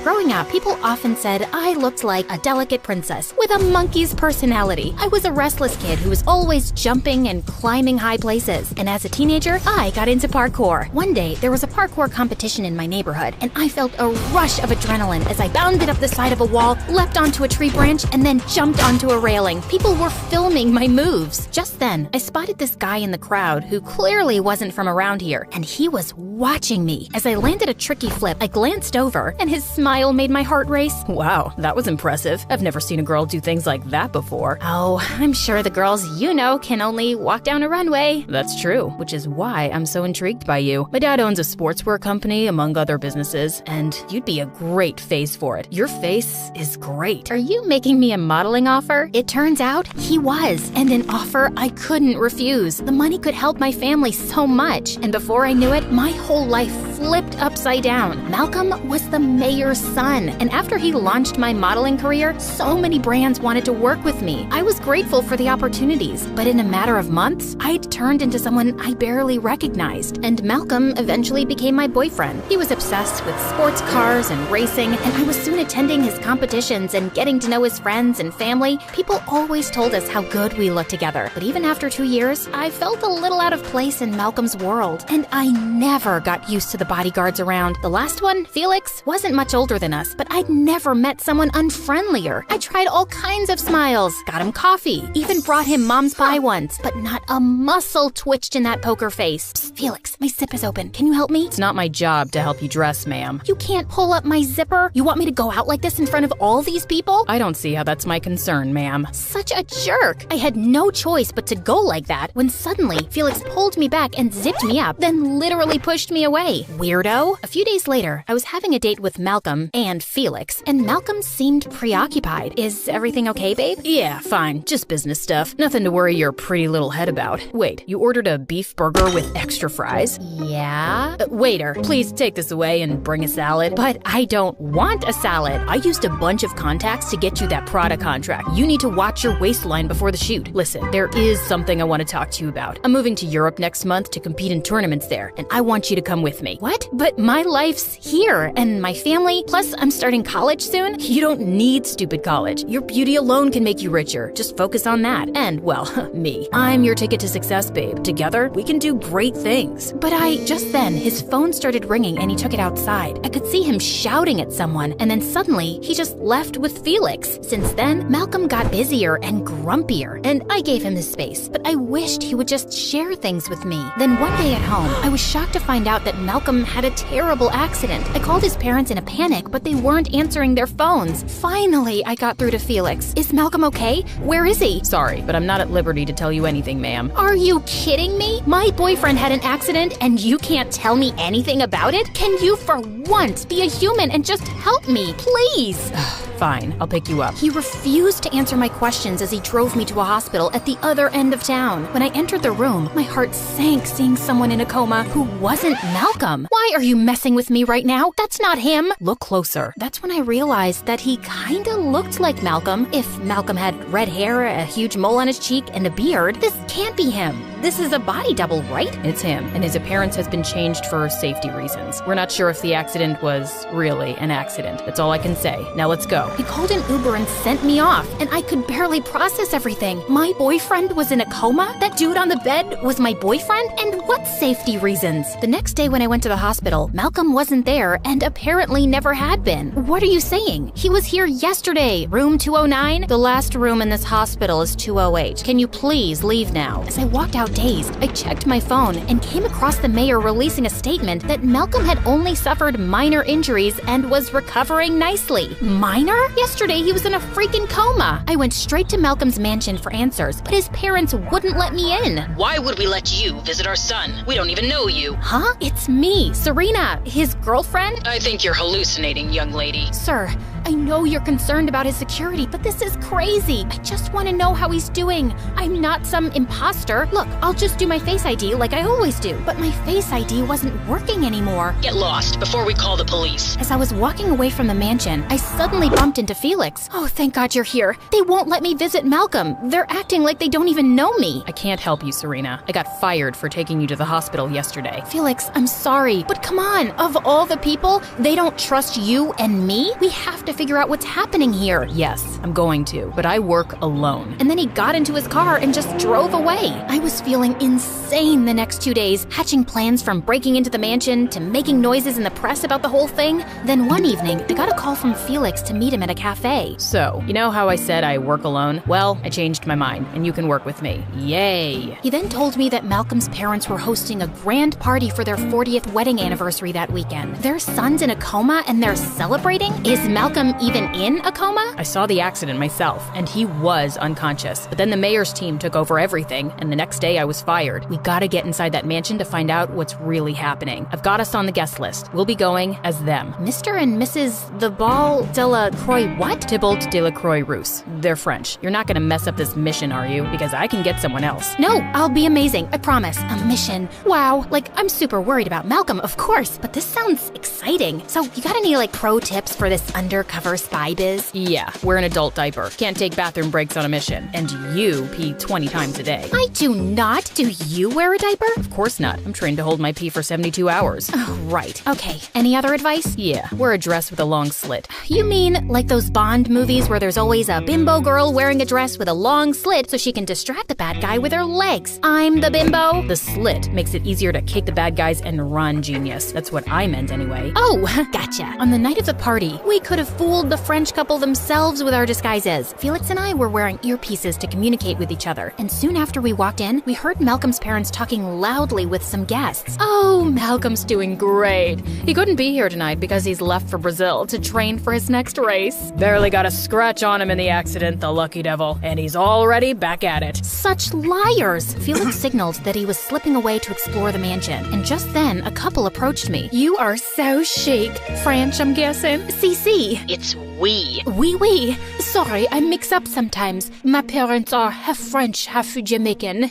Growing up, people often said I looked like a delicate princess with a monkey's personality. I was a restless kid who was always jumping and climbing high places. And as a teenager, I got into parkour. One day, there was a parkour competition in my neighborhood, and I felt a rush of adrenaline as I bounded up the side of a wall, leapt onto a tree branch, and then jumped onto a railing. People were filming my moves. Just then, I spotted this guy in the crowd who clearly wasn't from around here, and he was watching me. As I landed a tricky flip, I glanced over, and his smile made my heart race. Wow, that was impressive. I've never seen a girl do things like that before. Oh, I'm sure the girls you know can only walk down a runway. That's true, which is why I'm so intrigued by you. My dad owns a sportswear company, among other businesses, and you'd be a great face for it. Your face is great. Are you making me a modeling offer? It turns out he was, and an offer I couldn't refuse. The money could help my family so much, and before I knew it, my whole life flipped upside down. Malcolm was the mayor's son, and after he launched my modeling career, so many brands wanted to work with me. I was grateful for the opportunities, but in a matter of months, I'd turned into someone I barely recognized, and Malcolm eventually became my boyfriend. He was obsessed with sports cars and racing, and I was soon attending his competitions and getting to know his friends and family. People always told us how good we looked together, but even after 2 years, I felt a little out of place in Malcolm's world, and I never got used to the bodyguards around. The last one, Felix, wasn't much older than us, but I'd never met someone unfriendlier. I tried all kinds of smiles, got him coffee, even brought him mom's pie once, but not a muscle twitched in that poker face. Psst, Felix, my zip is open. Can you help me? It's not my job to help you dress, ma'am. You can't pull up my zipper? You want me to go out like this in front of all these people? I don't see how that's my concern, ma'am. Such a jerk. I had no choice but to go like that when suddenly Felix pulled me back and zipped me up, then literally pushed me away. Weirdo. A few days later, I was having a date with Malcolm and Felix, and Malcolm seemed preoccupied. Is everything okay, babe? Yeah, fine. Just business stuff. Nothing to worry your pretty little head about. Wait, you ordered a beef burger with extra fries? Yeah? Waiter, please take this away and bring a salad. But I don't want a salad. I used a bunch of contacts to get you that Prada contract. You need to watch your waistline before the shoot. Listen, there is something I want to talk to you about. I'm moving to Europe next month to compete in tournaments there, and I want you to come with me. What? But my life's here, and my family, plus I'm starting college soon. You don't need stupid college. Your beauty alone can make you richer. Just focus on that. And, well, me. I'm your ticket to success, babe. Together, we can do great things. But just then, his phone started ringing and he took it outside. I could see him shouting at someone, and then suddenly, he just left with Felix. Since then, Malcolm got busier and grumpier, and I gave him his space, but I wished he would just share things with me. Then one day at home, I was shocked to find out that Malcolm had a terrible accident. I called his parents in a panic, but they weren't answering their phones. Finally, I got through to Felix. Is Malcolm okay? Where is he? Sorry, but I'm not at liberty to tell you anything, ma'am. Are you kidding me? My boyfriend had an accident and you can't tell me anything about it? Can you for once be a human and just help me, please? Fine, I'll pick you up. He refused to answer my questions as he drove me to a hospital at the other end of town. When I entered the room, my heart sank seeing someone in a coma who wasn't Malcolm. Why are you messing with me right now? That's not him. Look closer. That's when I realized that he kinda looked like Malcolm. If Malcolm had red hair, a huge mole on his cheek, and a beard, this can't be him. This is a body double, right? It's him, and his appearance has been changed for safety reasons. We're not sure if the accident was really an accident. That's all I can say. Now let's go. He called an Uber and sent me off, and I could barely process everything. My boyfriend was in a coma? That dude on the bed was my boyfriend? And what safety reasons? The next day when I went to the hospital, Malcolm wasn't there and apparently never had been. What are you saying? He was here yesterday. Room 209? The last room in this hospital is 208. Can you please leave now? As I walked out dazed, I checked my phone and came across the mayor releasing a statement that Malcolm had only suffered minor injuries and was recovering nicely. Minor? Yesterday he was in a freaking coma. I went straight to Malcolm's mansion for answers, but his parents wouldn't let me in. Why would we let you visit our son? We don't even know you. Huh? It's me, Serena, his girlfriend? I think you're hallucinating, young lady. Sir, I know you're concerned about his security, but this is crazy. I just want to know how he's doing. I'm not some imposter. Look, I'll just do my Face ID like I always do. But my Face ID wasn't working anymore. Get lost before we call the police. As I was walking away from the mansion, I suddenly bumped into Felix. Oh, thank God you're here. They won't let me visit Malcolm. They're acting like they don't even know me. I can't help you, Serena. I got fired for taking you to the hospital yesterday. Felix, I'm sorry, but come on. Of all the people, they don't trust you and me? We have to figure out what's happening here. Yes, I'm going to, but I work alone. And then he got into his car and just drove away. I was feeling insane the next 2 days, hatching plans from breaking into the mansion to making noises in the press about the whole thing. Then one evening, I got a call from Felix to meet him at a cafe. So, you know how I said I work alone? Well, I changed my mind, and you can work with me. Yay! He then told me that Malcolm's parents were hosting a grand party for their 40th wedding anniversary that weekend. Their son's in a coma and they're celebrating? Is Malcolm even in a coma? I saw the accident myself, and he was unconscious. But then the mayor's team took over everything, and the next day I was fired. We gotta get inside that mansion to find out what's really happening. I've got us on the guest list. We'll be going as them. Mr. and Mrs. the Ball de la Croix what? Thibault de la Croix-Rousse. They're French. You're not gonna mess up this mission, are you? Because I can get someone else. No, I'll be amazing. I promise. A mission. Wow. Like, I'm super worried about Malcolm, of course, but this sounds exciting. So, you got any, pro tips for this undercover undercover spy biz? Yeah, wear an adult diaper. Can't take bathroom breaks on a mission. And you pee 20 times a day. I do not. Do you wear a diaper? Of course not. I'm trained to hold my pee for 72 hours. Oh, right. Okay. Any other advice? Yeah, wear a dress with a long slit. You mean like those Bond movies where there's always a bimbo girl wearing a dress with a long slit so she can distract the bad guy with her legs? I'm the bimbo. The slit makes it easier to kick the bad guys and run, genius. That's what I meant anyway. Oh, gotcha. On the night of the party, we could have fooled the French couple themselves with our disguises. Felix and I were wearing earpieces to communicate with each other, and soon after we walked in, we heard Malcolm's parents talking loudly with some guests. Oh, Malcolm's doing great. He couldn't be here tonight because he's left for Brazil to train for his next race. Barely got a scratch on him in the accident, the lucky devil, and he's already back at it. Such liars! Felix signaled that he was slipping away to explore the mansion, and just then, a couple approached me. You are so chic. French, I'm guessing? CC. It's we. Oui. Sorry, I mix up sometimes. My parents are half French, half Jamaican.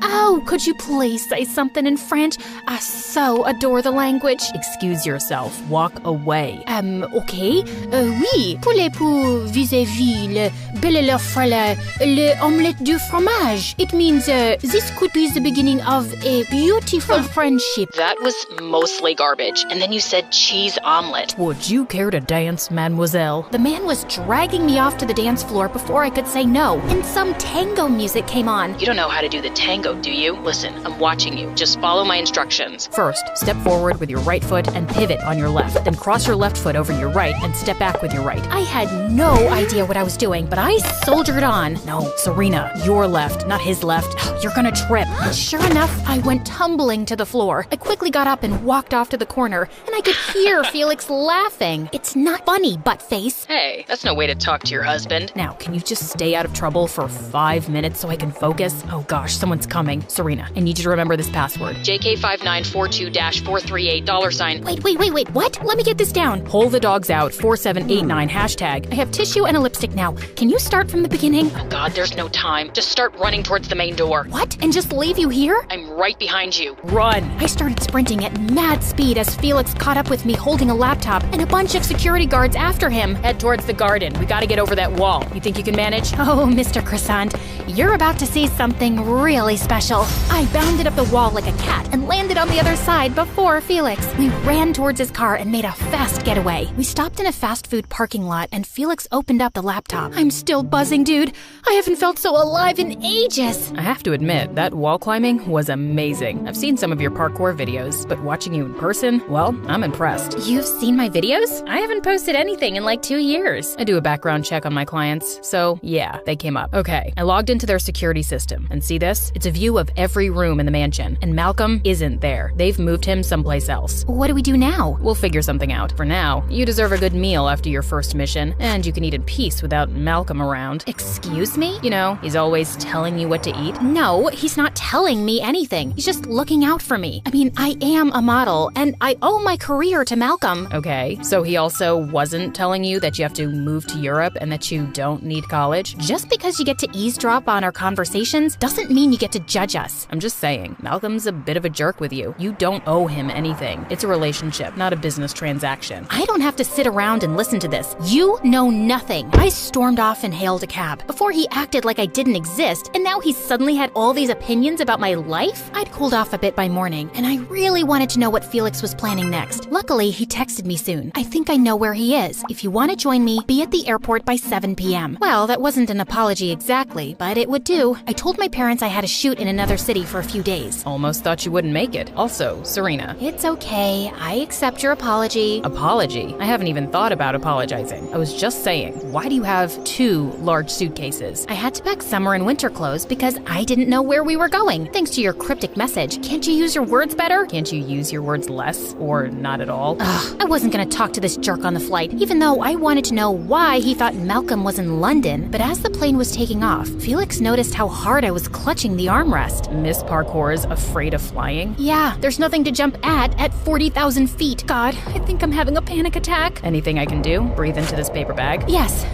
Oh, could you please say something in French? I so adore the language. Excuse yourself. Walk away. Okay. Oui. Poulet pour vis-à-vis le belle la frala, le omelette du fromage. It means this could be the beginning of a beautiful friendship. That was mostly garbage. And then you said cheese omelet. Would you care to dance, mademoiselle? The man was dragging me off to the dance floor before I could say no, and some tango music came on. You don't know how to do the tango, do you? Listen, I'm watching you. Just follow my instructions. First, step forward with your right foot and pivot on your left. Then cross your left foot over your right and step back with your right. I had no idea what I was doing, but I soldiered on. No, Serena, your left, not his left. You're gonna trip. And sure enough, I went tumbling to the floor. I quickly got up and walked off to the corner, and I could hear Felix laughing. It's not funny, buttface. Hey, that's no way to talk to your husband. Now, can you just stay out of trouble for 5 minutes so I can focus? Oh gosh, someone's coming. Serena, I need you to remember this password. JK5942-438 $. Wait, what? Let me get this down. Pull the dogs out 4789 hashtag. I have tissue and a lipstick now. Can you start from the beginning? Oh God, there's no time. Just start running towards the main door. What? And just leave you here? I'm right behind you. Run! I started sprinting at mad speed as Felix caught up with me holding a laptop and a bunch of security guards after him. Head towards the garden. We gotta get over that wall. You think you can manage? Oh, Mr. Croissant, you're about to see something really special. I bounded up the wall like a cat and landed on the other side before Felix. We ran towards his car and made a fast getaway. We stopped in a fast food parking lot and Felix opened up the laptop. I'm still buzzing, dude. I haven't felt so alive in ages. I have to admit, that wall climbing was amazing. I've seen some of your parkour videos, but watching you in person, well, I'm impressed. You've seen my videos? I haven't posted anything in like 2 years. I do a background check on my clients, so yeah, they came up. Okay, I logged into their security system, and see this? It's a view of every room in the mansion, and Malcolm isn't there. They've moved him someplace else. What do we do now? We'll figure something out. For now, you deserve a good meal after your first mission, and you can eat in peace without Malcolm around. Excuse me? You know, he's always telling you what to eat. No, he's not telling me anything. He's just looking out for me. I mean, I am a model, and I owe my career to Malcolm. Okay, so he also wasn't telling you that you have to move to Europe and that you don't need college? Just because you get to eavesdrop on our conversations doesn't mean you get to judge us. I'm just saying, Malcolm's a bit of a jerk with you. You don't owe him anything. It's a relationship, not a business transaction. I don't have to sit around and listen to this. You know nothing. I stormed off and hailed a cab. Before he acted like I didn't exist, and now he suddenly had all these opinions about my life? I'd cooled off a bit by morning, and I really wanted to know what Felix was planning next. Luckily, he texted me soon. I think I know where he is. If you want to join me, be at the airport by 7 p.m. Well, that wasn't an apology exactly, but it would do. I told my parents I had a shoot in another city for a few days. Almost thought you wouldn't make it. Also, Serena. It's okay. I accept your apology. Apology? I haven't even thought about apologizing. I was just saying, why do you have 2 large suitcases? I had to pack summer and winter clothes because I didn't know where we were going. Thanks to your cryptic message. Can't you use your words better? Can't you use your words less or not at all? Ugh, I wasn't gonna talk to this jerk on the flight, even though I wanted to know why he thought Malcolm was in London. But as the plane was taking off, Felix noticed how hard I was clutching the armrest. Miss Parkour's afraid of flying? Yeah, there's nothing to jump at 40,000 feet. God, I think I'm having a panic attack. Anything I can do? Breathe into this paper bag? Yes,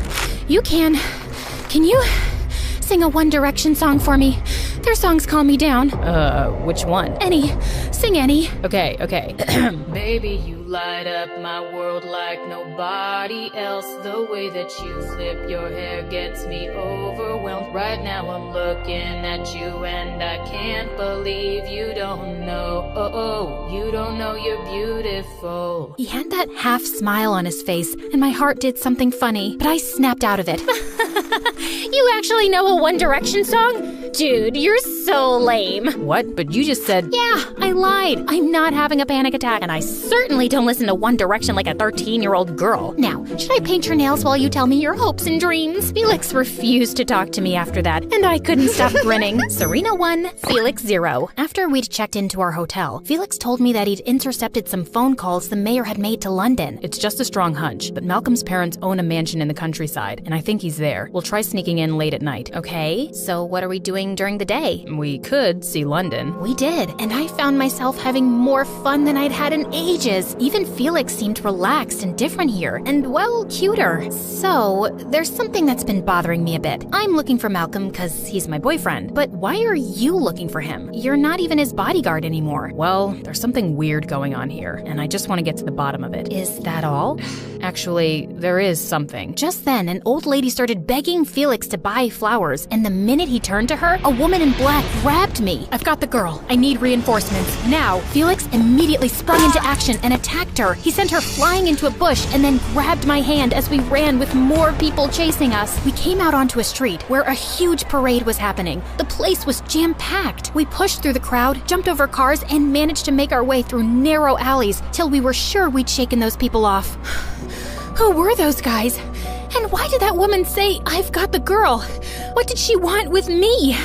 you can. Can you sing a One Direction song for me? Their songs calm me down. Which one? Any. Sing any. Okay. Baby, you light up my world like nobody else. The way that you flip your hair gets me overwhelmed. Right now I'm looking at you and I can't believe you don't know. Oh, you don't know you're beautiful. He had that half smile on his face, and my heart did something funny, but I snapped out of it. You actually know a One Direction song? Dude, you're so lame. What? But you just said... Yeah, I lied. I'm not having a panic attack, And I certainly don't listen to One Direction like a 13-year-old girl. Now, should I paint your nails while you tell me your hopes and dreams? Felix refused to talk to me after that, and I couldn't stop grinning. Serena 1, Felix 0. After we'd checked into our hotel, Felix told me that he'd intercepted some phone calls the mayor had made to London. It's just a strong hunch, but Malcolm's parents own a mansion in the countryside, and I think he's there. We'll try sneaking in late at night. Okay, so what are we doing during the day? We could see London. We did, and I found myself having more fun than I'd had in ages. Even Felix seemed relaxed and different here, and well, cuter. So, there's something that's been bothering me a bit. I'm looking for Malcolm because he's my boyfriend, but why are you looking for him? You're not even his bodyguard anymore. Well, there's something weird going on here, and I just want to get to the bottom of it. Is that all? Actually, there is something. Just then, an old lady started begging Felix to buy flowers, and the minute he turned to her, a woman in black grabbed me. I've got the girl. I need reinforcements. Now. Felix immediately sprung into action and attacked her. He sent her flying into a bush and then grabbed my hand as we ran with more people chasing us. We came out onto a street where a huge parade was happening. The place was jam-packed. We pushed through the crowd, jumped over cars, and managed to make our way through narrow alleys till we were sure we'd shaken those people off. Who were those guys? And why did that woman say, "I've got the girl"? What did she want with me?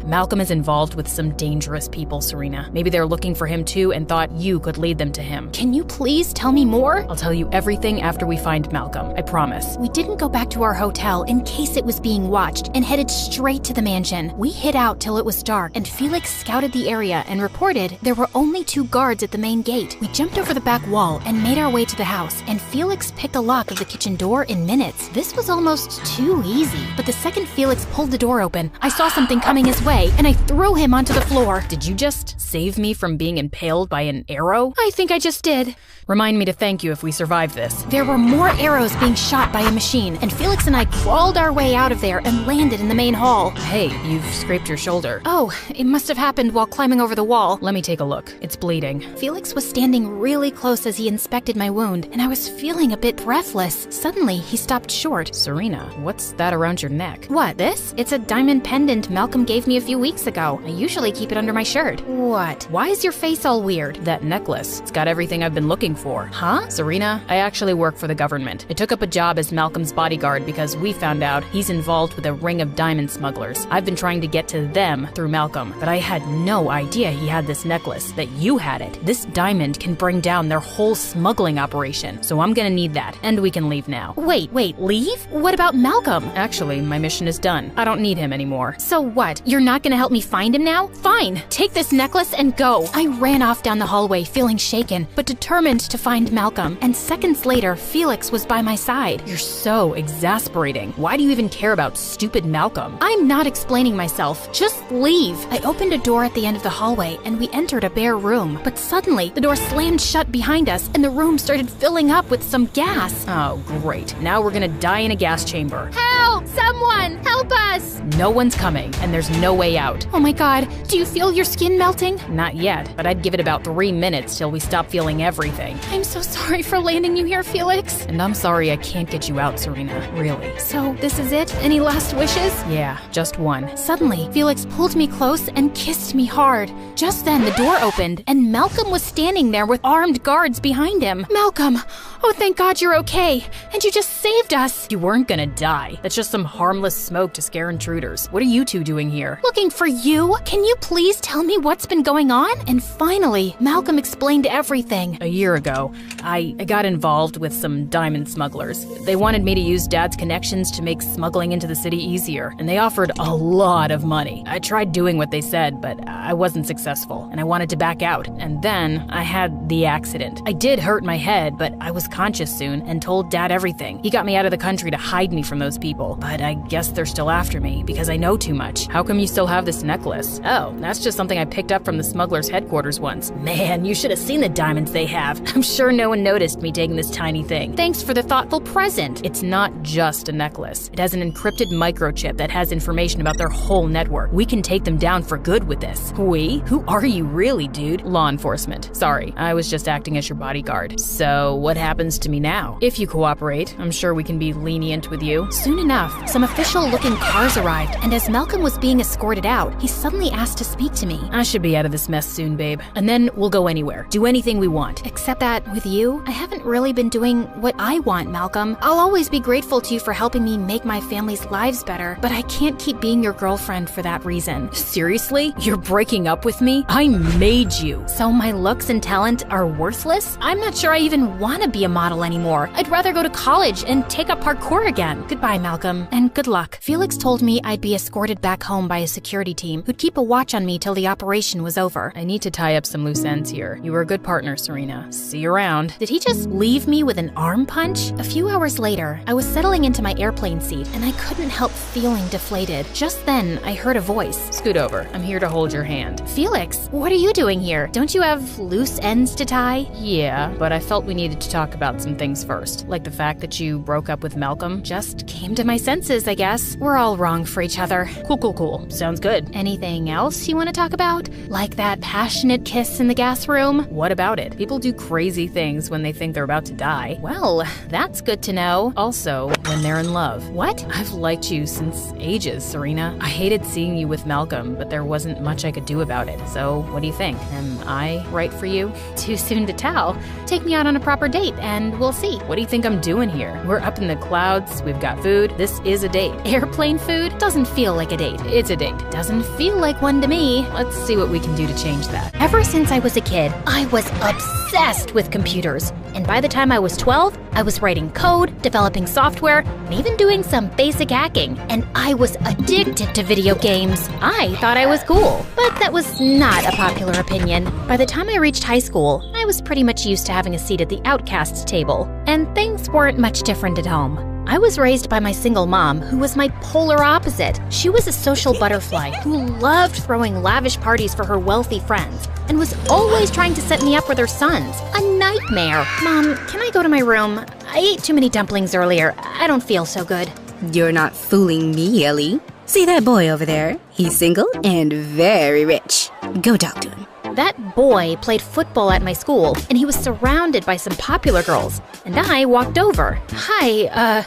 Malcolm is involved with some dangerous people, Serena. Maybe they're looking for him too and thought you could lead them to him. Can you please tell me more? I'll tell you everything after we find Malcolm, I promise. We didn't go back to our hotel in case it was being watched and headed straight to the mansion. We hid out till it was dark, and Felix scouted the area and reported there were only 2 guards at the main gate. We jumped over the back wall and made our way to the house, and Felix picked the lock of the kitchen door in minutes. This was almost too easy, but the second Felix pulled the door open, I saw something coming his way, and I threw him onto the floor. Did you just save me from being impaled by an arrow? I think I just did. Remind me to thank you if we survive this. There were more arrows being shot by a machine, and Felix and I crawled our way out of there and landed in the main hall. Hey, you've scraped your shoulder. Oh, it must have happened while climbing over the wall. Let me take a look. It's bleeding. Felix was standing really close as he inspected my wound, and I was feeling a bit breathless. Suddenly, he stopped short. Serena, what's that around your neck? What, this? It's a diamond pendant Malcolm gave me a few weeks ago. I usually keep it under my shirt. What? Why is your face all weird? That necklace. It's got everything I've been looking for. Huh? Serena, I actually work for the government. I took up a job as Malcolm's bodyguard because we found out he's involved with a ring of diamond smugglers. I've been trying to get to them through Malcolm, but I had no idea he had this necklace, that you had it. This diamond can bring down their whole smuggling operation, so I'm gonna need that, and we can leave now. Wait, leave? What about Malcolm? Actually, my mission is done. I don't need him anymore. So what? You're not gonna help me find him now? Fine, take this necklace and go. I ran off down the hallway feeling shaken, but determined to find Malcolm, and seconds later, Felix was by my side. You're so exasperating. Why do you even care about stupid Malcolm? I'm not explaining myself. Just leave. I opened a door at the end of the hallway, and we entered a bare room. But suddenly, the door slammed shut behind us, and the room started filling up with some gas. Oh, great. Now we're gonna die in a gas chamber. Help! Someone! Help us! No one's coming, and there's no way out. Oh my god, do you feel your skin melting? Not yet, but I'd give it about 3 minutes till we stop feeling everything. I'm so sorry for landing you here, Felix. And I'm sorry I can't get you out, Serena. Really. So, this is it? Any last wishes? Yeah, just one. Suddenly, Felix pulled me close and kissed me hard. Just then, the door opened, and Malcolm was standing there with armed guards behind him. Malcolm! Oh, thank God you're okay. And you just saved us. You weren't gonna die. That's just some harmless smoke to scare intruders. What are you two doing here? Looking for you? Can you please tell me what's been going on? And finally, Malcolm explained everything. A year ago, I got involved with some diamond smugglers. They wanted me to use Dad's connections to make smuggling into the city easier, and they offered a lot of money. I tried doing what they said, but I wasn't successful, and I wanted to back out. And then I had the accident. I did hurt my head, but I was conscious soon and told Dad everything. He got me out of the country to hide me from those people, but I guess they're still after me because I know too much. How come you still have this necklace? Oh, that's just something I picked up from the smuggler's headquarters once. Man, you should have seen the diamonds they have. I'm sure no one noticed me taking this tiny thing. Thanks for the thoughtful present. It's not just a necklace. It has an encrypted microchip that has information about their whole network. We can take them down for good with this. We? Who are you really, dude? Law enforcement. Sorry, I was just acting as your bodyguard. So, what happens to me now? If you cooperate, I'm sure we can be lenient with you. Soon enough, some official-looking cars arrived, and as Malcolm was being escorted out, he suddenly asked to speak to me. I should be out of this mess soon, babe. And then we'll go anywhere. Do anything we want. Except that, with you, I haven't really been doing what I want, Malcolm. I'll always be grateful to you for helping me make my family's lives better, but I can't keep being your girlfriend for that reason. Seriously? You're breaking up with me? I made you. So my looks and talent are worthless? I'm not sure I even want to be a model anymore. I'd rather go to college and take up parkour again. Goodbye, Malcolm, and good luck. Felix told me I'd be escorted back home by a security team who'd keep a watch on me till the operation was over. I need to tie up some loose ends here. You were a good partner, Serena. See you around. Did he just leave me with an arm punch? A few hours later, I was settling into my airplane seat, and I couldn't help feeling deflated. Just then, I heard a voice. Scoot over. I'm here to hold your hand. Felix, what are you doing here? Don't you have loose ends to tie? Yeah, but I felt we needed to talk about some things first. Like the fact that you broke up with Malcolm. Just came to my senses, I guess. We're all wrong for each other. Cool. Sounds good. Anything else you want to talk about? Like that passionate kiss in the gas room? What about it? People do crazy things when they think they're about to die. Well, that's good to know. Also, when they're in love. What? I've liked you since ages, Serena. I hated seeing you with Malcolm, but there wasn't much I could do about it. So, what do you think? Am I right for you? Too soon to tell. Take me out on a proper date and we'll see. What do you think I'm doing here? We're up in the clouds, we've got food. This is a date. Airplane food doesn't feel like a date. It's a date. Doesn't feel like one to me. Let's see what we can do to change that. Ever since I was a kid, I was obsessed with computers. And by the time I was 12, I was writing code, developing software, and even doing some basic hacking. And I was addicted to video games. I thought I was cool, but that was not a popular opinion. By the time I reached high school, I was pretty much used to having a seat at the outcasts table, and things weren't much different at home. I was raised by my single mom, who was my polar opposite. She was a social butterfly who loved throwing lavish parties for her wealthy friends and was always trying to set me up with her sons. A nightmare. Mom, can I go to my room? I ate too many dumplings earlier. I don't feel so good. You're not fooling me, Ellie. See that boy over there? He's single and very rich. Go talk to him. That boy played football at my school, and he was surrounded by some popular girls. And I walked over. Hi,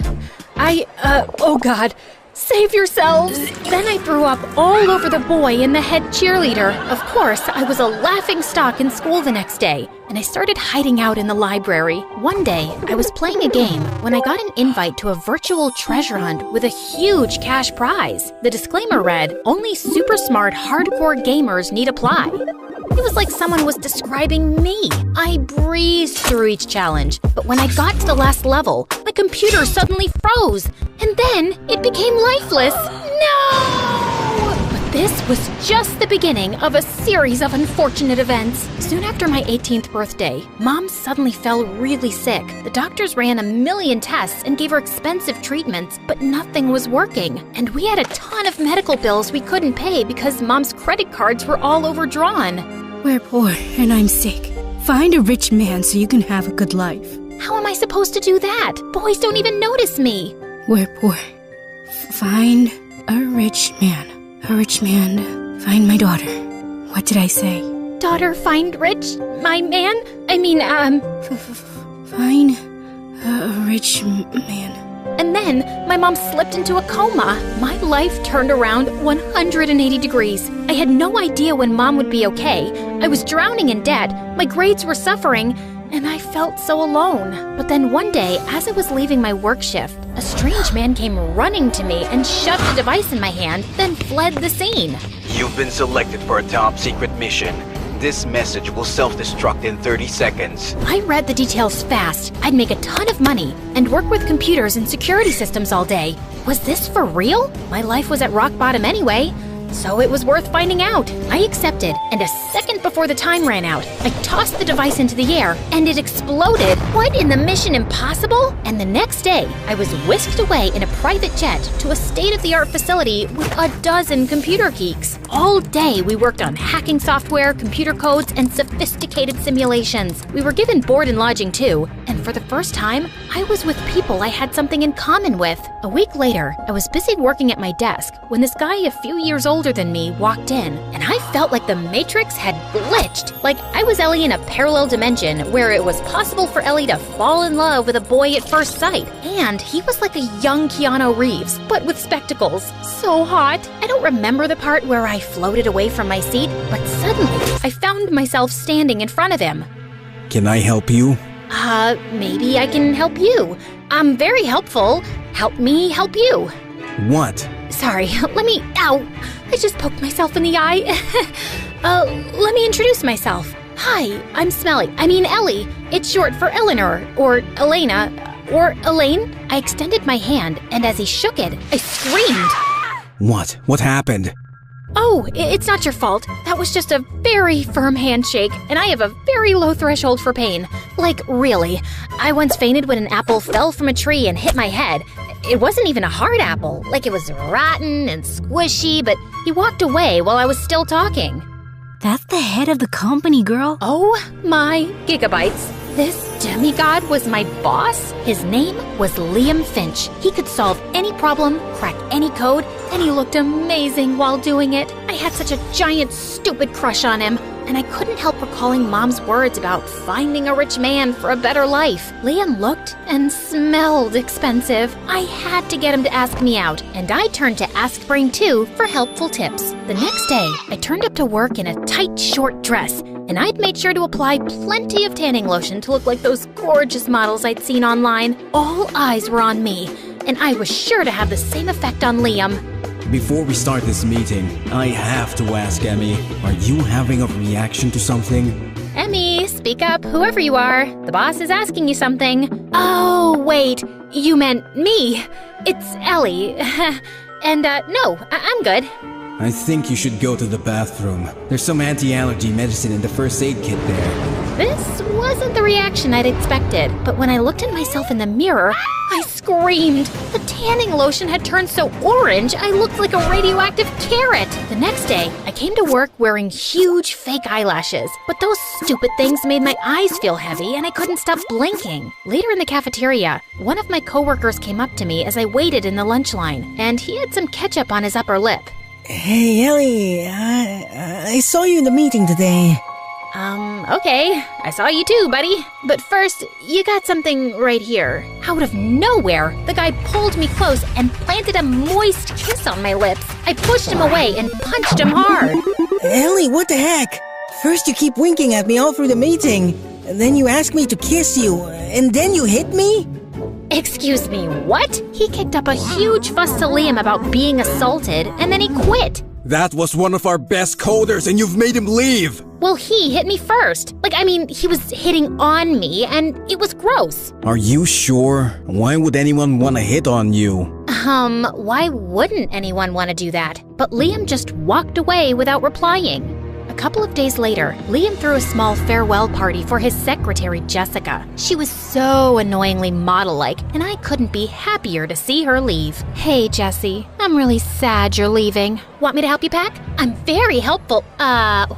oh God. Save yourselves! Then I threw up all over the boy and the head cheerleader. Of course, I was a laughing stock in school the next day, and I started hiding out in the library. One day, I was playing a game when I got an invite to a virtual treasure hunt with a huge cash prize. The disclaimer read, "Only super smart, hardcore gamers need apply." It was like someone was describing me. I breezed through each challenge, but when I got to the last level, my computer suddenly froze, and then it became lifeless. No! But this was just the beginning of a series of unfortunate events. Soon after my 18th birthday, Mom suddenly fell really sick. The doctors ran a million tests and gave her expensive treatments, but nothing was working. And we had a ton of medical bills we couldn't pay because Mom's credit cards were all overdrawn. We're poor and I'm sick. Find a rich man so you can have a good life. How am I supposed to do that? Boys don't even notice me. We're poor. Find a rich man. A rich man. Find my daughter. What did I say? Daughter, find rich? My man? Find a rich man. And then, my mom slipped into a coma. My life turned around 180 degrees. I had no idea when Mom would be okay. I was drowning in debt, my grades were suffering, and I felt so alone. But then one day, as I was leaving my work shift, a strange man came running to me and shoved a device in my hand, then fled the scene. You've been selected for a top-secret mission. This message will self-destruct in 30 seconds. I read the details fast. I'd make a ton of money and work with computers and security systems all day. Was this for real? My life was at rock bottom anyway. so it was worth finding out. I accepted, and a second before the time ran out, I tossed the device into the air, and it exploded. What in the Mission Impossible? And the next day, I was whisked away in a private jet to a state-of-the-art facility with a dozen computer geeks. All day, we worked on hacking software, computer codes, and sophisticated simulations. We were given board and lodging too, and for the first time, I was with people I had something in common with. A week later, I was busy working at my desk when this guy a few years older than me walked in, and I felt like the Matrix had glitched. Like I was Ellie in a parallel dimension where it was possible for Ellie to fall in love with a boy at first sight. And he was like a young Keanu Reeves, but with spectacles. So hot. I don't remember the part where I floated away from my seat, but suddenly I found myself standing in front of him. Can I help you? Maybe I can help you. I'm very helpful. Help me help you. What? Sorry, ow! I just poked myself in the eye. Let me introduce myself. Hi, I'm Ellie. It's short for Eleanor, or Elena, or Elaine. I extended my hand, and as he shook it, I screamed. What? What happened? Oh, it's not your fault. That was just a very firm handshake, and I have a very low threshold for pain. Like, really. I once fainted when an apple fell from a tree and hit my head. It wasn't even a hard apple. Like, it was rotten and squishy, but he walked away while I was still talking. That's the head of the company, girl. Oh my gigabytes. This demigod was my boss? His name was Liam Finch. He could solve any problem, crack any code, and he looked amazing while doing it. I had such a giant, stupid crush on him, and I couldn't help recalling Mom's words about finding a rich man for a better life. Liam looked and smelled expensive. I had to get him to ask me out, and I turned to Ask Brain 2 for helpful tips. The next day, I turned up to work in a tight, short dress, and I'd made sure to apply plenty of tanning lotion to look like those gorgeous models I'd seen online. All eyes were on me, and I was sure to have the same effect on Liam. Before we start this meeting, I have to ask Emmy, are you having a reaction to something? Emmy, speak up, whoever you are. The boss is asking you something. Oh, wait, you meant me. It's Ellie. And, no, I'm good. I think you should go to the bathroom. There's some anti-allergy medicine in the first aid kit there. This wasn't the reaction I'd expected, but when I looked at myself in the mirror, I screamed. The tanning lotion had turned so orange, I looked like a radioactive carrot. The next day, I came to work wearing huge fake eyelashes, but those stupid things made my eyes feel heavy and I couldn't stop blinking. Later in the cafeteria, one of my coworkers came up to me as I waited in the lunch line, and he had some ketchup on his upper lip. Hey, Ellie, I saw you in the meeting today. Okay. I saw you too, buddy. But first, you got something right here. Out of nowhere, the guy pulled me close and planted a moist kiss on my lips. I pushed him away and punched him hard. Ellie, what the heck? First you keep winking at me all through the meeting, then you ask me to kiss you, and then you hit me? Excuse me, what? He kicked up a huge fuss to Liam about being assaulted, and then he quit. That was one of our best coders and you've made him leave! Well, he hit me first. He was hitting on me, and it was gross. Are you sure? Why would anyone want to hit on you? Why wouldn't anyone want to do that? But Liam just walked away without replying. A couple of days later, Liam threw a small farewell party for his secretary, Jessica. She was so annoyingly model-like, and I couldn't be happier to see her leave. Hey, Jessie, I'm really sad you're leaving. Want me to help you pack? I'm very helpful.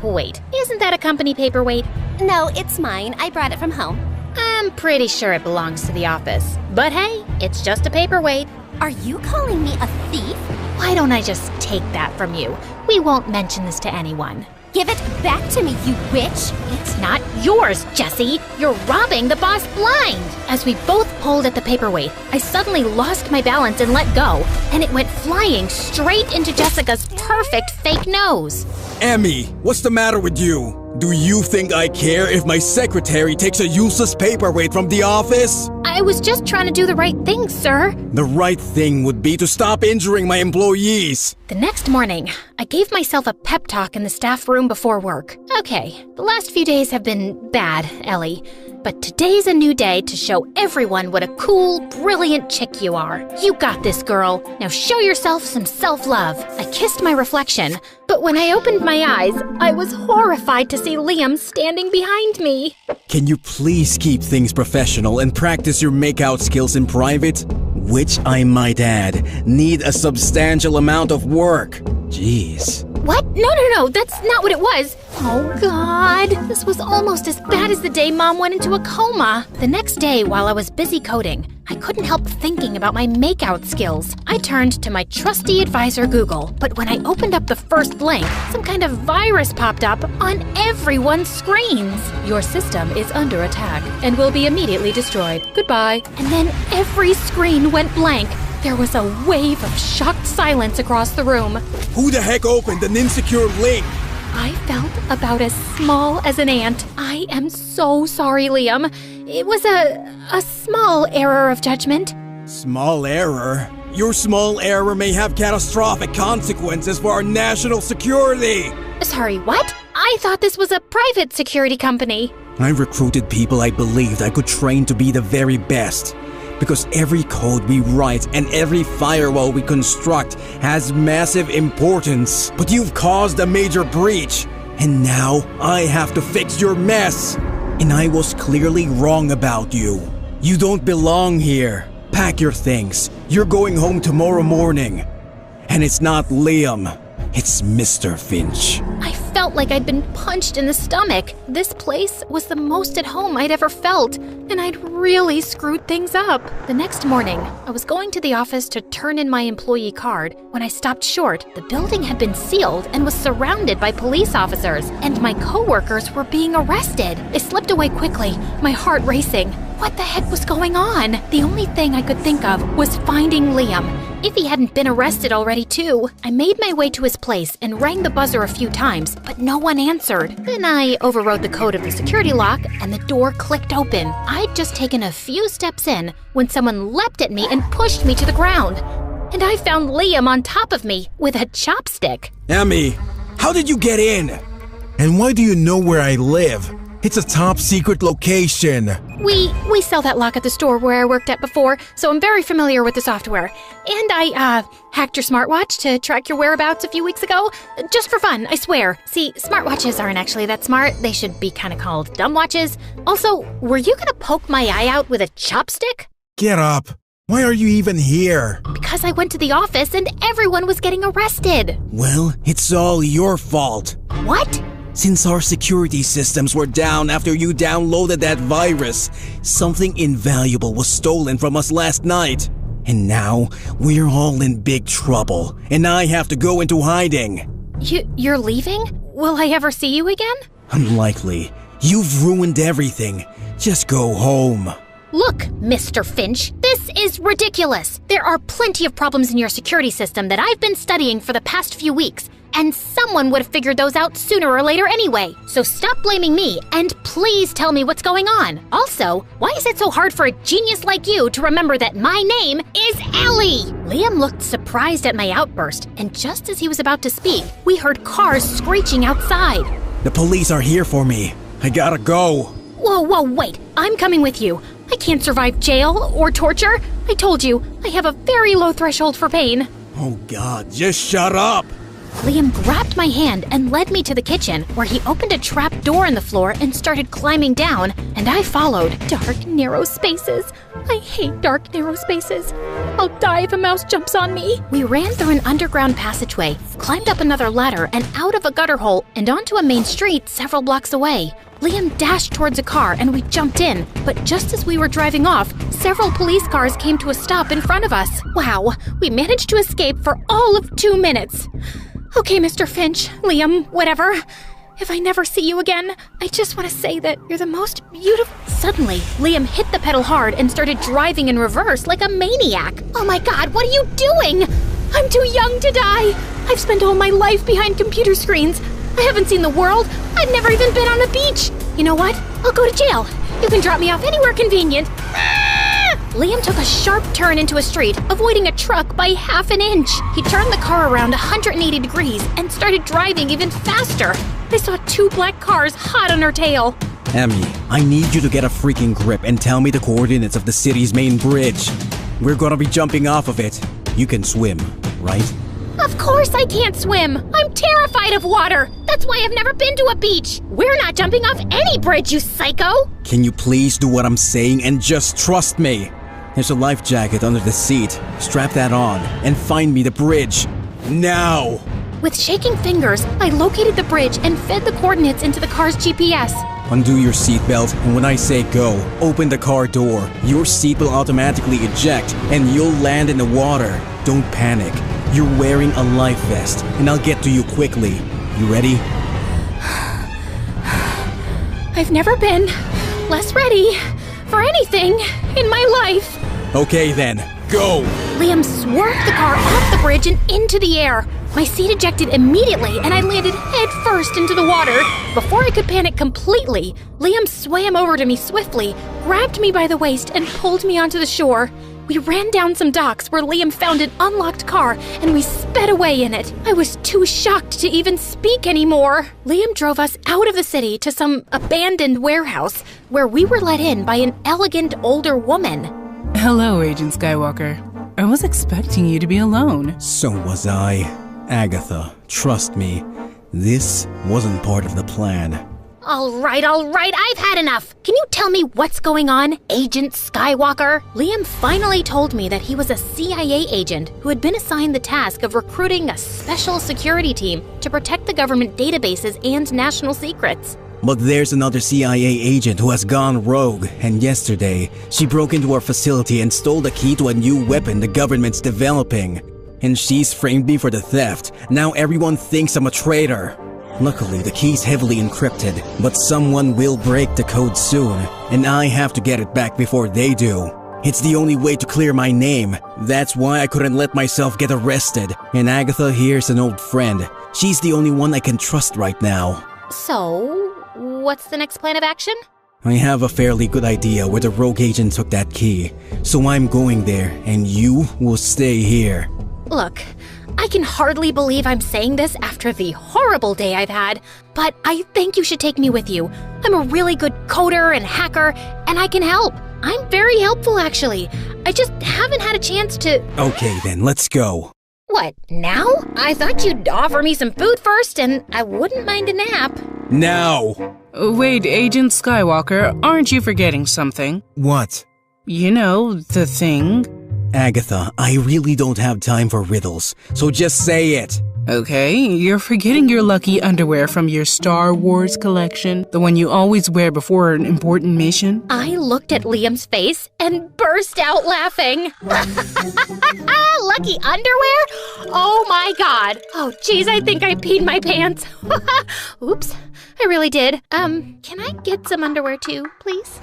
Wait, isn't that a company paperweight? No, it's mine. I brought it from home. I'm pretty sure it belongs to the office. But hey, it's just a paperweight. Are you calling me a thief? Why don't I just take that from you? We won't mention this to anyone. Give it back to me, you witch! It's not yours, Jessie! You're robbing the boss blind! As we both pulled at the paperweight, I suddenly lost my balance and let go, and it went flying straight into Jessica's perfect fake nose. Emmy, what's the matter with you? Do you think I care if my secretary takes a useless paperweight from the office? I was just trying to do the right thing, sir. The right thing would be to stop injuring my employees. The next morning, I gave myself a pep talk in the staff room before work. Okay, the last few days have been bad, Ellie. But today's a new day to show everyone what a cool, brilliant chick you are. You got this, girl. Now show yourself some self-love. I kissed my reflection, but when I opened my eyes, I was horrified to see Liam standing behind me. Can you please keep things professional and practice your makeout skills in private? Which, I might add, need a substantial amount of work. Jeez. What? No, that's not what it was. Oh, God. This was almost as bad as the day Mom went into a coma. The next day, while I was busy coding, I couldn't help thinking about my makeout skills. I turned to my trusty advisor, Google, but when I opened up the first link, some kind of virus popped up on everyone's screens. Your system is under attack and will be immediately destroyed. Goodbye. And then every screen went blank. There was a wave of shocked silence across the room. Who the heck opened an insecure link? I felt about as small as an ant. I am so sorry, Liam. It was a small error of judgment. Small error? Your small error may have catastrophic consequences for our national security. Sorry, what? I thought this was a private security company. I recruited people I believed I could train to be the very best. Because every code we write and every firewall we construct has massive importance. But you've caused a major breach. And now I have to fix your mess. And I was clearly wrong about you. You don't belong here. Pack your things. You're going home tomorrow morning. And it's not Liam. It's Mr. Finch. I felt like I'd been punched in the stomach. This place was the most at home I'd ever felt, and I'd really screwed things up. The next morning, I was going to the office to turn in my employee card. When I stopped short, the building had been sealed and was surrounded by police officers, and my coworkers were being arrested. I slipped away quickly, my heart racing. What the heck was going on? The only thing I could think of was finding Liam. If he hadn't been arrested already too. I made my way to his place and rang the buzzer a few times, but no one answered. Then I overrode the code of the security lock and the door clicked open. I'd just taken a few steps in when someone leapt at me and pushed me to the ground. And I found Liam on top of me with a chopstick. Emmy, how did you get in? And why do you know where I live? It's a top secret location. We sell that lock at the store where I worked at before, so I'm very familiar with the software. And I, hacked your smartwatch to track your whereabouts a few weeks ago. Just for fun, I swear. See, smartwatches aren't actually that smart. They should be kind of called dumb watches. Also, were you gonna poke my eye out with a chopstick? Get up. Why are you even here? Because I went to the office and everyone was getting arrested. Well, it's all your fault. What? Since our security systems were down after you downloaded that virus, something invaluable was stolen from us last night. And now, we're all in big trouble, and I have to go into hiding. You're leaving? Will I ever see you again? Unlikely. You've ruined everything. Just go home. Look, Mr. Finch, this is ridiculous. There are plenty of problems in your security system that I've been studying for the past few weeks. And someone would have figured those out sooner or later anyway. So stop blaming me, and please tell me what's going on. Also, why is it so hard for a genius like you to remember that my name is Ellie? Liam looked surprised at my outburst, and just as he was about to speak, we heard cars screeching outside. The police are here for me. I gotta go. Whoa, wait. I'm coming with you. I can't survive jail or torture. I told you, I have a very low threshold for pain. Oh God, just shut up. Liam grabbed my hand and led me to the kitchen, where he opened a trap door in the floor and started climbing down, and I followed. Dark, narrow spaces. I hate dark, narrow spaces. I'll die if a mouse jumps on me. We ran through an underground passageway, climbed up another ladder and out of a gutter hole and onto a main street several blocks away. Liam dashed towards a car and we jumped in, but just as we were driving off, several police cars came to a stop in front of us. Wow, we managed to escape for all of 2 minutes. Okay, Mr. Finch, Liam, whatever. If I never see you again, I just want to say that you're the most beautiful... Suddenly, Liam hit the pedal hard and started driving in reverse like a maniac. Oh my God, what are you doing? I'm too young to die. I've spent all my life behind computer screens. I haven't seen the world. I've never even been on a beach. You know what? I'll go to jail. You can drop me off anywhere convenient. Liam took a sharp turn into a street, avoiding a truck by half an inch. He turned the car around 180 degrees and started driving even faster. I saw 2 black cars hot on her tail. Emmy, I need you to get a freaking grip and tell me the coordinates of the city's main bridge. We're gonna be jumping off of it. You can swim, right? Of course I can't swim! I'm terrified of water! That's why I've never been to a beach! We're not jumping off any bridge, you psycho! Can you please do what I'm saying and just trust me? There's a life jacket under the seat. Strap that on and find me the bridge. Now! With shaking fingers, I located the bridge and fed the coordinates into the car's GPS. Undo your seatbelt, and when I say go, open the car door. Your seat will automatically eject, and you'll land in the water. Don't panic. You're wearing a life vest, and I'll get to you quickly. You ready? I've never been less ready for anything in my life. Okay then, go! Liam swerved the car off the bridge and into the air. My seat ejected immediately and I landed head first into the water. Before I could panic completely, Liam swam over to me swiftly, grabbed me by the waist, and pulled me onto the shore. We ran down some docks where Liam found an unlocked car and we sped away in it. I was too shocked to even speak anymore. Liam drove us out of the city to some abandoned warehouse where we were let in by an elegant older woman. Hello, Agent Skywalker. I was expecting you to be alone. So was I. Agatha, trust me, this wasn't part of the plan. All right, I've had enough. Can you tell me what's going on, Agent Skywalker? Liam finally told me that he was a CIA agent who had been assigned the task of recruiting a special security team to protect the government databases and national secrets. But there's another CIA agent who has gone rogue, and yesterday, she broke into our facility and stole the key to a new weapon the government's developing. And she's framed me for the theft. Now everyone thinks I'm a traitor. Luckily, the key's heavily encrypted, but someone will break the code soon, and I have to get it back before they do. It's the only way to clear my name. That's why I couldn't let myself get arrested. And Agatha here's an old friend. She's the only one I can trust right now. So, what's the next plan of action? I have a fairly good idea where the rogue agent took that key, so I'm going there, and you will stay here. Look, I can hardly believe I'm saying this after the horrible day I've had, but I think you should take me with you. I'm a really good coder and hacker, and I can help. I'm very helpful, actually. I just haven't had a chance to... Okay then, let's go. What, now? I thought you'd offer me some food first, and I wouldn't mind a nap. Now! Wait, Agent Skywalker, aren't you forgetting something? What? You know, the thing. Agatha, I really don't have time for riddles, so just say it. Okay, you're forgetting your lucky underwear from your Star Wars collection, the one you always wear before an important mission. I looked at Liam's face and burst out laughing. Lucky underwear? Oh my god. Oh geez, I think I peed my pants. Oops, I really did. Can I get some underwear too, please?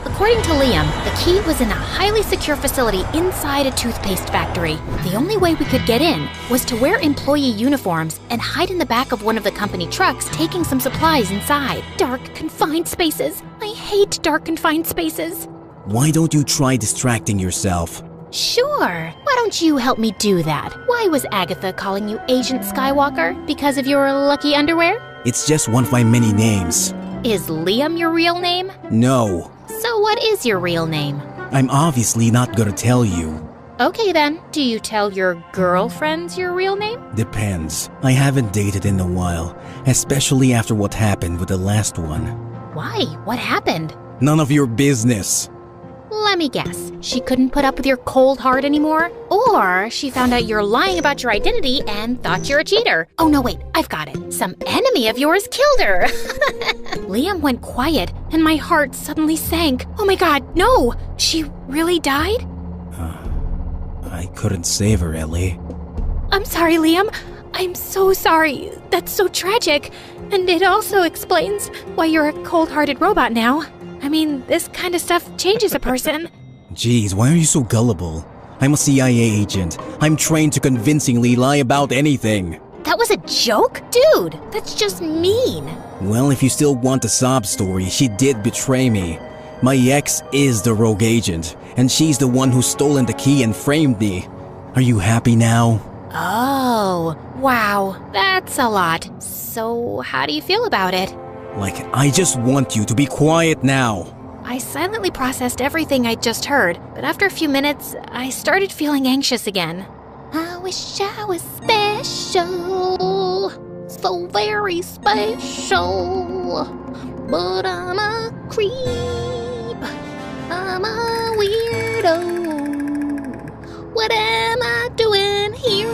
According to Liam, the key was in a highly secure facility inside a toothpaste factory. The only way we could get in was to wear employee uniforms and hide in the back of one of the company trucks taking some supplies inside. Dark, confined spaces. I hate dark, confined spaces. Why don't you try distracting yourself? Sure. Why don't you help me do that? Why was Agatha calling you Agent Skywalker? Because of your lucky underwear? It's just one of my many names. Is Liam your real name? No. So what is your real name? I'm obviously not gonna tell you. Okay then, do you tell your girlfriends your real name? Depends. I haven't dated in a while, especially after what happened with the last one. Why? What happened? None of your business. Let me guess. She couldn't put up with your cold heart anymore? Or she found out you're lying about your identity and thought you're a cheater. Oh no, wait, I've got it. Some enemy of yours killed her. Liam went quiet and my heart suddenly sank. Oh my god, no! She really died? I couldn't save her, Ellie. I'm sorry, Liam. I'm so sorry. That's so tragic. And it also explains why you're a cold-hearted robot now. I mean, this kind of stuff changes a person. Jeez, why are you so gullible? I'm a CIA agent. I'm trained to convincingly lie about anything. That was a joke? Dude, that's just mean. Well, if you still want the sob story, she did betray me. My ex is the rogue agent, and she's the one who's stolen the key and framed me. Are you happy now? Oh, wow, that's a lot. So, how do you feel about it? Like, I just want you to be quiet now. I silently processed everything I'd just heard, but after a few minutes, I started feeling anxious again. I wish I was special, so very special, but I'm a creep, I'm a weirdo. What am I doing here?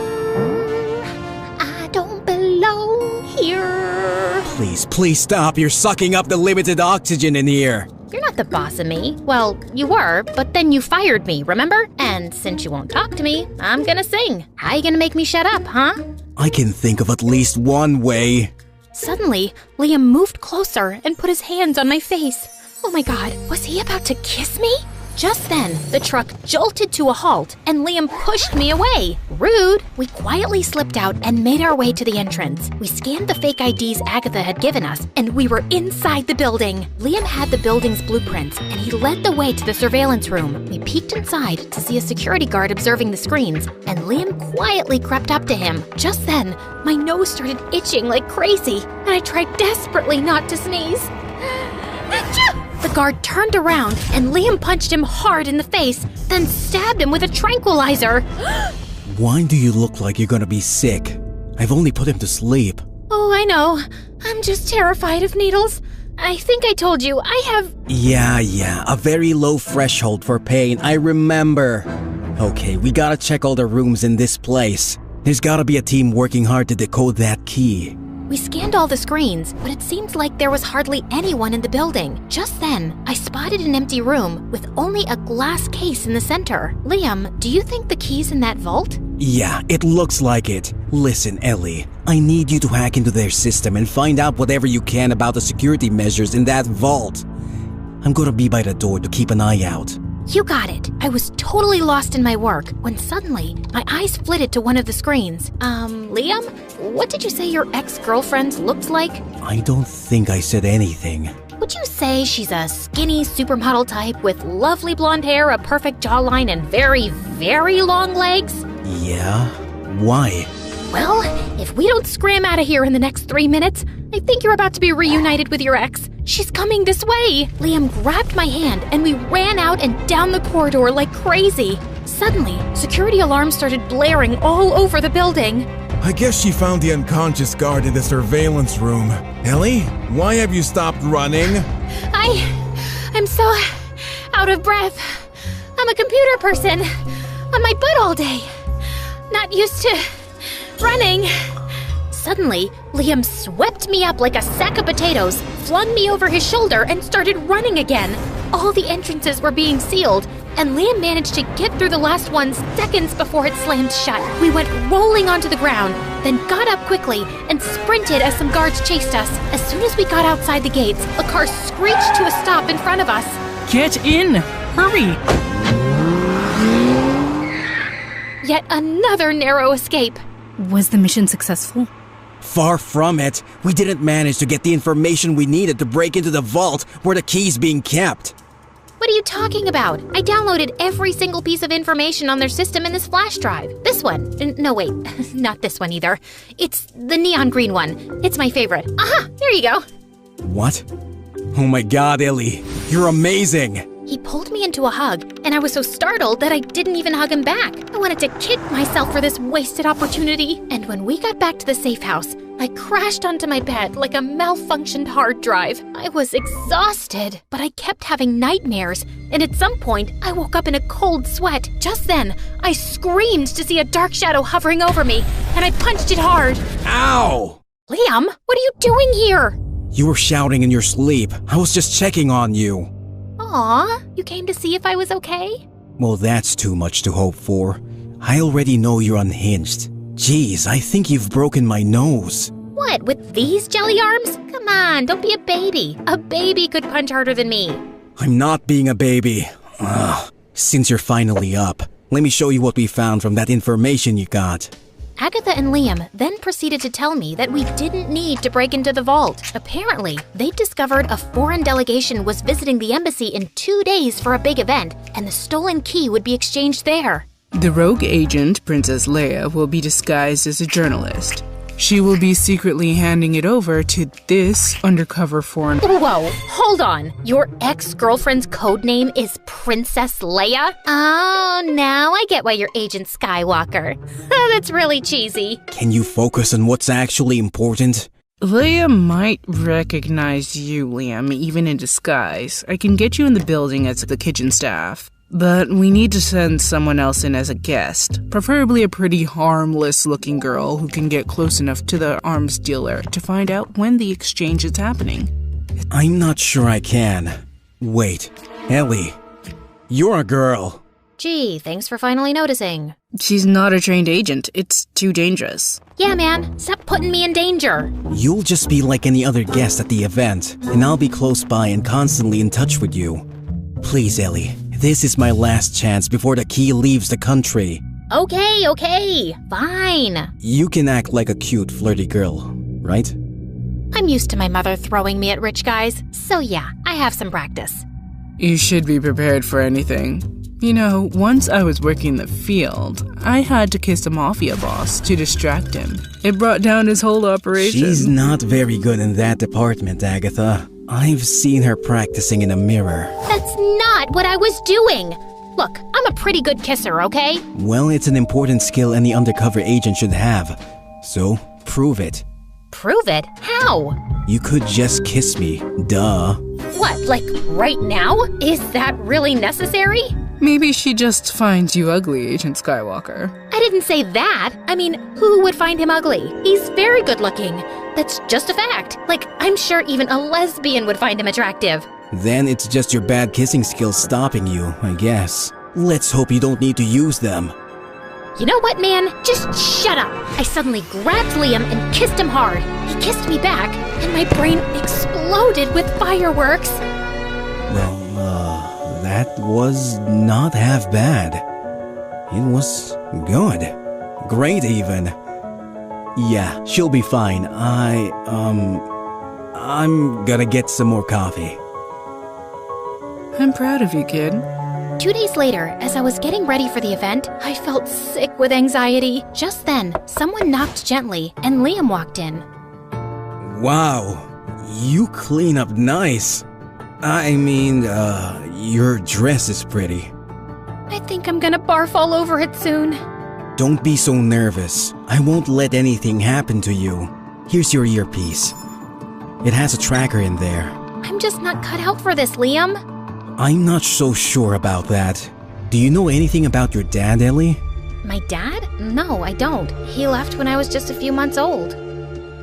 I don't belong here. Please stop. You're sucking up the limited oxygen in here. You're not the boss of me. Well, you were, but then you fired me, remember? And since you won't talk to me, I'm gonna sing. How you gonna make me shut up, huh? I can think of at least one way. Suddenly, Liam moved closer and put his hands on my face. Oh my god, was he about to kiss me? Just then, the truck jolted to a halt and Liam pushed me away. Rude! We quietly slipped out and made our way to the entrance. We scanned the fake IDs Agatha had given us and we were inside the building. Liam had the building's blueprints and he led the way to the surveillance room. We peeked inside to see a security guard observing the screens and Liam quietly crept up to him. Just then, my nose started itching like crazy and I tried desperately not to sneeze. The guard turned around and Liam punched him hard in the face, then stabbed him with a tranquilizer. Why do you look like you're gonna be sick? I've only put him to sleep. Oh, I know. I'm just terrified of needles. I think I told you, I have... Yeah, a very low threshold for pain, I remember. Okay, we gotta check all the rooms in this place. There's gotta be a team working hard to decode that key. We scanned all the screens, but it seemed like there was hardly anyone in the building. Just then, I spotted an empty room with only a glass case in the center. Liam, do you think the key's in that vault? Yeah, it looks like it. Listen, Ellie, I need you to hack into their system and find out whatever you can about the security measures in that vault. I'm gonna be by the door to keep an eye out. You got it. I was totally lost in my work when suddenly my eyes flitted to one of the screens. Liam, what did you say your ex-girlfriend looked like? I don't think I said anything. Would you say she's a skinny supermodel type with lovely blonde hair, a perfect jawline, and very, very long legs? Yeah? Why? Well, if we don't scram out of here in the next 3 minutes, I think you're about to be reunited with your ex. She's coming this way. Liam grabbed my hand and we ran out and down the corridor like crazy. Suddenly, security alarms started blaring all over the building. I guess she found the unconscious guard in the surveillance room. Ellie, why have you stopped running? I'm so out of breath. I'm a computer person. On my butt all day. Not used to running. Suddenly, Liam swept me up like a sack of potatoes, flung me over his shoulder, and started running again. All the entrances were being sealed, and Liam managed to get through the last one seconds before it slammed shut. We went rolling onto the ground, then got up quickly and sprinted as some guards chased us. As soon as we got outside the gates, a car screeched to a stop in front of us. Get in! Hurry! Yet another narrow escape. Was the mission successful? Far from it. We didn't manage to get the information we needed to break into the vault where the key's being kept. What are you talking about? I downloaded every single piece of information on their system in this flash drive. This one. No, wait. Not this one either. It's the neon green one. It's my favorite. Aha! There you go. What? Oh my god, Ellie. You're amazing. He pulled me into a hug, and I was so startled that I didn't even hug him back. I wanted to kick myself for this wasted opportunity. And when we got back to the safe house, I crashed onto my bed like a malfunctioned hard drive. I was exhausted, but I kept having nightmares, and at some point, I woke up in a cold sweat. Just then, I screamed to see a dark shadow hovering over me, and I punched it hard. Ow! Liam, what are you doing here? You were shouting in your sleep. I was just checking on you. Aw, you came to see if I was okay? Well, that's too much to hope for. I already know you're unhinged. Jeez, I think you've broken my nose. What, with these jelly arms? Come on, don't be a baby. A baby could punch harder than me. I'm not being a baby. Ugh. Since you're finally up, let me show you what we found from that information you got. Agatha and Liam then proceeded to tell me that we didn't need to break into the vault. Apparently, they discovered a foreign delegation was visiting the embassy in 2 days for a big event, and the stolen key would be exchanged there. The rogue agent, Princess Leia, will be disguised as a journalist. She will be secretly handing it over to this undercover foreign. Whoa, hold on. Your ex-girlfriend's code name is Princess Leia? Oh, now I get why you're Agent Skywalker. That's really cheesy. Can you focus on what's actually important? Leia might recognize you, Liam, even in disguise. I can get you in the building as the kitchen staff. But we need to send someone else in as a guest, preferably a pretty harmless-looking girl who can get close enough to the arms dealer to find out when the exchange is happening. I'm not sure I can. Wait, Ellie, you're a girl. Gee, thanks for finally noticing. She's not a trained agent. It's too dangerous. Yeah, man, stop putting me in danger. You'll just be like any other guest at the event, and I'll be close by and constantly in touch with you. Please, Ellie. This is my last chance before the key leaves the country. Okay, fine. You can act like a cute, flirty girl, right? I'm used to my mother throwing me at rich guys, so yeah, I have some practice. You should be prepared for anything. You know, once I was working the field, I had to kiss a mafia boss to distract him. It brought down his whole operation. She's not very good in that department, Agatha. I've seen her practicing in a mirror. That's not what I was doing. Look, I'm a pretty good kisser, okay? Well, it's an important skill any undercover agent should have. So, prove it. Prove it? How? You could just kiss me. Duh. What, like right now? Is that really necessary? Maybe she just finds you ugly, Agent Skywalker. I didn't say that. I mean, who would find him ugly? He's very good looking. That's just a fact. Like, I'm sure even a lesbian would find him attractive. Then it's just your bad kissing skills stopping you, I guess. Let's hope you don't need to use them. You know what, man? Just shut up. I suddenly grabbed Liam and kissed him hard. He kissed me back, and my brain exploded with fireworks. Well, that was not half bad. It was good. Great, even. Yeah, she'll be fine. I'm gonna get some more coffee. I'm proud of you, kid. 2 days later, as I was getting ready for the event, I felt sick with anxiety. Just then, someone knocked gently, and Liam walked in. Wow, you clean up nice. I mean, your dress is pretty. I think I'm gonna barf all over it soon. Don't be so nervous. I won't let anything happen to you. Here's your earpiece. It has a tracker in there. I'm just not cut out for this, Liam. I'm not so sure about that. Do you know anything about your dad, Ellie? My dad? No, I don't. He left when I was just a few months old.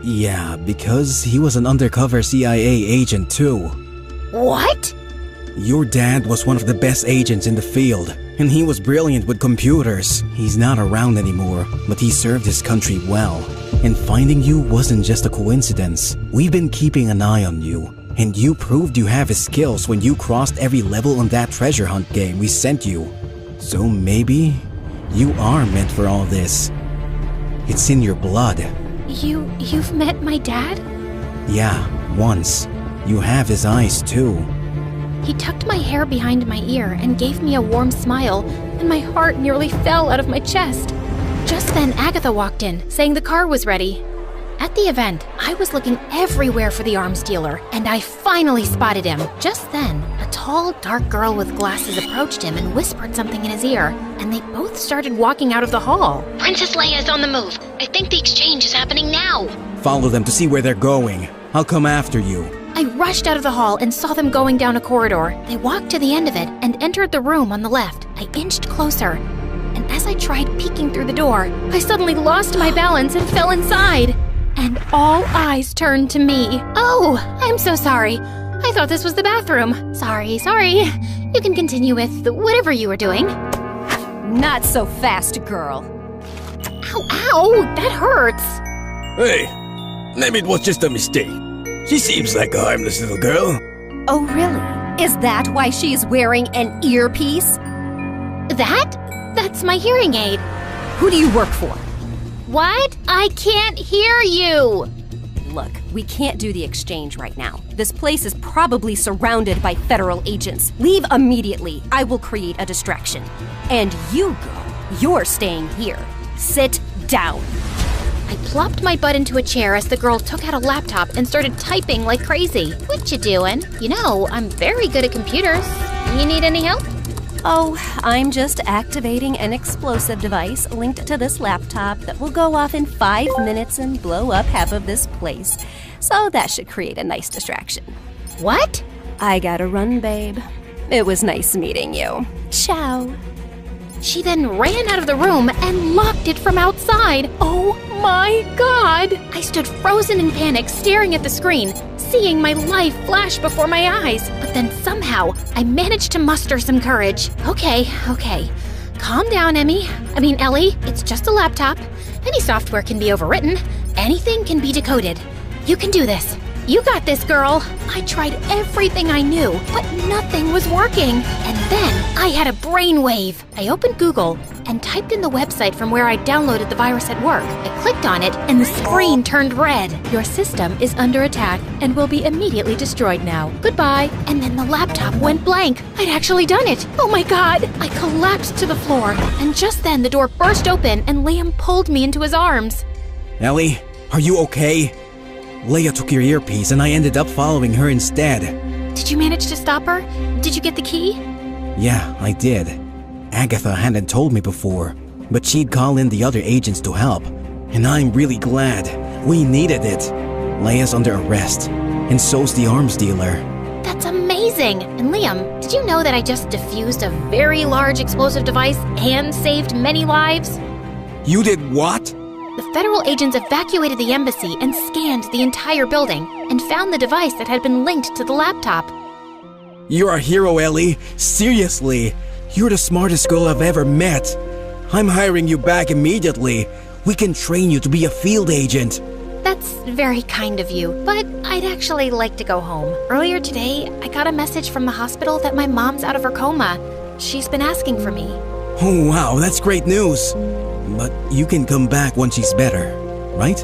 Yeah, because he was an undercover CIA agent too. What? Your dad was one of the best agents in the field, and he was brilliant with computers. He's not around anymore, but he served his country well. And finding you wasn't just a coincidence. We've been keeping an eye on you, and you proved you have his skills when you crossed every level on that treasure hunt game we sent you. So maybe you are meant for all this. It's in your blood. You've met my dad? Yeah, once. You have his eyes too. He tucked my hair behind my ear and gave me a warm smile, and my heart nearly fell out of my chest. Just then, Agatha walked in, saying the car was ready. At the event, I was looking everywhere for the arms dealer, and I finally spotted him. Just then, a tall, dark girl with glasses approached him and whispered something in his ear, and they both started walking out of the hall. Princess Leia is on the move. I think the exchange is happening now. Follow them to see where they're going. I'll come after you. I rushed out of the hall and saw them going down a corridor. They walked to the end of it and entered the room on the left. I inched closer, and as I tried peeking through the door, I suddenly lost my balance and fell inside. And all eyes turned to me. Oh, I'm so sorry. I thought this was the bathroom. Sorry. You can continue with whatever you were doing. Not so fast, girl. Ow, that hurts. Hey, maybe it was just a mistake. She seems like a harmless little girl. Oh, really? Is that why she is wearing an earpiece? That's my hearing aid. Who do you work for? What? I can't hear you. Look, we can't do the exchange right now. This place is probably surrounded by federal agents. Leave immediately. I will create a distraction. And you, girl, you're staying here. Sit down. I plopped my butt into a chair as the girl took out a laptop and started typing like crazy. What you doing? You know, I'm very good at computers. You need any help? Oh, I'm just activating an explosive device linked to this laptop that will go off in 5 minutes and blow up half of this place. So that should create a nice distraction. What? I gotta run, babe. It was nice meeting you. Ciao. She then ran out of the room and locked it from outside. Oh my God! I stood frozen in panic, staring at the screen, seeing my life flash before my eyes. But then somehow, I managed to muster some courage. Okay. Calm down, Ellie. It's just a laptop. Any software can be overwritten. Anything can be decoded. You can do this. You got this, girl. I tried everything I knew, but nothing was working. And then I had a brainwave. I opened Google and typed in the website from where I downloaded the virus at work. I clicked on it and the screen turned red. Your system is under attack and will be immediately destroyed now. Goodbye. And then the laptop went blank. I'd actually done it. Oh my God. I collapsed to the floor. And just then the door burst open and Liam pulled me into his arms. Ellie, are you okay? Leia took your earpiece and I ended up following her instead. Did you manage to stop her? Did you get the key? Yeah, I did. Agatha hadn't told me before, but she'd call in the other agents to help. And I'm really glad. We needed it. Leia's under arrest, and so's the arms dealer. That's amazing! And Liam, did you know that I just defused a very large explosive device and saved many lives? You did what? The federal agents evacuated the embassy and scanned the entire building and found the device that had been linked to the laptop. You're a hero, Ellie. Seriously. You're the smartest girl I've ever met. I'm hiring you back immediately. We can train you to be a field agent. That's very kind of you, but I'd actually like to go home. Earlier today, I got a message from the hospital that my mom's out of her coma. She's been asking for me. Oh wow, that's great news. But you can come back once she's better, right?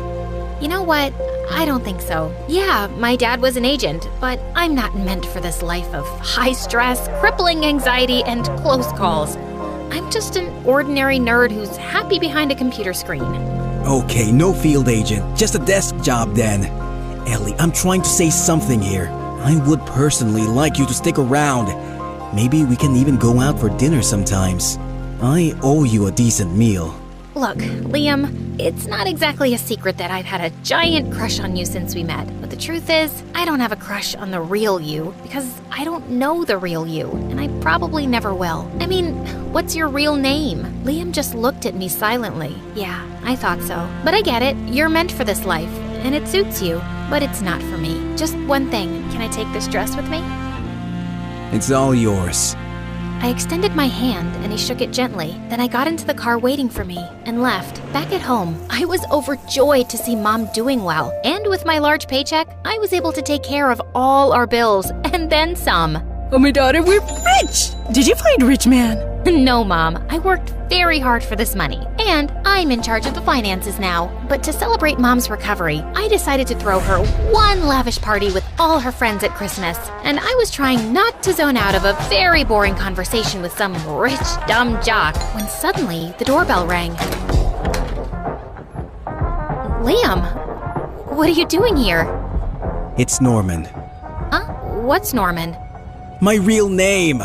You know what? I don't think so. Yeah, my dad was an agent, but I'm not meant for this life of high stress, crippling anxiety, and close calls. I'm just an ordinary nerd who's happy behind a computer screen. Okay, no field agent, just a desk job then. Ellie, I'm trying to say something here. I would personally like you to stick around. Maybe we can even go out for dinner sometimes. I owe you a decent meal. Look, Liam, it's not exactly a secret that I've had a giant crush on you since we met. But the truth is, I don't have a crush on the real you because I don't know the real you, and I probably never will. I mean, what's your real name? Liam just looked at me silently. Yeah, I thought so. But I get it. You're meant for this life, and it suits you. But it's not for me. Just one thing. Can I take this dress with me? It's all yours. I extended my hand and he shook it gently. Then I got into the car waiting for me and left. Back at home, I was overjoyed to see Mom doing well. And with my large paycheck, I was able to take care of all our bills and then some. Oh my daughter, we're rich! Did you find Rich Man? No, Mom. I worked very hard for this money. And I'm in charge of the finances now. But to celebrate Mom's recovery, I decided to throw her one lavish party with all her friends at Christmas. And I was trying not to zone out of a very boring conversation with some rich, dumb jock when suddenly the doorbell rang. Liam, what are you doing here? It's Norman. Huh? What's Norman? My real name!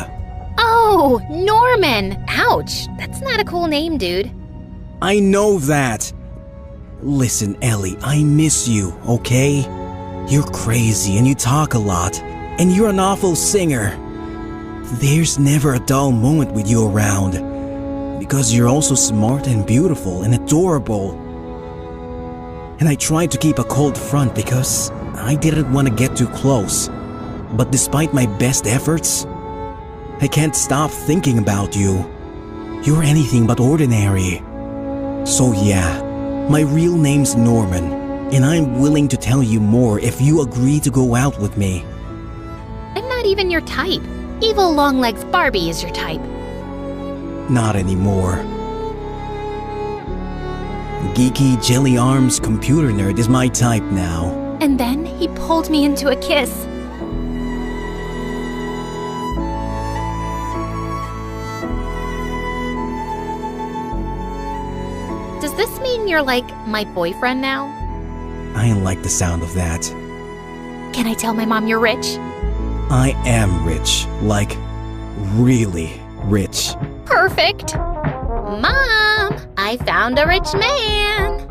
Oh, Norman! Ouch, that's not a cool name, dude. I know that. Listen, Ellie, I miss you, okay? You're crazy and you talk a lot, and you're an awful singer. There's never a dull moment with you around, because you're also smart and beautiful and adorable. And I tried to keep a cold front because I didn't want to get too close. But despite my best efforts, I can't stop thinking about you. You're anything but ordinary. So yeah, my real name's Norman, and I'm willing to tell you more if you agree to go out with me. I'm not even your type. Evil Longlegs Barbie is your type. Not anymore. Geeky Jelly Arms computer nerd is my type now. And then he pulled me into a kiss. Does this mean you're like my boyfriend now? I like the sound of that. Can I tell my mom you're rich? I am rich. Like, really rich. Perfect. Mom, I found a rich man.